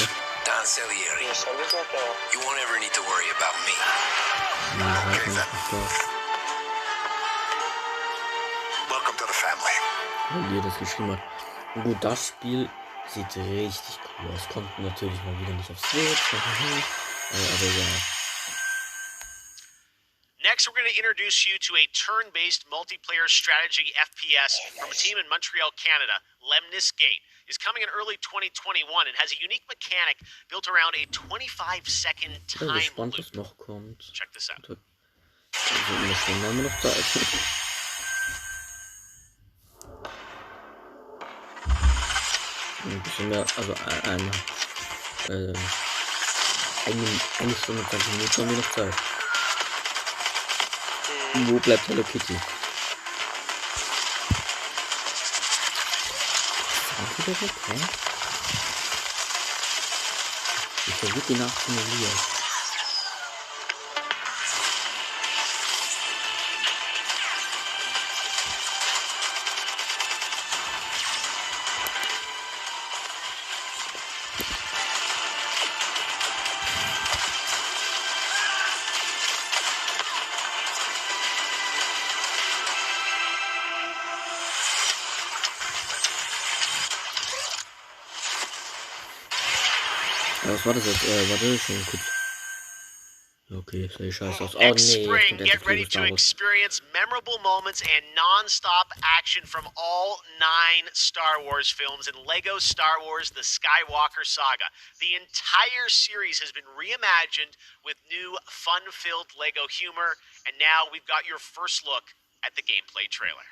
Don Salieri. You won't ever need to worry about me. Okay, then. Welcome to the family. Wie er das geschrieben hat. Und gut, das Spiel sieht richtig cool aus. Kommt natürlich mal wieder nicht aufs Switch. Aber ja. Next, we're going to introduce you to a turn-based multiplayer strategy FPS from a team in Montreal, Canada. Lemnis Gate is coming in early 2021 and has a unique mechanic built around a 25-second time loop. Was noch kommt. Check this out. Also in der Stunde haben wir noch Zeit. Ein bisschen mehr, also eine Stunde 20 Minuten haben wir noch Zeit. Wo bleibt Hello Kitty? Ist wieder weg, hä? Ich versuche die nachzumodellieren. Was war das jetzt? Warte, schon kurz. Okay, sieht scheiße aus. Oh Next nee, spring, get ready to experience memorable moments and non-stop action from all 9 Star Wars films and Lego Star Wars The Skywalker Saga. The entire series has been reimagined with new fun-filled Lego humor, and now we've got your first look at the gameplay trailer.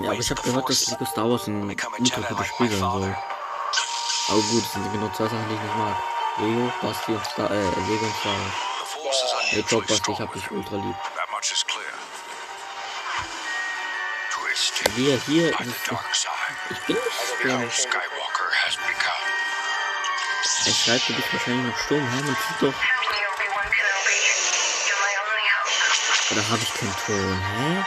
Ja, aber ich habe gehört, dass Lego Star Wars ein ultra gutes Spiel sein soll. Aber gut, das sind genau zwei Sachen, die ich nicht mag. Lego, Basti und Lego und Star Wars. Hey, Top, Basti, ich hab dich ultra lieb. Wir hier ist ich bin nicht blau. Er schreibt, du bist wahrscheinlich noch stumm, hä? Man sieht doch. Oder habe ich keinen Ton, hä?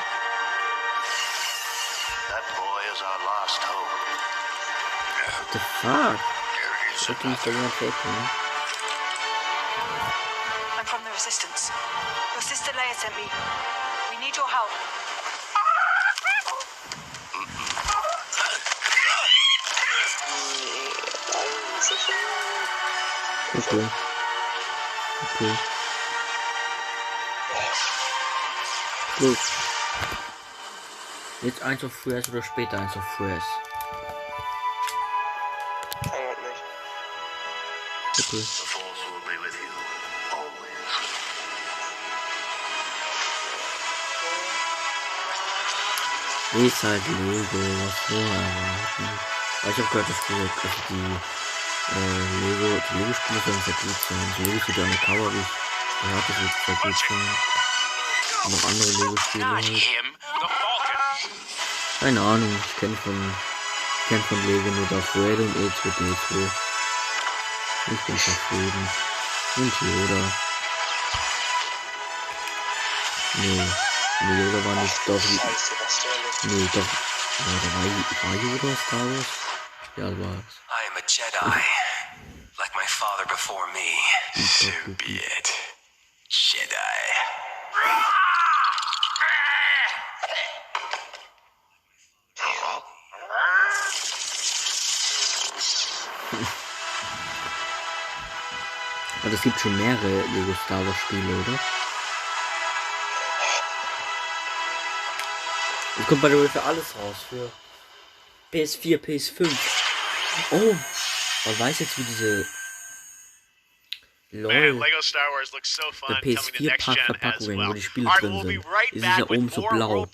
What the fuck? Sollte nicht da jemand helfen, ne? I'm from the Resistance. Your sister Leia sent me. We need your help. Okay. Okay. Gut. Jetzt eins auf Fresh oder später eins auf Fresh? Okay. Ist halt Lego, was wir erwarten. Aber ich hab gehört, dass die Lego-Spiele sollen sehr gut sein. So Lego steht Undercover, wie ich gehört, das wird sehr gut sein. Und noch andere Lego-Spiele halt. Keine Ahnung, ich kenn von Lego nur Darth Vader und E2D2. Ich bin zufrieden. Und Yoda. Nee, Yoda war nicht doch. Nee, doch. Ja, da war Yoda Star Wars? Ja, war es. I am a Jedi. Like my father before me. So be it. Jedi. Aber es gibt schon mehrere Lego Star Wars Spiele, oder? Es kommt bei der Way für alles raus. Für PS4, PS5. Oh! Man weiß jetzt, wie diese Man, Lego Star Wars looks so fun. der PS4-Pack-Verpackung, wo die Spiele drin sind. Die sind ja oben so blau. Bei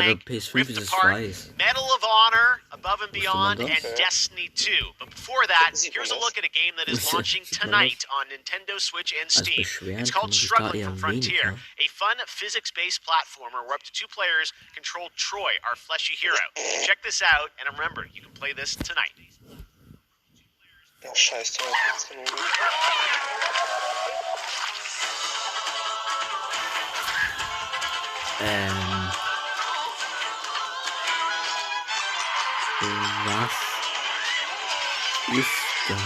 der PS5 ist es weiß. Medal of Honor, Above and Beyond, and Destiny 2. But before that, here's a look at a game that is launching tonight on Nintendo Switch and Steam. It's called Struggling from Frontier, a fun physics-based platformer where up to 2 players control Troy, our fleshy hero. Check this out, and remember, you can play this tonight. Ja, scheiß drauf. Was ist das?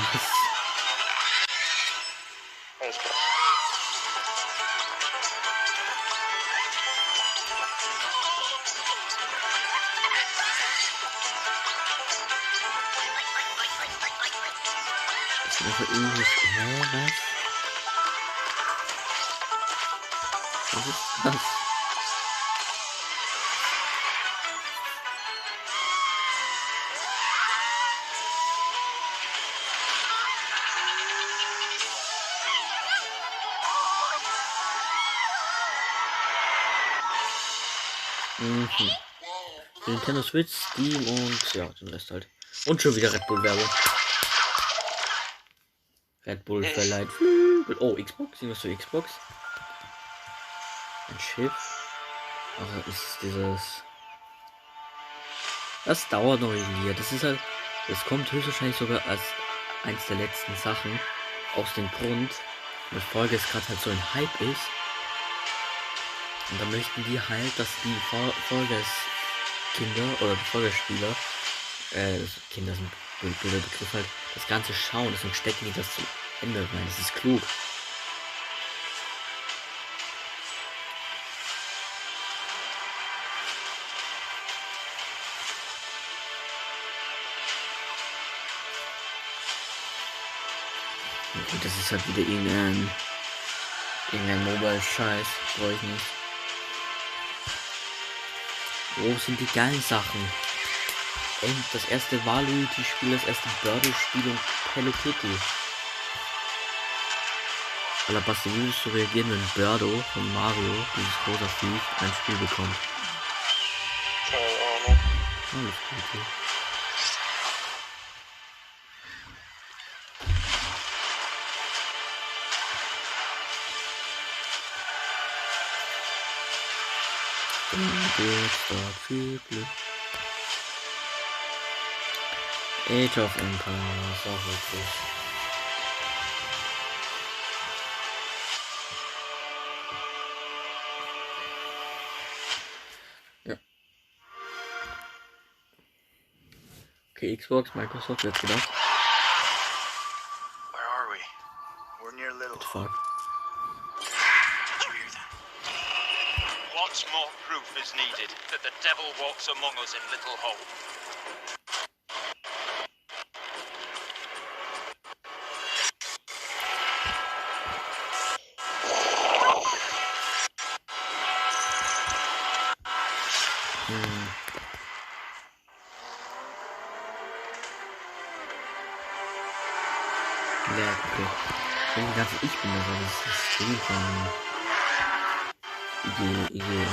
Alles klar. Das ist einfach irgendwas. Was? Was ist das? Nintendo Switch, Steam und ja, den Rest halt. Und schon wieder Red Bull Werbung. Red Bull verleiht Flügel. Oh, Xbox, irgendwas für Xbox. Ein Schiff. Aber ist dieses. Das dauert noch irgendwie. Das ist halt. Das kommt höchstwahrscheinlich sogar als eins der letzten Sachen. Aus dem Grund, weil die Folge jetzt gerade halt so ein Hype ist. Und dann möchten die halt, dass die Folgeskinder oder die Folgespieler, Kinder sind ein blöder Begriff halt, das Ganze schauen, deswegen stecken die das zum Ende rein. Das ist klug. Okay, das ist halt wieder irgendein Mobile-Scheiß. Brauche ich nicht. Wo sind die geilen Sachen? Und das erste Waluigi-Spiel, das erste Birdo-Spiel und Hello Kitty. Alabasta, wie würdest du reagieren, wenn Birdo von Mario, dieses rosa Viech, ein Spiel bekommt? Keine Ahnung. Alles gut. Geburtstag, viel Glück. Age of Empires, auch wirklich. Ja. Okay, Xbox, Microsoft, jetzt gedacht. Where are we? We're near Little. Fuck. What more proof is needed that the devil walks among us in Little Hole? Ja, okay. Ich bin das, das System von IG, ja.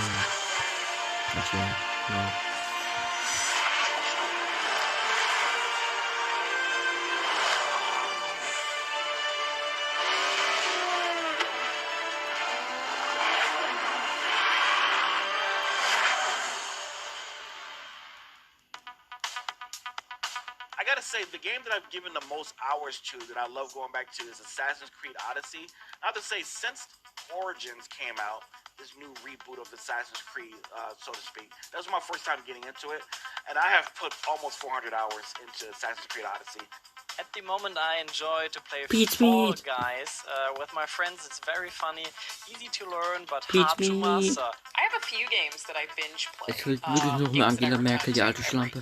I gotta say, the game that I've given the most hours to, that I love going back to, is Assassin's Creed Odyssey. I have to say, since Origins came out, this new reboot of Assassin's Creed, so to speak, that was my first time getting into it, and I have put almost 400 hours into Assassin's Creed Odyssey. At the moment, I enjoy to play Peach Fall Meat. Guys with my friends. It's very funny, easy to learn, but Peach hard to Meat. master. I have a few games that I binge play. Ich will wirklich nur eine Angela Merkel, die alte Schlampe.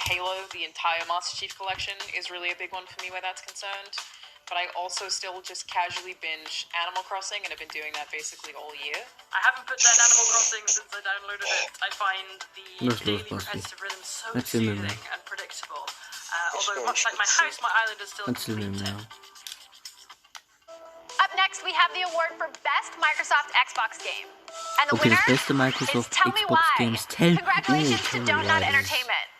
Halo, the entire Master Chief Collection, is really a big one for me where that's concerned. But I also still just casually binge Animal Crossing, and I've been doing that basically all year. I haven't put down Animal Crossing since I downloaded it. I find the daily repetitive rhythm so soothing and predictable. Although much like my house, my island is still completed. Up next, we have the award for Best Microsoft Xbox Game. And the Okay, winner das beste Microsoft is Tell Me Xbox Why. Games. Tell Congratulations to Don't Nod Why. Entertainment.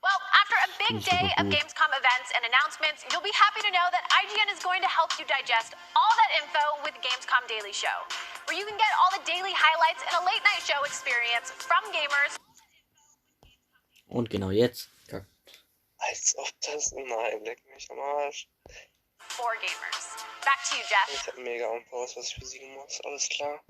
Well, after a big day of Gamescom events and announcements, you'll be happy to know that IGN is going to help you digest all that info with Gamescom Daily Show, where you can get all the daily highlights and a late night show experience from gamers. Und genau jetzt. Ja. Als ob das. Nein, leck mich am Arsch. For gamers. Back to you, Jeff. Ich hab mega Unpause, was ich besiegen muss. Alles klar.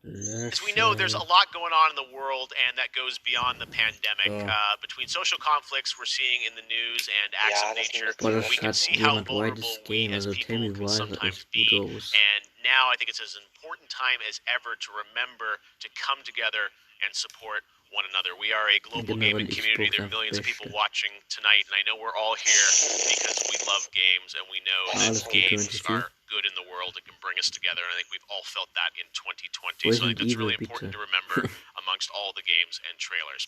As we know, there's a lot going on in the world, and that goes beyond the pandemic. Between social conflicts we're seeing in the news and acts of nature, we can see how vulnerable we as people can sometimes be. And now I think it's as important time as ever to remember to come together and support one another. We are a global gaming community. There are millions of people watching tonight, and I know we're all here because we love games, and we know that games are good in the world and can bring us together. And I think we've all felt that in 2020. So I think that's really important to remember amongst all the games and trailers.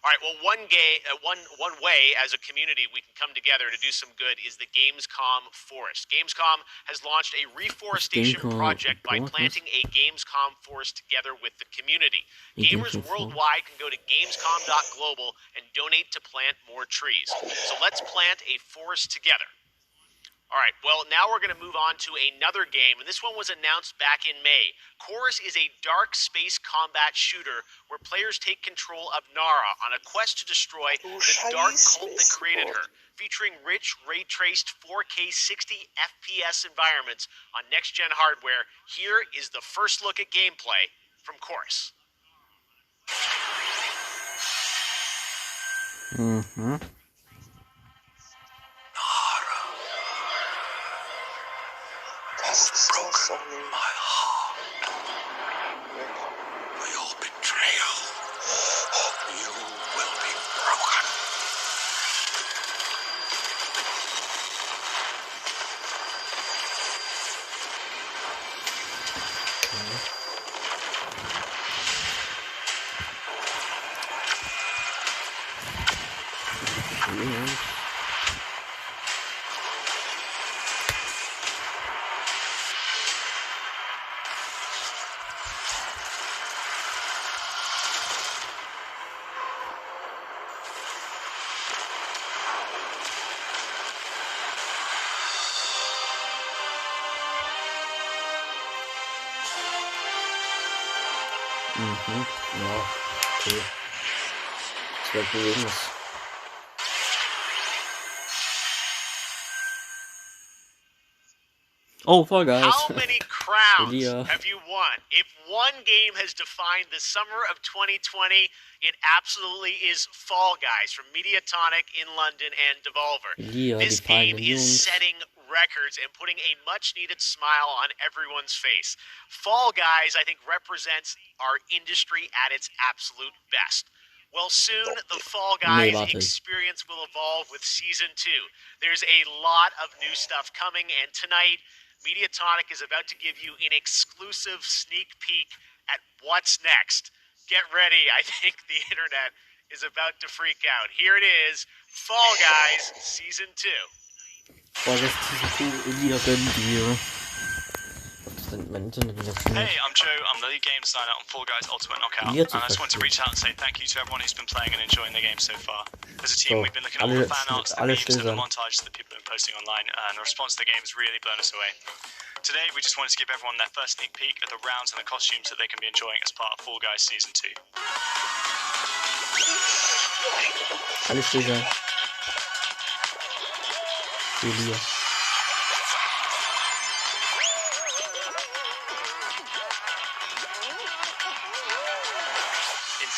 All right, well, one way as a community we can come together to do some good is the Gamescom Forest. Gamescom has launched a reforestation project by planting a Gamescom forest together with the community. Gamers worldwide can go to gamescom.global and donate to plant more trees. So let's plant a forest together. All right, well, now we're going to move on to another game, and this one was announced back in May. Chorus is a dark space combat shooter where players take control of Nara on a quest to destroy the dark cult that created her, featuring rich, ray-traced 4K 60 FPS environments on next-gen hardware. Here is the first look at gameplay from Chorus. Has broken my heart. For your betrayal, you will be broken. Ja, okay. Das wäre gewesen. Oh, Fall Guys. How many crowns have you won? If one game has defined the summer of 2020, it absolutely is Fall Guys from Mediatonic in London and Devolver. This game is setting records and putting a much-needed smile on everyone's face. Fall Guys, I think, represents our industry at its absolute best. Well, soon the Fall Guys experience will evolve with Season 2. There's a lot of new stuff coming, and tonight, Mediatonic is about to give you an exclusive sneak peek at what's next. Get ready, I think the internet is about to freak out. Here it is, Fall Guys Season 2. Fall Guys Season 2, wieder gönnen wir. Hey, I'm Joe. I'm the lead game designer on Fall Guys Ultimate Knockout, and I just want to reach out and say thank you to everyone who's been playing and enjoying the game so far. As a team, we've been looking at all the fan arts, the memes, and the montages that people have been posting online, and the response to the game has really blown us away. Today, we just wanted to give everyone their first sneak peek at the rounds and the costumes that they can be enjoying as part of Fall Guys Season 2. Alle Stille. Julia.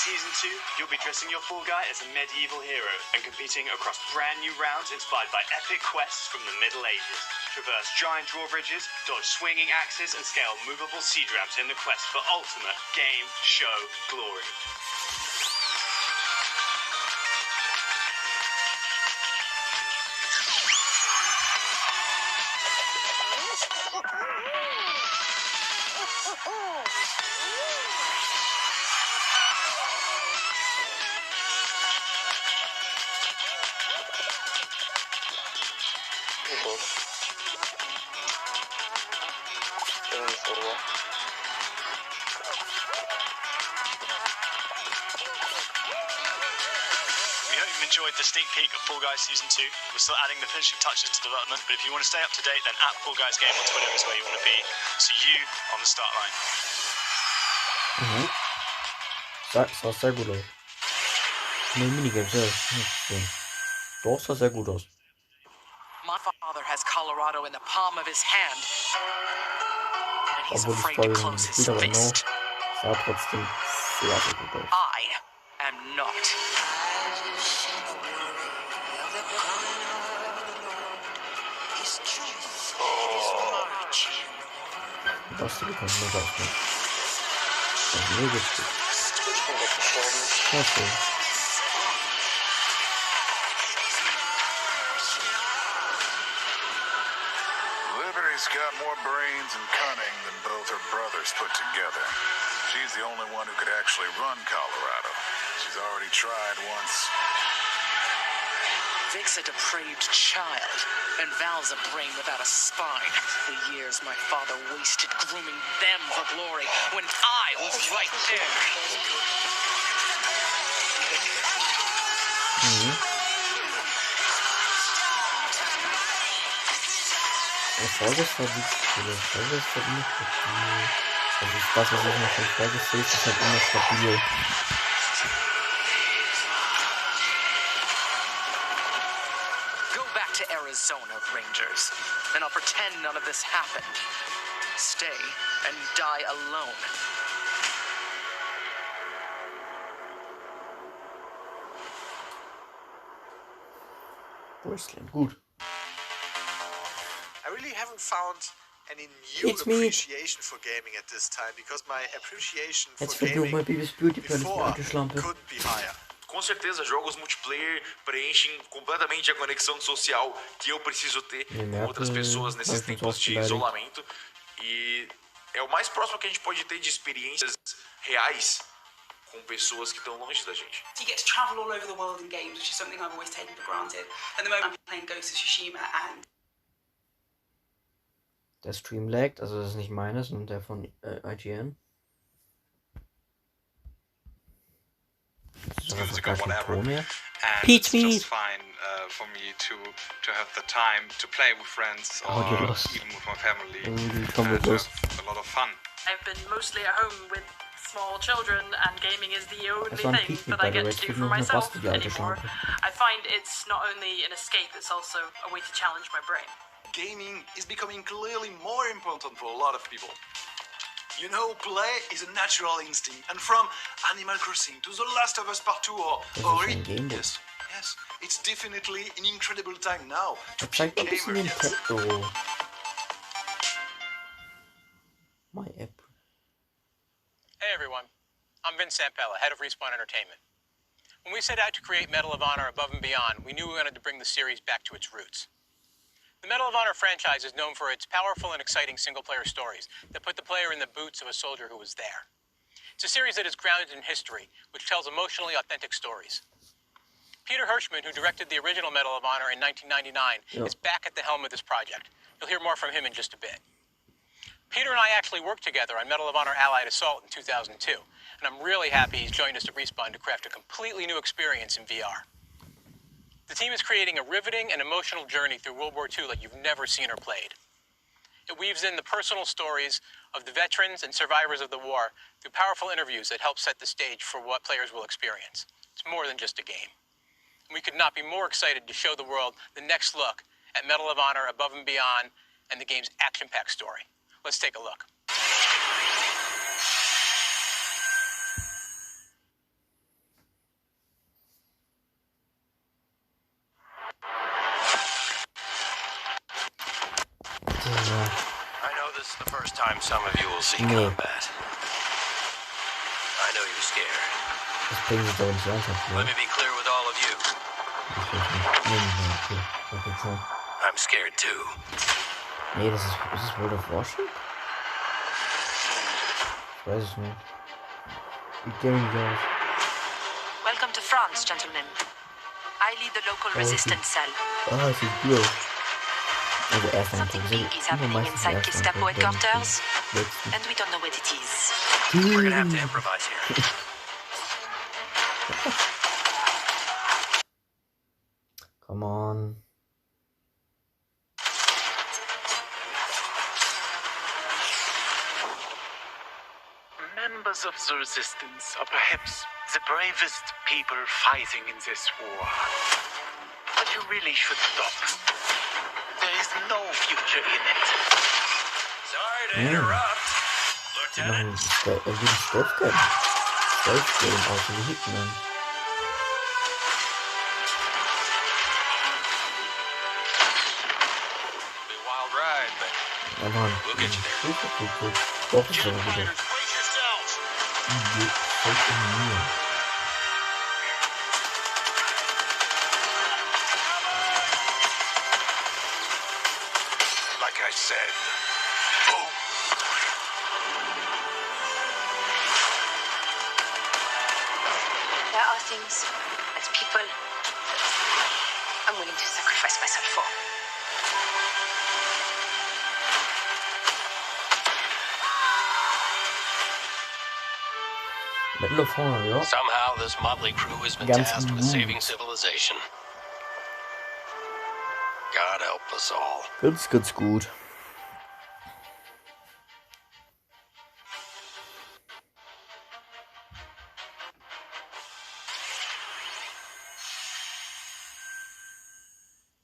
Season 2, you'll be dressing your Fall Guy as a medieval hero and competing across brand new rounds inspired by epic quests from the Middle Ages. Traverse giant drawbridges, dodge swinging axes, and scale movable siege ramps in the quest for ultimate game show glory. Enjoyed the sneak peek of Fall Guys Season 2. We're still adding the finishing touches to development, but if you want to stay up to date, then @Fall Guys Game on Twitter is where you want to be. See you on the start line. Sah sehr gut aus. Ne, Minigames, ja. Doch, sah sehr gut aus. My father has Colorado in the palm of his hand, and he's afraid to close his fist. Sah trotzdem sehr, sehr gut aus. I am not. Das bekommt man das nicht. Das ist mir wichtig. Okay. Liberty's got more brains and cunning than both her brothers put together. She's the only one who could actually run Colorado. She's already tried once. Vic's a depraved child, and Val's a brain without a spine. The years my father wasted grooming them for glory, when I was right there. Folge ist verdient. Folge ist verdient. Das ist das, was ich noch von Folge sehe, ist halt immer stabil. Arizona, Rangers. And I'll pretend none of this happened. Stay and die alone. Porcelain, gut. I really haven't found any new appreciation for gaming at this time because my appreciation for gaming before couldn't be higher. Com certeza, jogos multiplayer preenchem completamente a conexão social que eu preciso ter com outras pessoas nesses tempos de isolamento. E é o mais próximo que a gente pode ter de experiências reais com pessoas que estão longe da gente. You get to travel all over the world in games, which is something I've always taken for granted. At the moment I'm playing Ghost of Tsushima and der Stream laggt, also das ist nicht meines, sondern der von IGN. Years ago, whatever, and it's just fine for me to have the time to play with friends or even with my family and have a lot of fun. I've been mostly at home with small children, and gaming is the only thing that I get to do for myself anymore. I find it's not only an escape, it's also a way to challenge my brain. Gaming is becoming clearly more important for a lot of people. You know, play is a natural instinct, and from Animal Crossing to The Last of Us Part 2 or yes, it's definitely an incredible time now to be a gamer. My app. Hey everyone, I'm Vince Sampella, head of Respawn Entertainment. When we set out to create Medal of Honor Above and Beyond, we knew we wanted to bring the series back to its roots. The Medal of Honor franchise is known for its powerful and exciting single-player stories that put the player in the boots of a soldier who was there. It's a series that is grounded in history, which tells emotionally authentic stories. Peter Hirschman, who directed the original Medal of Honor in 1999, is back at the helm of this project. You'll hear more from him in just a bit. Peter and I actually worked together on Medal of Honor Allied Assault in 2002, and I'm really happy he's joined us at Respawn to craft a completely new experience in VR. The team is creating a riveting and emotional journey through World War II like you've never seen or played. It weaves in the personal stories of the veterans and survivors of the war through powerful interviews that help set the stage for what players will experience. It's more than just a game. And we could not be more excited to show the world the next look at Medal of Honor Above and Beyond and the game's action-packed story. Let's take a look. I know this is the first time some of you will see combat. I know you're scared. Let me be clear with all of you. I'm scared too. Nee, das ist World of Warship? Ich weiß es nicht. Wie Game Girls. Welcome to France, gentlemen. I lead the local resistance cell. Ah, sieht cool aus. Also erst Something big is happening inside Gestapo headquarters, and we don't know what it is. We're gonna have to improvise here. Come on. Members of the resistance are perhaps the bravest people fighting in this war. But you really should stop. There is no future in it. Sorry to interrupt. Die machen Stealth-Game. Stealth-Game aus dem Hitman. Ja, Mann. Doch, ist aber wieder. Like I said. Boom. There are things as people I'm willing to sacrifice myself for. Somehow this motley crew has been tasked with saving civilization. God help us all. Ganz gut.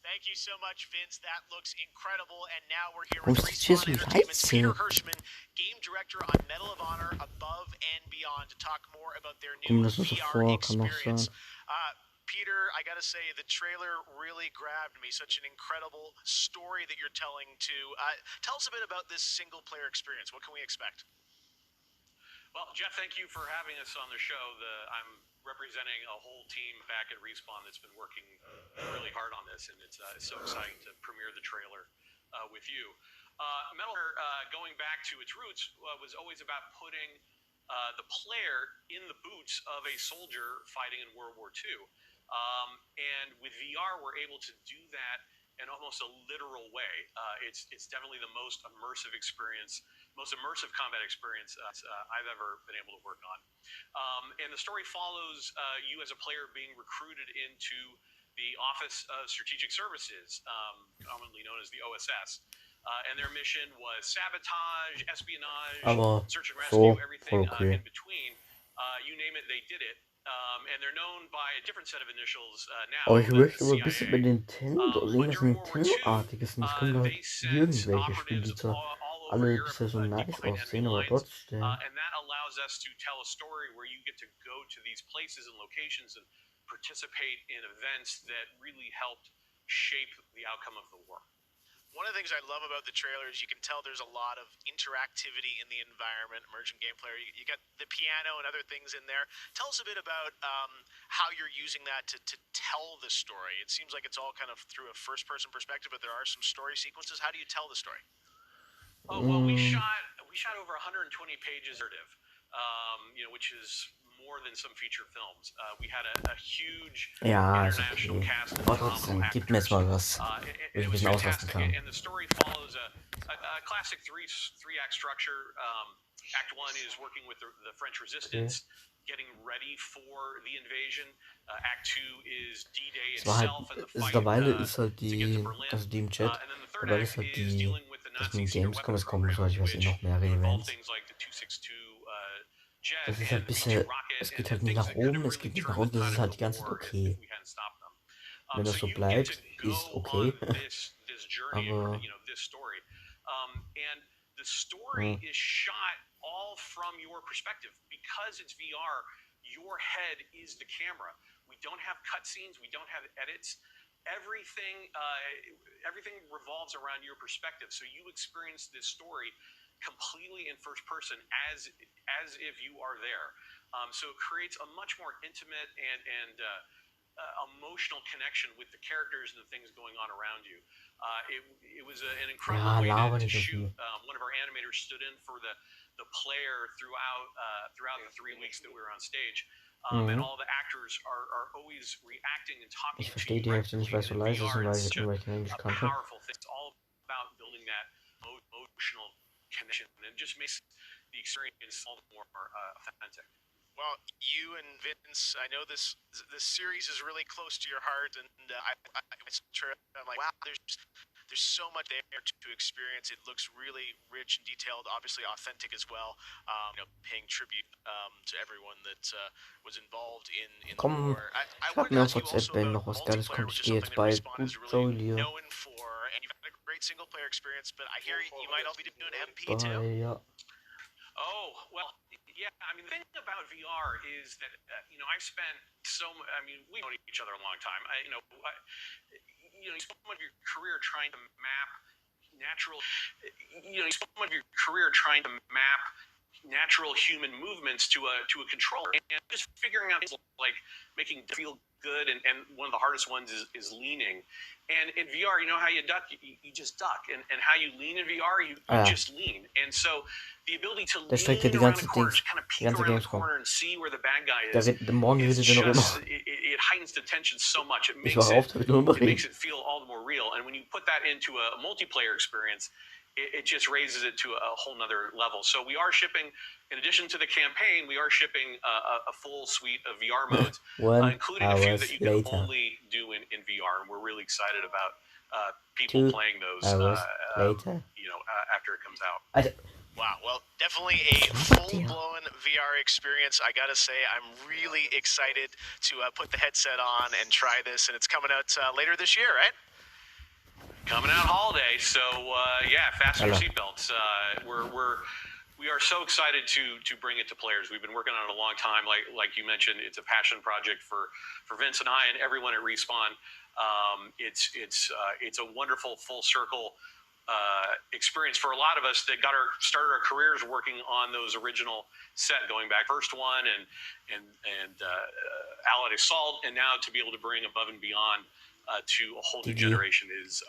Thank you so much, Vince. That looks incredible. And now we're here with Respawn Entertainment's Peter Hirschman, game director on Medal of Honor Above and Beyond, to talk more about their new VR experience. Peter, I gotta say, the trailer really grabbed me. Such an incredible story that you're telling too. Tell us a bit about this single-player experience. What can we expect? Well, Jeff, thank you for having us on the show. I'm representing a whole team back at Respawn that's been working really hard on this, and it's so exciting to premiere the trailer with you. Metal Gear, going back to its roots, was always about putting the player in the boots of a soldier fighting in World War II. And with VR, we're able to do that in almost a literal way. It's definitely the most immersive combat experience I've ever been able to work on. And the story follows you as a player being recruited into the Office of Strategic Services, commonly known as the OSS. And their mission was sabotage, espionage, search and rescue, everything in between. You name it, they did it. And they're known by a different set of initials now. Ich möchte aber ein bisschen mit Nintendo, irgendwas Nintendo-artiges. Und es kommen halt irgendwelche Spiele, die zwar alle bisher so nice aussehen, aber trotzdem. And that allows us to tell a story where you get to go to these places and locations and participate in events that really helped shape the outcome of the war. One of the things I love about the trailer is you can tell there's a lot of interactivity in the environment, emergent gameplay. You got the piano and other things in there. Tell us a bit about how you're using that to tell the story. It seems like it's all kind of through a first-person perspective, but there are some story sequences. How do you tell the story? Oh, well, we shot over 120 pages of narrative, which is more than some feature films. We had a huge international cast of phenomenal actors. It was fantastic. And the story follows a classic three-act structure. Act 1 is working with the French resistance, getting ready for the invasion. Act 2 is D-Day itself and the fight to get to Berlin. And then the third act is dealing with the Nazi secret weapons program, which involved things like the 262 Das ist halt ein bisschen, es geht halt nicht nach oben, es geht nicht nach unten, das ist halt die ganze Zeit okay. Wenn das so bleibt, ist okay. Aber and the story is shot all from your perspective. Because it's VR, your head is the camera. We don't have cutscenes, we don't have edits. Everything revolves around your perspective. So you experience this story completely in first person as if you are there. So it creates a much more intimate and emotional connection with the characters and the things going on around you. It was an incredible way to shoot. One of our animators stood in for the player throughout the 3 weeks that we were on stage. And all the actors are always reacting and talking ich verstehe die Hälfte nicht, weil es so leise ist und weil ich kein Englisch kann. It's all about building that emotional connection, and it just makes the experience all the more authentic. Well, you and Vince, I know this series is really close to your heart, and I'm like, wow, there's so much there to experience. It looks really rich and detailed, obviously authentic as well. Paying tribute to everyone that was involved in the war. Ich hab mir auf WhatsApp noch was Geiles kommt. Ich gehe jetzt bei Julia. And you've had a great single player experience, but I hear you might all be doing MP too. Ja. Oh, well, yeah, I mean, the thing about VR is that, I've spent we know each other a long time. You spend much of your career trying to map natural, you spend much of your career trying to map natural human movements to a controller, and just figuring out like making it feel good, and one of the hardest ones is leaning. And in VR, how you duck, you just duck, and how you lean in VR, you just lean. And so the ability to lean around the corner, kind of peek around the corner and see where the bad guy is, it heightens the tension so much. It makes it feel all the more real. And when you put that into a multiplayer experience, it just raises it to a whole nother level. So we are shipping, in addition to the campaign, we are shipping a full suite of VR modes, including a few that you can only do in VR. And we're really excited about people playing those, after it comes out. Wow, well, definitely a full-blown VR experience. I gotta say, I'm really excited to put the headset on and try this, and it's coming out later this year, right? Coming out holiday, so fasten your seatbelts. We are so excited to bring it to players. We've been working on it a long time. Like you mentioned, it's a passion project for Vince and I and everyone at Respawn. It's a wonderful full circle experience for a lot of us that started our careers working on those original set, going back first one and Allied Assault, and now to be able to bring Above and Beyond to a whole new generation is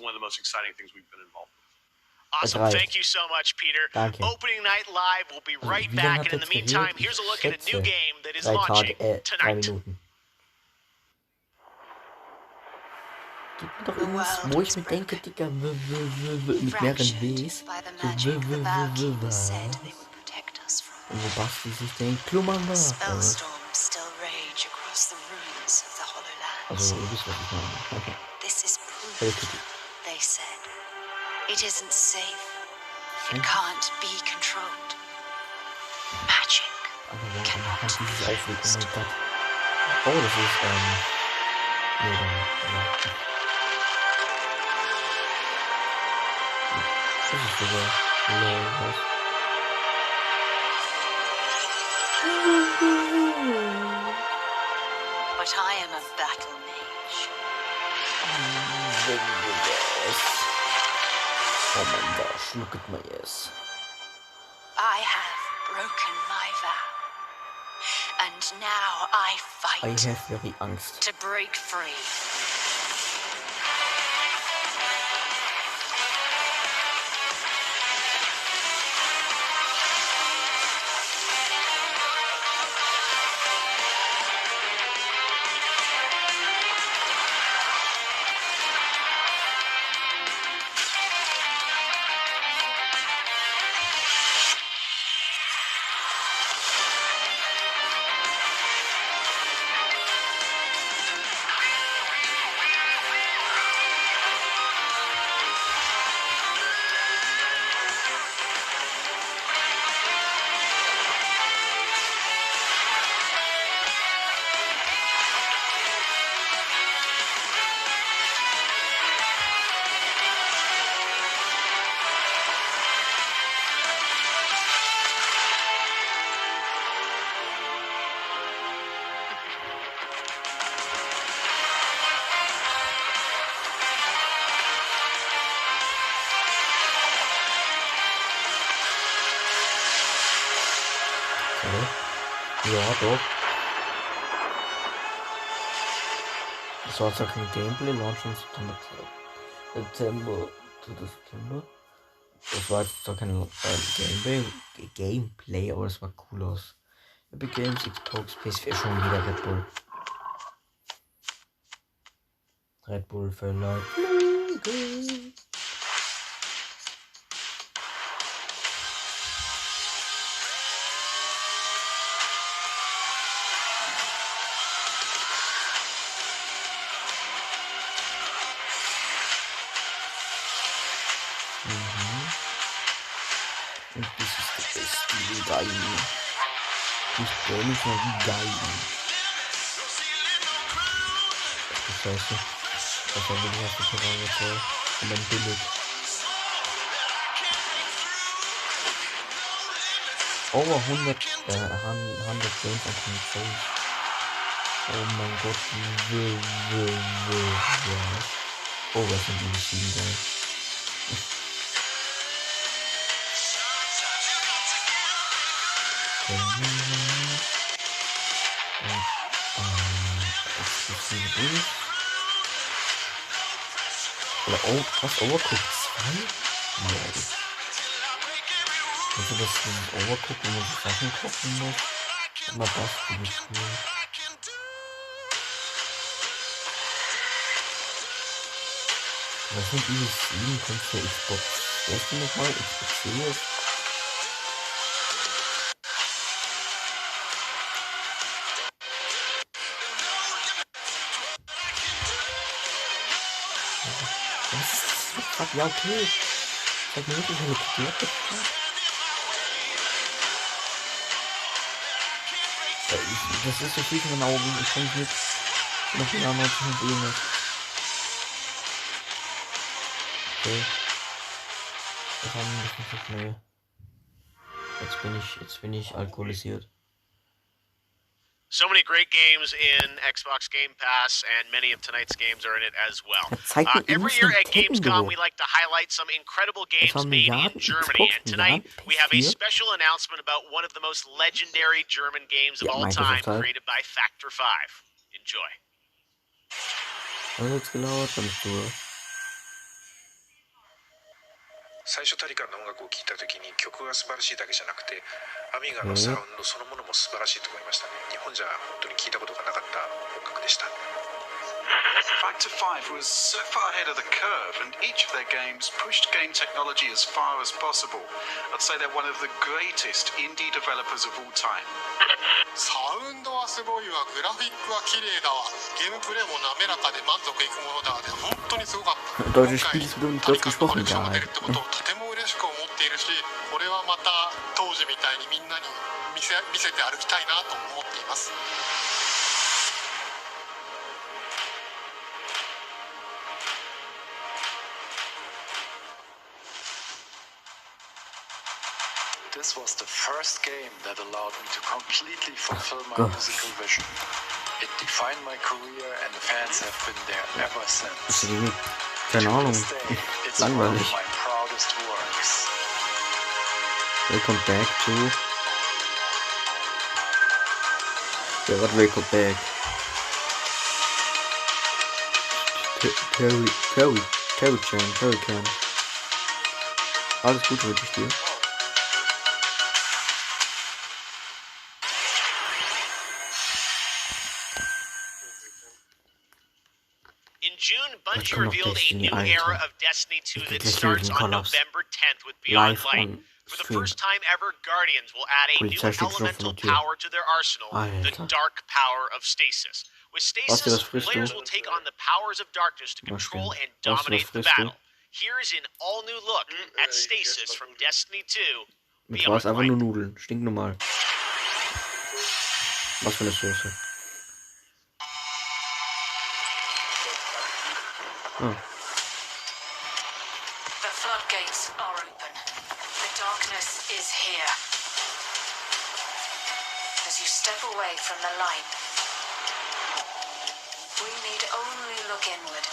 one of the most exciting things we've been involved with. Awesome. Thank you so much, Peter. Opening Night Live. We'll be right back. And in the meantime, here's a look at a new game that is launching tonight. Gib mir doch irgendwas, wo ich mir denke, Digga, mit mehreren Ws. Und wo Basti sich denkt, Klummern da. Also, ihr wisst, was ich meine. This is proof, they said. It isn't safe. It can't be controlled. Magic cannot be used. Oh, das ist, nee, ja. Das ist sogar, was? But I am a battle mage. Oh my gosh, look at my ass. I have broken my vow. And now I fight. I have very Angst. To break free. Ja, doch. Das war jetzt auch kein Gameplay, Launch von September zu September. Das war jetzt zwar kein Gameplay, aber das war cool aus. Epic Games, Xbox, PS4, schon wieder Red Bull. Red Bull für Leute. Und das ist der beste wie Geigen. Nicht Gaming, sondern wie Geigen. Ach du Scheiße. Das war wirklich auf der Terrain voll. Und dann billig. Over 100 Games on Console. Oh mein Gott. Oh, was sind die Maschinen geil. Oder was? Overcooked 2? Nee. Also das ist Overcooked, wo man sich Sachen kochen muss. Aber das bin ich cool. Was sind diese 7 kommt für Xbox? Wer ist denn nochmal? Xbox Series? Was ist das? Ja, okay. Ich hab mir wirklich eine Karte. Das ist so viel in den Augen. Ich kann nicht noch ein Jahr 19 Okay. Das war ein bisschen zu schnell. Jetzt bin ich alkoholisiert. So many great games in Xbox Game Pass, and many of tonight's games are in it as well. Every year at Gamescom, we like to highlight some incredible games made in Germany, and tonight we have a special announcement about one of the most legendary German games of all time, created by Factor 5. Enjoy. Was hat's gelauert? Dann bist du. 最初タリカンの音楽を聴いた時に曲が素晴らしいだけじゃなくてアミガのサウンドそのものも素晴らしいと思いましたね。日本じゃ本当に聞いたことがなかった音楽でした。Factor 5 was so far ahead of the curve, and each of their games pushed game technology as far as possible. I'd say they're one of the greatest indie developers of all time. サウンドはすごいわ、グラフィックは綺麗だわ、ゲームプレイも滑らかで満足いくものだわで、本当にすごかった。Deutsche Spiel ist bestimmt Deutsch gesprochen, ja. とても嬉しく思っているし、これはまた当時みたいにみんなに見せて歩きたいなと思っています。This was the first game that allowed me to completely fulfill my musical vision. It defined my career, and the fans have been there ever since. Keine Ahnung. Langweilig. My proudest works. Welcome back to. Ja, what welcome back? Terry Can. Alles Gute wünsche ich dir. Bungie revealed a new era of Destiny 2 that starts on November 10th with Beyond Light. For the first time ever, Guardians will add a new elemental power to their arsenal, the Dark Power of Stasis. With Stasis, players will take on the powers of darkness to control and dominate the battle. Here is an all-new look at Stasis from Destiny 2 Mit was? Einfach nur Nudeln. Stinknormal. Was für eine Soße. Oh. The floodgates are open. The darkness is here. As you step away from the light, we need only look inward.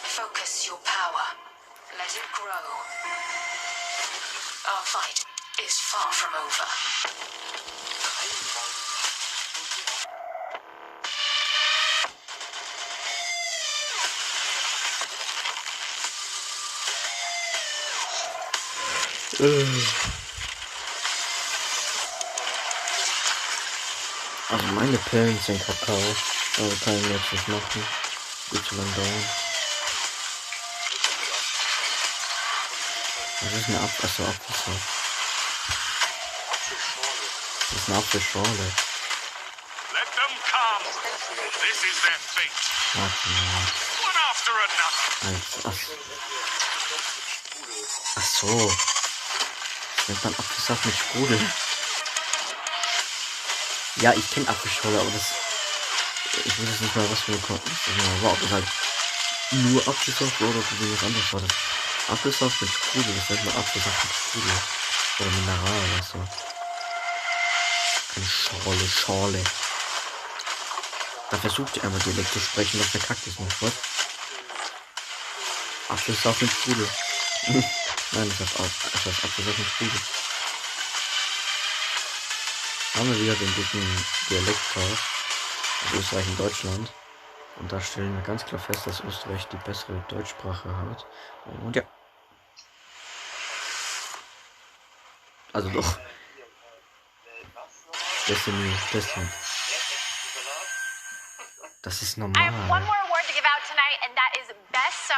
Focus your power. Let it grow. Our fight is far from over. Also meine Parents sind Kakao, aber kann ich jetzt nicht machen. Wird zu lang dauern. Das ist eine Apfelsaft. Das ist eine Apfelschorle. Let them come. This is their fate. Warte mal. One after another. Ach so. Das nennt man Apfelsaft mit Sprudel. Ja, ich kenne Apfelschorle, aber das. Ich weiß jetzt nicht mal, was für eine war. Ob das halt nur Apfelsaft war oder ob das was anderes war. Das Apfelsaft mit Sprudel, das nennt man Apfelsaft mit Sprudel. Oder Mineral oder so. Eine Schorle. Da versucht ihr einmal Dialekt zu sprechen, was verkackt ist noch, was? Apfel ist auf dem Strudel. Nein, das heißt Apfel ist auf dem Strudel. Haben wir wieder den dicken Dialekt-Tausch aus Österreich und Deutschland. Und da stellen wir ganz klar fest, dass Österreich die bessere Deutschsprache hat. Und ja. Also doch. Destiny. Das ist normal.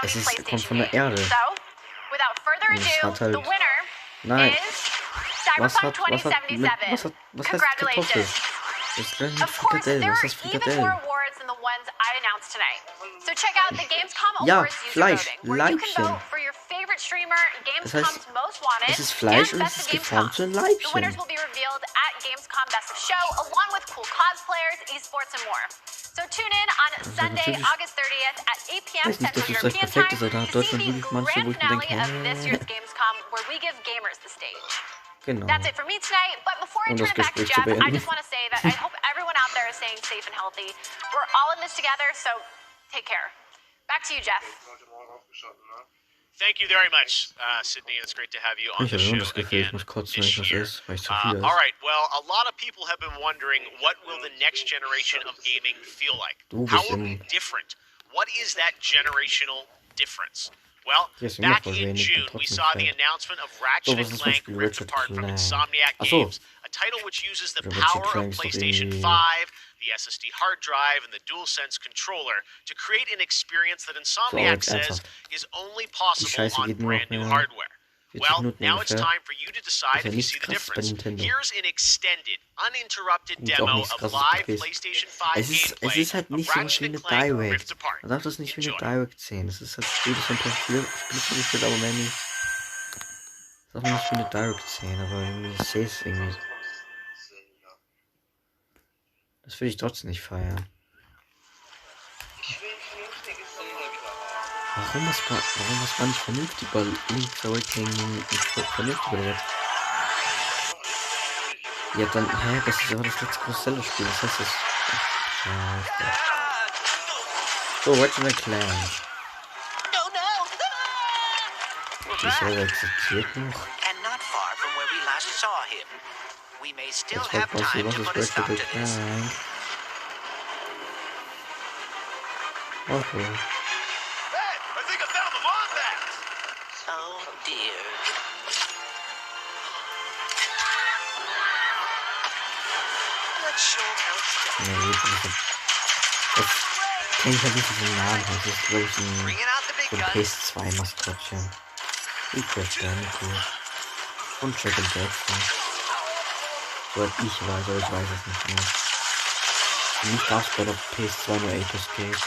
Es kommt von der Erde. Es hat halt... Nein. Was heißt Kartoffel? Das ist gleich mit Frikadellen. Was ist Frikadellen? Ja, Fleisch. Leibchen. Das heißt, es ist Fleisch und es ist geformt zu einem Leibchen. So tune in on Sunday, August 30th at 8 p.m. Central European Time to see the winning finale of this year's Gamescom, where we give gamers the stage. Genau. That's it for me tonight, but before I turn it back to Jeff, I just want to say that I hope everyone out there is staying safe and healthy. We're all in this together, so take care. Back to you, Jeff. Thank you very much, Sydney. It's great to have you on the show again this year. All right. Well, a lot of people have been wondering, what will the next generation of gaming feel like? How will it be different? What is that generational difference? Well, back in June, we saw the announcement of Ratchet & Clank Rift Apart from Insomniac Games, a title which uses the power of PlayStation 5, the SSD hard drive, and the DualSense controller to create an experience that Insomniac says is only possible on brand new hardware. Well, now it's time for you to decide if you see the difference. Here's an extended, uninterrupted demo of live PlayStation 5 gameplay es ist halt nicht so Ratchet wie eine & Clank Direct. Rift Apart. Man darf das nicht wie eine Direct sehen. Das ist halt Spiel, aber mehr nicht. Das darf man nicht wie eine Direct sehen, aber irgendwie, ich sehe es irgendwie. Das will ich trotzdem nicht feiern. Warum das war nicht vernünftig bei Link's Awakening nicht vernünftig wird? Ja dann, das ist aber das letzte große Spiel, das heißt es. So, Ratchet & Clank. Ist er existiert noch? Jetzt fragt man sich, was ist Ratchet & Clank? Okay. Ja gut, das kenne ich halt nicht so den Namen. Das ist glaube ich so ein PS2-Maskottchen. Ich Crash Bandicoot. Und Jack and Jackson. Soweit ich weiß, aber ich weiß es nicht mehr. Für mich gab es bei der PS2 nur Ape Escape.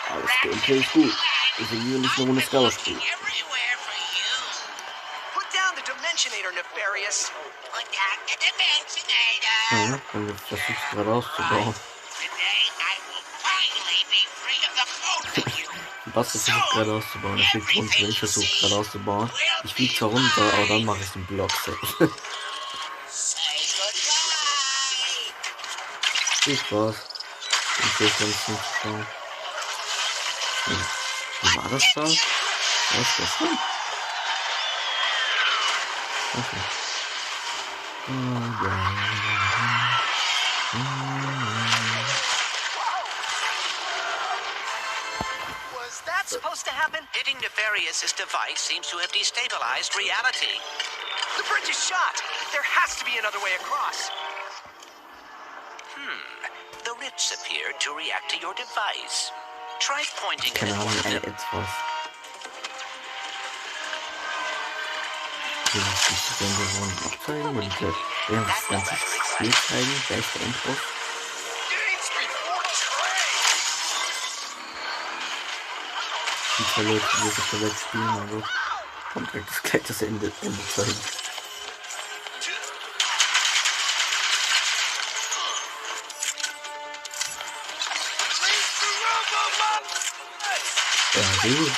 Alles Gameplay ist gut. Wir sind hier nicht nur ohne Skala-Spiel. Ja, und jetzt versuchst du gerade auszubauen. Was versucht gerade auszubauen? Ich fliege runter, ich versuche gerade auszubauen. Ich fliege zwar runter, aber dann mache ich den Block safe. Viel Spaß. Ich will sonst nicht schauen. Wie war das da? Was ist das denn? Okay. Was that supposed to happen? Hitting Nefarious' device seems to have destabilized reality. The bridge is shot! There has to be another way across. The rifts appeared to react to your device. Try pointing at one of them. Die zwei Leute, die das verletzt spielen, also kommt direkt gleich das Ende zeigen. Ja, gut.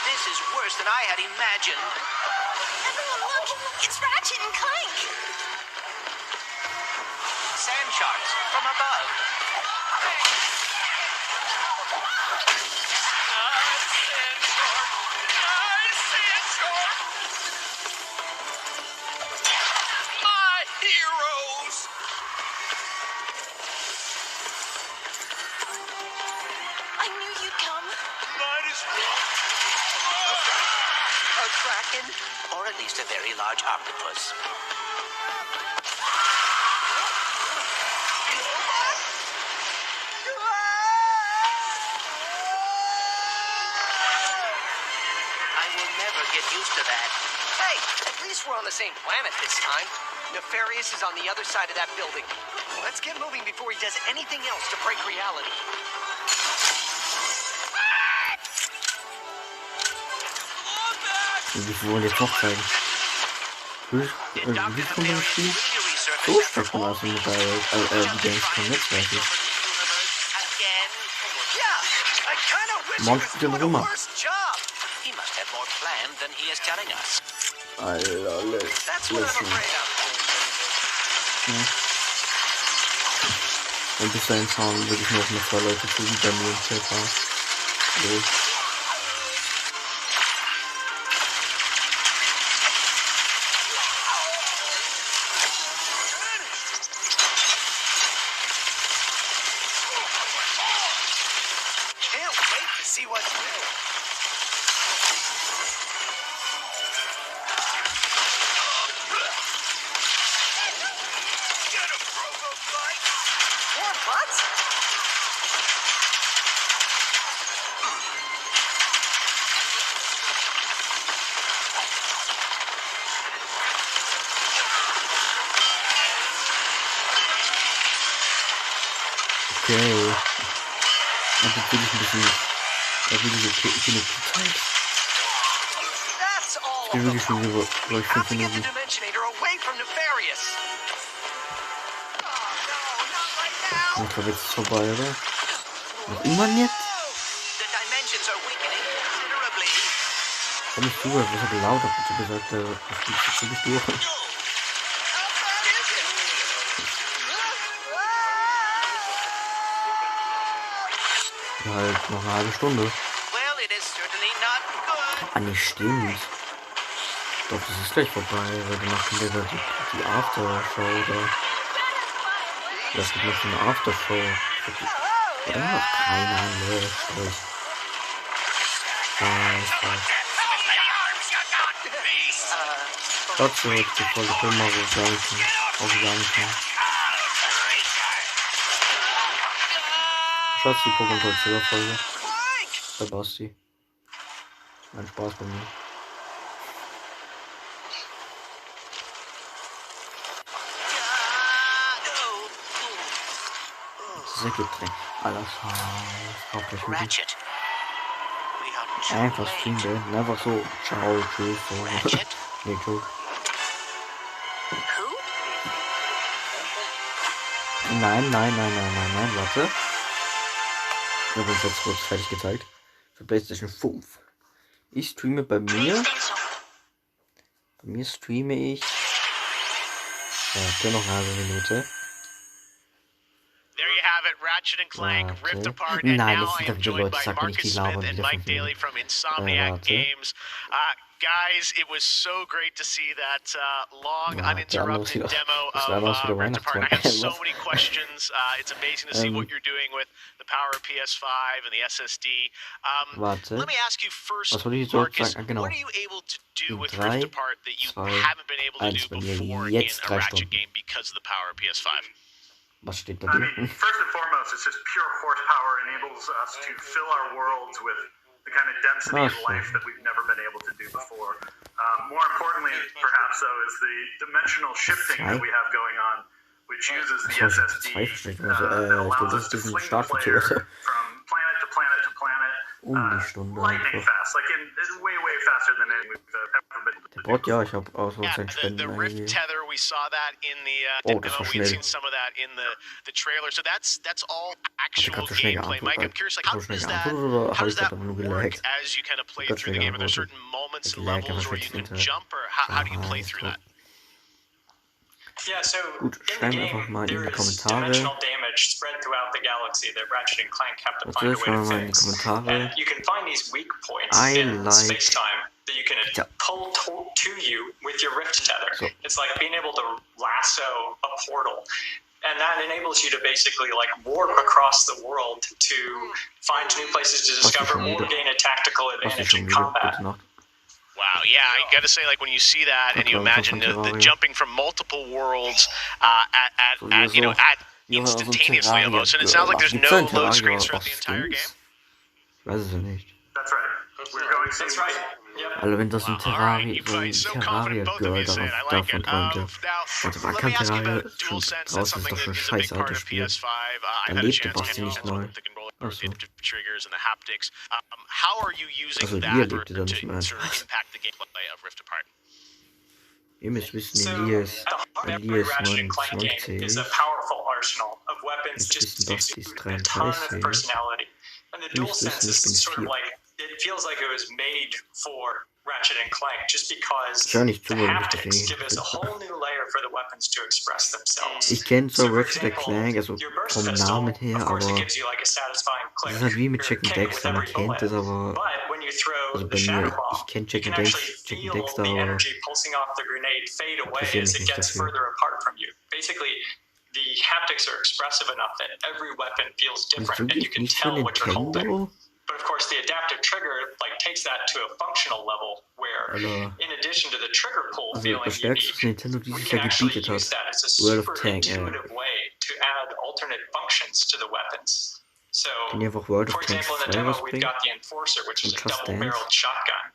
This is worse than I had imagined. Everyone look! It's Ratchet and Clank! Sand sharks from above. My heroes! I knew you'd come. Might as well. A kraken, or at least a very large octopus. I will never get used to that. Hey, at least we're on the same planet this time. Nefarious is on the other side of that building. Let's get moving before he does anything else to break reality. Wir wollen jetzt noch zeigen. Wie kommt das Spiel? So stark war es mit der Gamescom Netzwerke. Morgen spielt er Römer. He must have more planned than he is telling us. Alter, Löschen. Ja. Und bis dahin schauen wirklich noch mit 2 Leute zu, wie bei mir im Chat war. Los. Can't wait to see what's new. More butts? Okay. Und jetzt will ich ein bisschen. Da will ich genug Zeit. That's all Ich bin wirklich schon über gleich 5 Minuten. Dimensionator away from Nefarious. Ich glaube, jetzt ist es vorbei, oder? Noch irgendwann jetzt? The dimensions are weakening considerably. Ich hab nicht zugehört, was hat laut, hat bitte gesagt, das geht jetzt wirklich durch. Halt noch eine halbe Stunde. Well, it is certainly not good. Ah, nee, stimmt. Doch, das ist gleich vorbei, weil wir machen ja die Aftershow da. Das gibt noch so eine Aftershow. Oder? Keine Ahnung, Trotzdem jetzt die Folge können wir so sagen kann. Schaut die Pokémon Folge. Bei Basti. Mein Spaß bei mir. Sehr getränkt. Alles auf gleich mit. Einfach streamen, einfach so. Ciao, tschüss. So. Nee, tschüss. Nein, warte. Ich habe uns jetzt kurz fertig gezeigt. Für PlayStation 5. Ich streame bei mir. Bei mir streame ich. Ja, noch eine halbe Minute. Nein, das sind doch wieder Leute, sag mir nicht die labern wieder von mir. Guys, it was so great to see that long, uninterrupted demo of Rift Apart. I have so many questions. It's amazing to see what you're doing with the power of PS5 and the SSD. Let me ask you first, Marcus, what are you able to do with Rift Apart that you haven't been able to do before in a Ratchet game because of the power of PS5? Was steht da drin? First and foremost, it's just pure horsepower enables us to fill our worlds with the kind of density of life that we've never been able to do before. More importantly, perhaps, though, is the dimensional shifting that we have going on, which uses the SSD that allows us to fling the player from planet to planet to planet, lightning fast, like way faster than any we've ever been able to do. Ja, ich habe Ausrufezeichen Spenden the Rift Tether, we saw that in the demo. We've seen some of that in the trailer. So that's all actual gameplay. Mike, I'm curious, like how does that work as you kind of play through the game? Are there certain moments and levels where you can jump, or how do you play through that? Yeah, so Gut, schreiben einfach mal in die Kommentare. Damage spread throughout the galaxy that Ratchet and Clank have to find a way to fix. And you can find these weak points in space-time that you can pull to you with your Rift Tether. It's like being able to lasso a portal. And that enables you to basically like warp across the world to find new places to discover or gain a tactical advantage in combat. Wow, yeah, I gotta say, like when you see that and you imagine the jumping from multiple worlds at instantaneously almost, and it sounds like there's no load screens throughout the entire game. Weiß es ja nicht. That's right. We're going. That's right. Also wenn das ein Terraria-Girl davon träumte. Also man kann Terraria schon draußen, ist doch schon ein scheiß altes Spiel. Da lebte Basti nicht neu. Achso. Also Lia lebte da nicht mehr einfach. Ihr müsst wissen, Elias 29. Jetzt wissen Basti ist 33. Ihr müsst wissen, ich bin 4. It feels like it was made for Ratchet and Clank just because the haptics give us a whole new layer for the weapons to express themselves. Ich kenne zwar Ratchet and Clank, also vom Namen her, aber das ist halt wie mit Jack and Dexter, man kennt es, aber also bei mir, ich kenne Jack and Dexter, aber interessiert mich nicht dafür. The haptics are expressive enough that every weapon feels different and you can tell what you're holding. But of course, the adaptive trigger like takes that to a functional level where, in addition to the trigger pull feeling unique, we can actually use that as a super intuitive way to add alternate functions to the weapons. So, for example, in the demo, we've got the Enforcer, which is a double-barreled shotgun.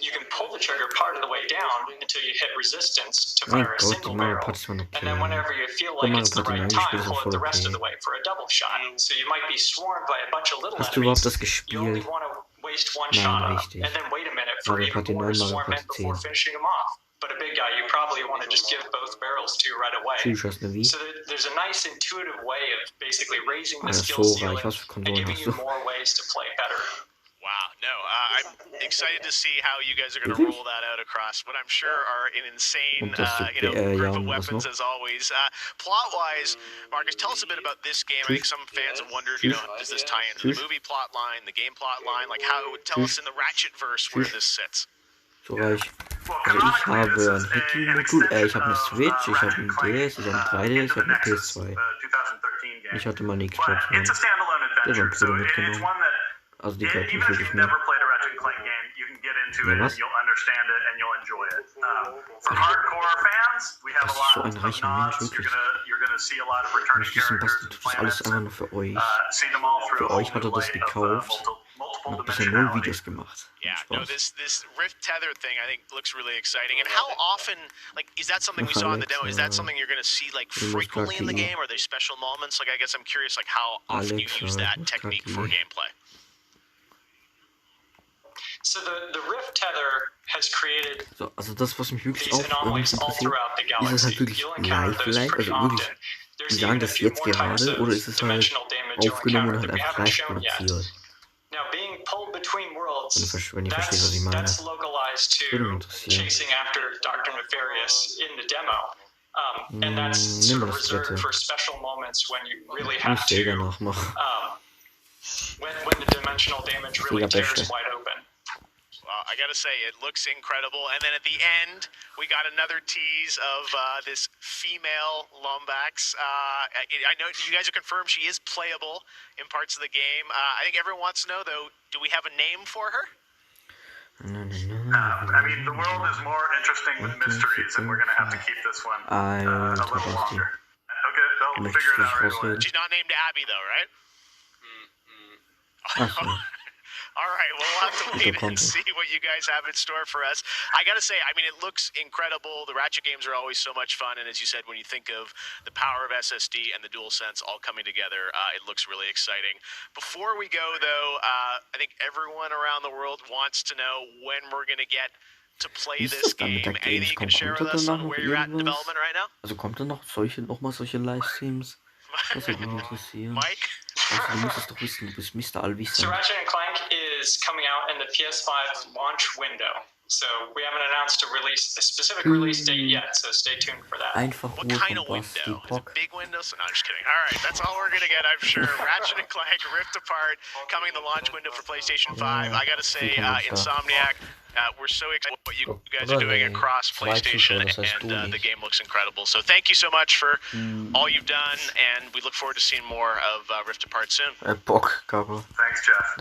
You can pull the trigger part of the way down until you hit resistance to fire a single barrel, and then whenever you feel like it's the right time, pull it the rest of the way for a double shot. So you might be swarmed by a bunch of little enemies. You only want to waste one shot up, and then wait a minute for even more to swarm in before finishing them off. But a big guy, you probably want to just give both barrels to right away. So there's a nice intuitive way of basically raising the skill ceiling and giving you more ways to play better. Wow, no, I'm excited to see how you guys are going to roll that out across what I'm sure are an insane, group of weapons as always. Plot-wise, Marcus, tell us a bit about this game. I think some fans have wondered, does this tie into the movie plot line, the game plot line? Like, tell us in the Ratchet-verse where this sits. So reich. Also ich habe ein Hacking-Modul, ich habe eine Switch, ich habe ein DS, ich habe ein 3DS, ich habe eine PS2. Ich hatte mal eine Xbox One. Der war ein Bruder mitgenommen. Also die gehört nicht wirklich mehr. Ja, was? Das ist so ein reicher Mensch, wirklich. Ich wissen, Basti tut das alles einfach nur für euch. Für euch hat er das gekauft und hat bisher 0 Videos gemacht. Yeah, no, this Rift Tether thing I think looks really exciting. And how often, like, is that something we saw in the demo? Is that something you're going to see, like, frequently in the game? Are there special moments? Like, I guess I'm curious, like, how often you use that technique for gameplay. So the Rift Tether has created so, also das, was mich wirklich auch irgendwie interessiert, ist es halt wirklich live, also wirklich, die sagen das jetzt gerade, oder ist es halt aufgenommen und halt einfach live produziert? Wenn ihr versteht, was ich meine. Würde mich interessieren. Nimm mal das Dritte. Ich will danach machen. When the dimensional damage really tears wide open. I gotta say, it looks incredible. And then at the end, we got another tease of this female Lombax. I know you guys are confirmed she is playable in parts of the game. I think everyone wants to know, though, do we have a name for her? I mean, the world is more interesting with mysteries, and we're going to have to keep this one a little longer. Okay, they'll figure it out right away. She's not named Abby, though, right? All right, well, we'll have to wait and see what you guys have in store for us. I gotta say, I mean, it looks incredible. The Ratchet games are always so much fun, and as you said, when you think of the power of SSD and the DualSense all coming together, it looks really exciting. Before we go, though, I think everyone around the world wants to know when we're gonna get to play this game. Anything you can share with us on where you're at in development right now? Also kommt da noch mal solche Livestreams? Das würde mich interessieren. Also, du musst es doch wissen, du bist Mr. Allwissend. So Ratchet & Clank is coming out in the PS5 launch window. So we haven't announced a specific release date yet, so stay tuned for that. Einfach what kind of window? Is it big windows? No, I'm just kidding. All right, that's all we're gonna get, I'm sure. Ratchet & Clank Rift Apart coming in the launch window for PlayStation 5. I gotta say, Insomniac, we're so excited what you guys are doing across PlayStation, and the game looks incredible. So thank you so much for all you've done, and we look forward to seeing more of Rift Apart soon. Bock, Gabo. Thanks, Jeff.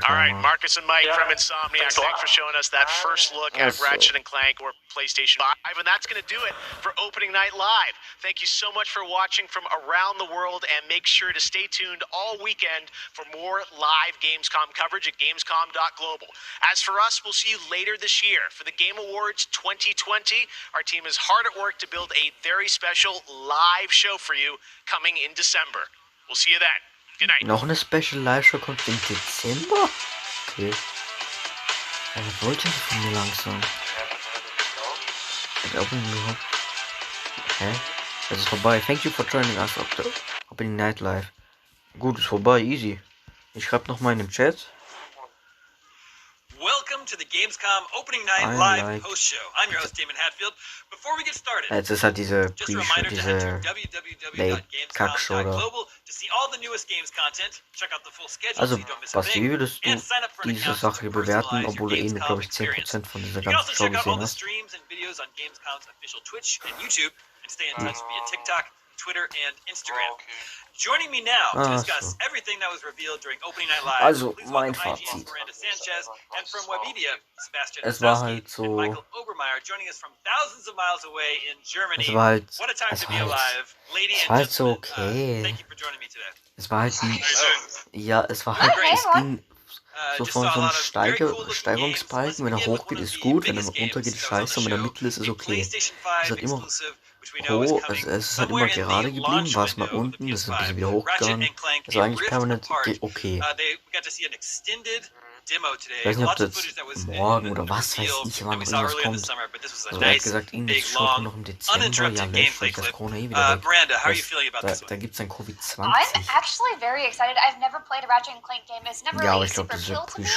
All right, Marcus and Mike from Insomniac, thanks for showing us that first look at Ratchet & Clank or PlayStation 5, and that's going to do it for Opening Night Live. Thank you so much for watching from around the world, and make sure to stay tuned all weekend for more live Gamescom coverage at Gamescom.global. As for us, we'll see you later this year for the Game Awards 2020. Our team is hard at work to build a very special live show for you coming in December. We'll see you then. Good night. Noch eine Special Live Show kommt im Dezember? Okay. Was wollte ich von mir langsam? Hä? Es ist vorbei. Thank you for joining us auf der Opening Night Live. Gut, ist vorbei. Easy. Ich schreibe noch mal in dem Chat. Welcome to the Gamescom Opening Night Live Post Show. I'm your host Damon Hatfield. Before we get started, jetzt ist halt diese Pre-Show, diese Late-Kack-Show. Also, Basti, wie würdest du diese Sache bewerten, obwohl du eben, glaube ich, 10% von dieser ganzen Show gesehen hast? Twitter and Instagram. Joining me now to discuss everything that was revealed during Opening Night Live. Also, mein Fazit. And from Webedia, Sebastian es war halt so. Michael Obermeyer joining us from thousands of miles away in Germany. Es war halt, What a time to be alive. Lady es war halt so okay. Thank you for joining me today. Es war halt ja, es war halt, es ging so von so einem Steigerungsbalken, wenn er hochgeht, ist gut, wenn er runtergeht, ist scheiße, und wenn er mittel ist, ist okay. Es hat immer hoch, es ist halt immer gerade geblieben, war es mal unten, es ist ein bisschen wieder hochgegangen, es war eigentlich permanent okay. Ich weiß nicht, ob das morgen oder was weiß ich, wann irgendwas kommt. Also er hat gesagt, irgendwas schaut noch im Dezember, ja, vielleicht das Corona eh wieder weg. Da gibt es ein Covid-20. I'm actually very excited. I've never played a Ratchet & Clank game. It's never really super appealed to me,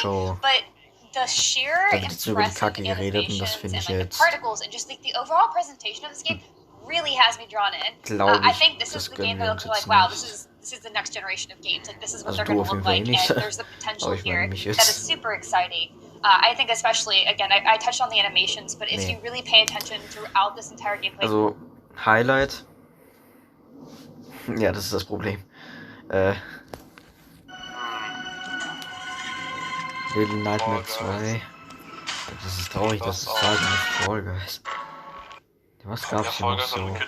but the sheer impressive animations and the particles and just like the overall presentation of this game really has me drawn in. I think this is the game that looks like, wow, this is the next generation of games. Like, this is what they're going to look like, and there's the potential here that is super exciting. I think especially, again, I touched on the animations, but if you really pay attention throughout this entire gameplay... Also, Highlight... Ja, das ist das Problem. Little Nightmare 2. Das ist traurig, dass es halt nicht Fall Guys. Was gab's hier noch so?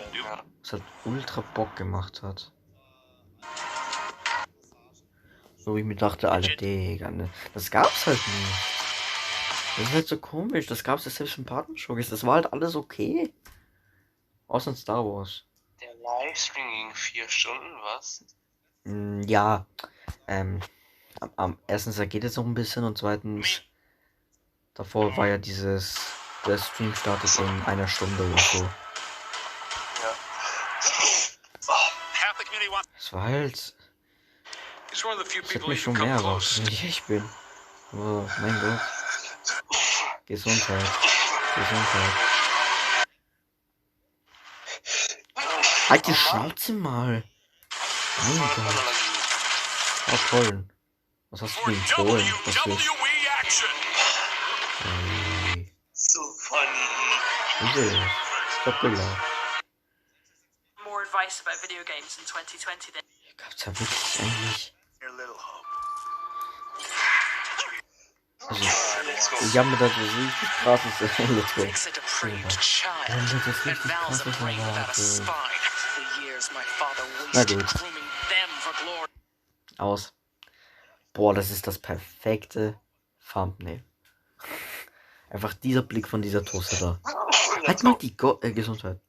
Was halt ultra Bock gemacht hat. So wie ich mir dachte, Alter, Digga, ne? Das gab's halt nicht. Das ist halt so komisch. Das gab's ja selbst im Partnershow. Das war halt alles okay. Außer in Star Wars. Der Livestream ging 4 Stunden, was? Ja. Erstens, da geht es noch ein bisschen, und zweitens, davor war ja dieses, der Stream startet in einer Stunde oder so. Es war halt, ich hätte mich schon mehr erwartet, wenn ich echt bin. Oh, mein Gott. Gesundheit. Halt die Schnauze mal. Mein Gott. Oh, toll. Was hast du denn Polen? Was willst du? Hey. So funny. Wieso? Ich hab gelacht. More advice about video games in 2020 than. Gab's ja wirklich eigentlich. Also, ich habe mir das richtig krasses Let's Go. Das richtig krasses erwartet. Na gut. Aus. Boah, das ist das perfekte Thumbnail. Einfach dieser Blick von dieser Toaster da. Halt mal die Gesundheit.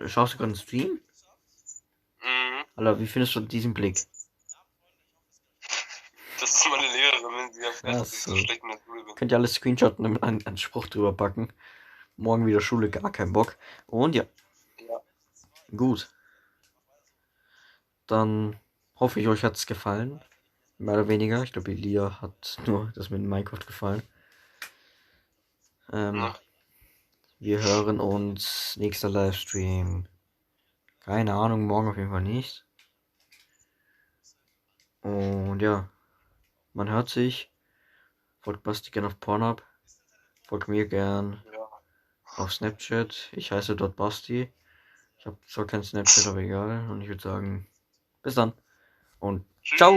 Schaust du gerade einen Stream? Mhm. Alter, wie findest du diesen Blick? Das ist meine Lehrerin, wenn sie erfährt, dass ich so schlecht in der Schule bin. Könnt ihr alles screenshotten und einen Spruch drüber packen. Morgen wieder Schule, gar kein Bock. Und ja. Gut. Dann hoffe ich, euch hat es gefallen. Mehr oder weniger. Ich glaube, Elia hat nur das mit Minecraft gefallen. Wir hören uns nächster Livestream. Keine Ahnung, morgen auf jeden Fall nicht. Und ja, man hört sich. Folgt Basti gern auf Pornhub. Folgt mir gern auf Snapchat. Ich heiße dort Basti. Ich habe zwar kein Snapchat, aber egal. Und ich würde sagen, bis dann. Und ciao!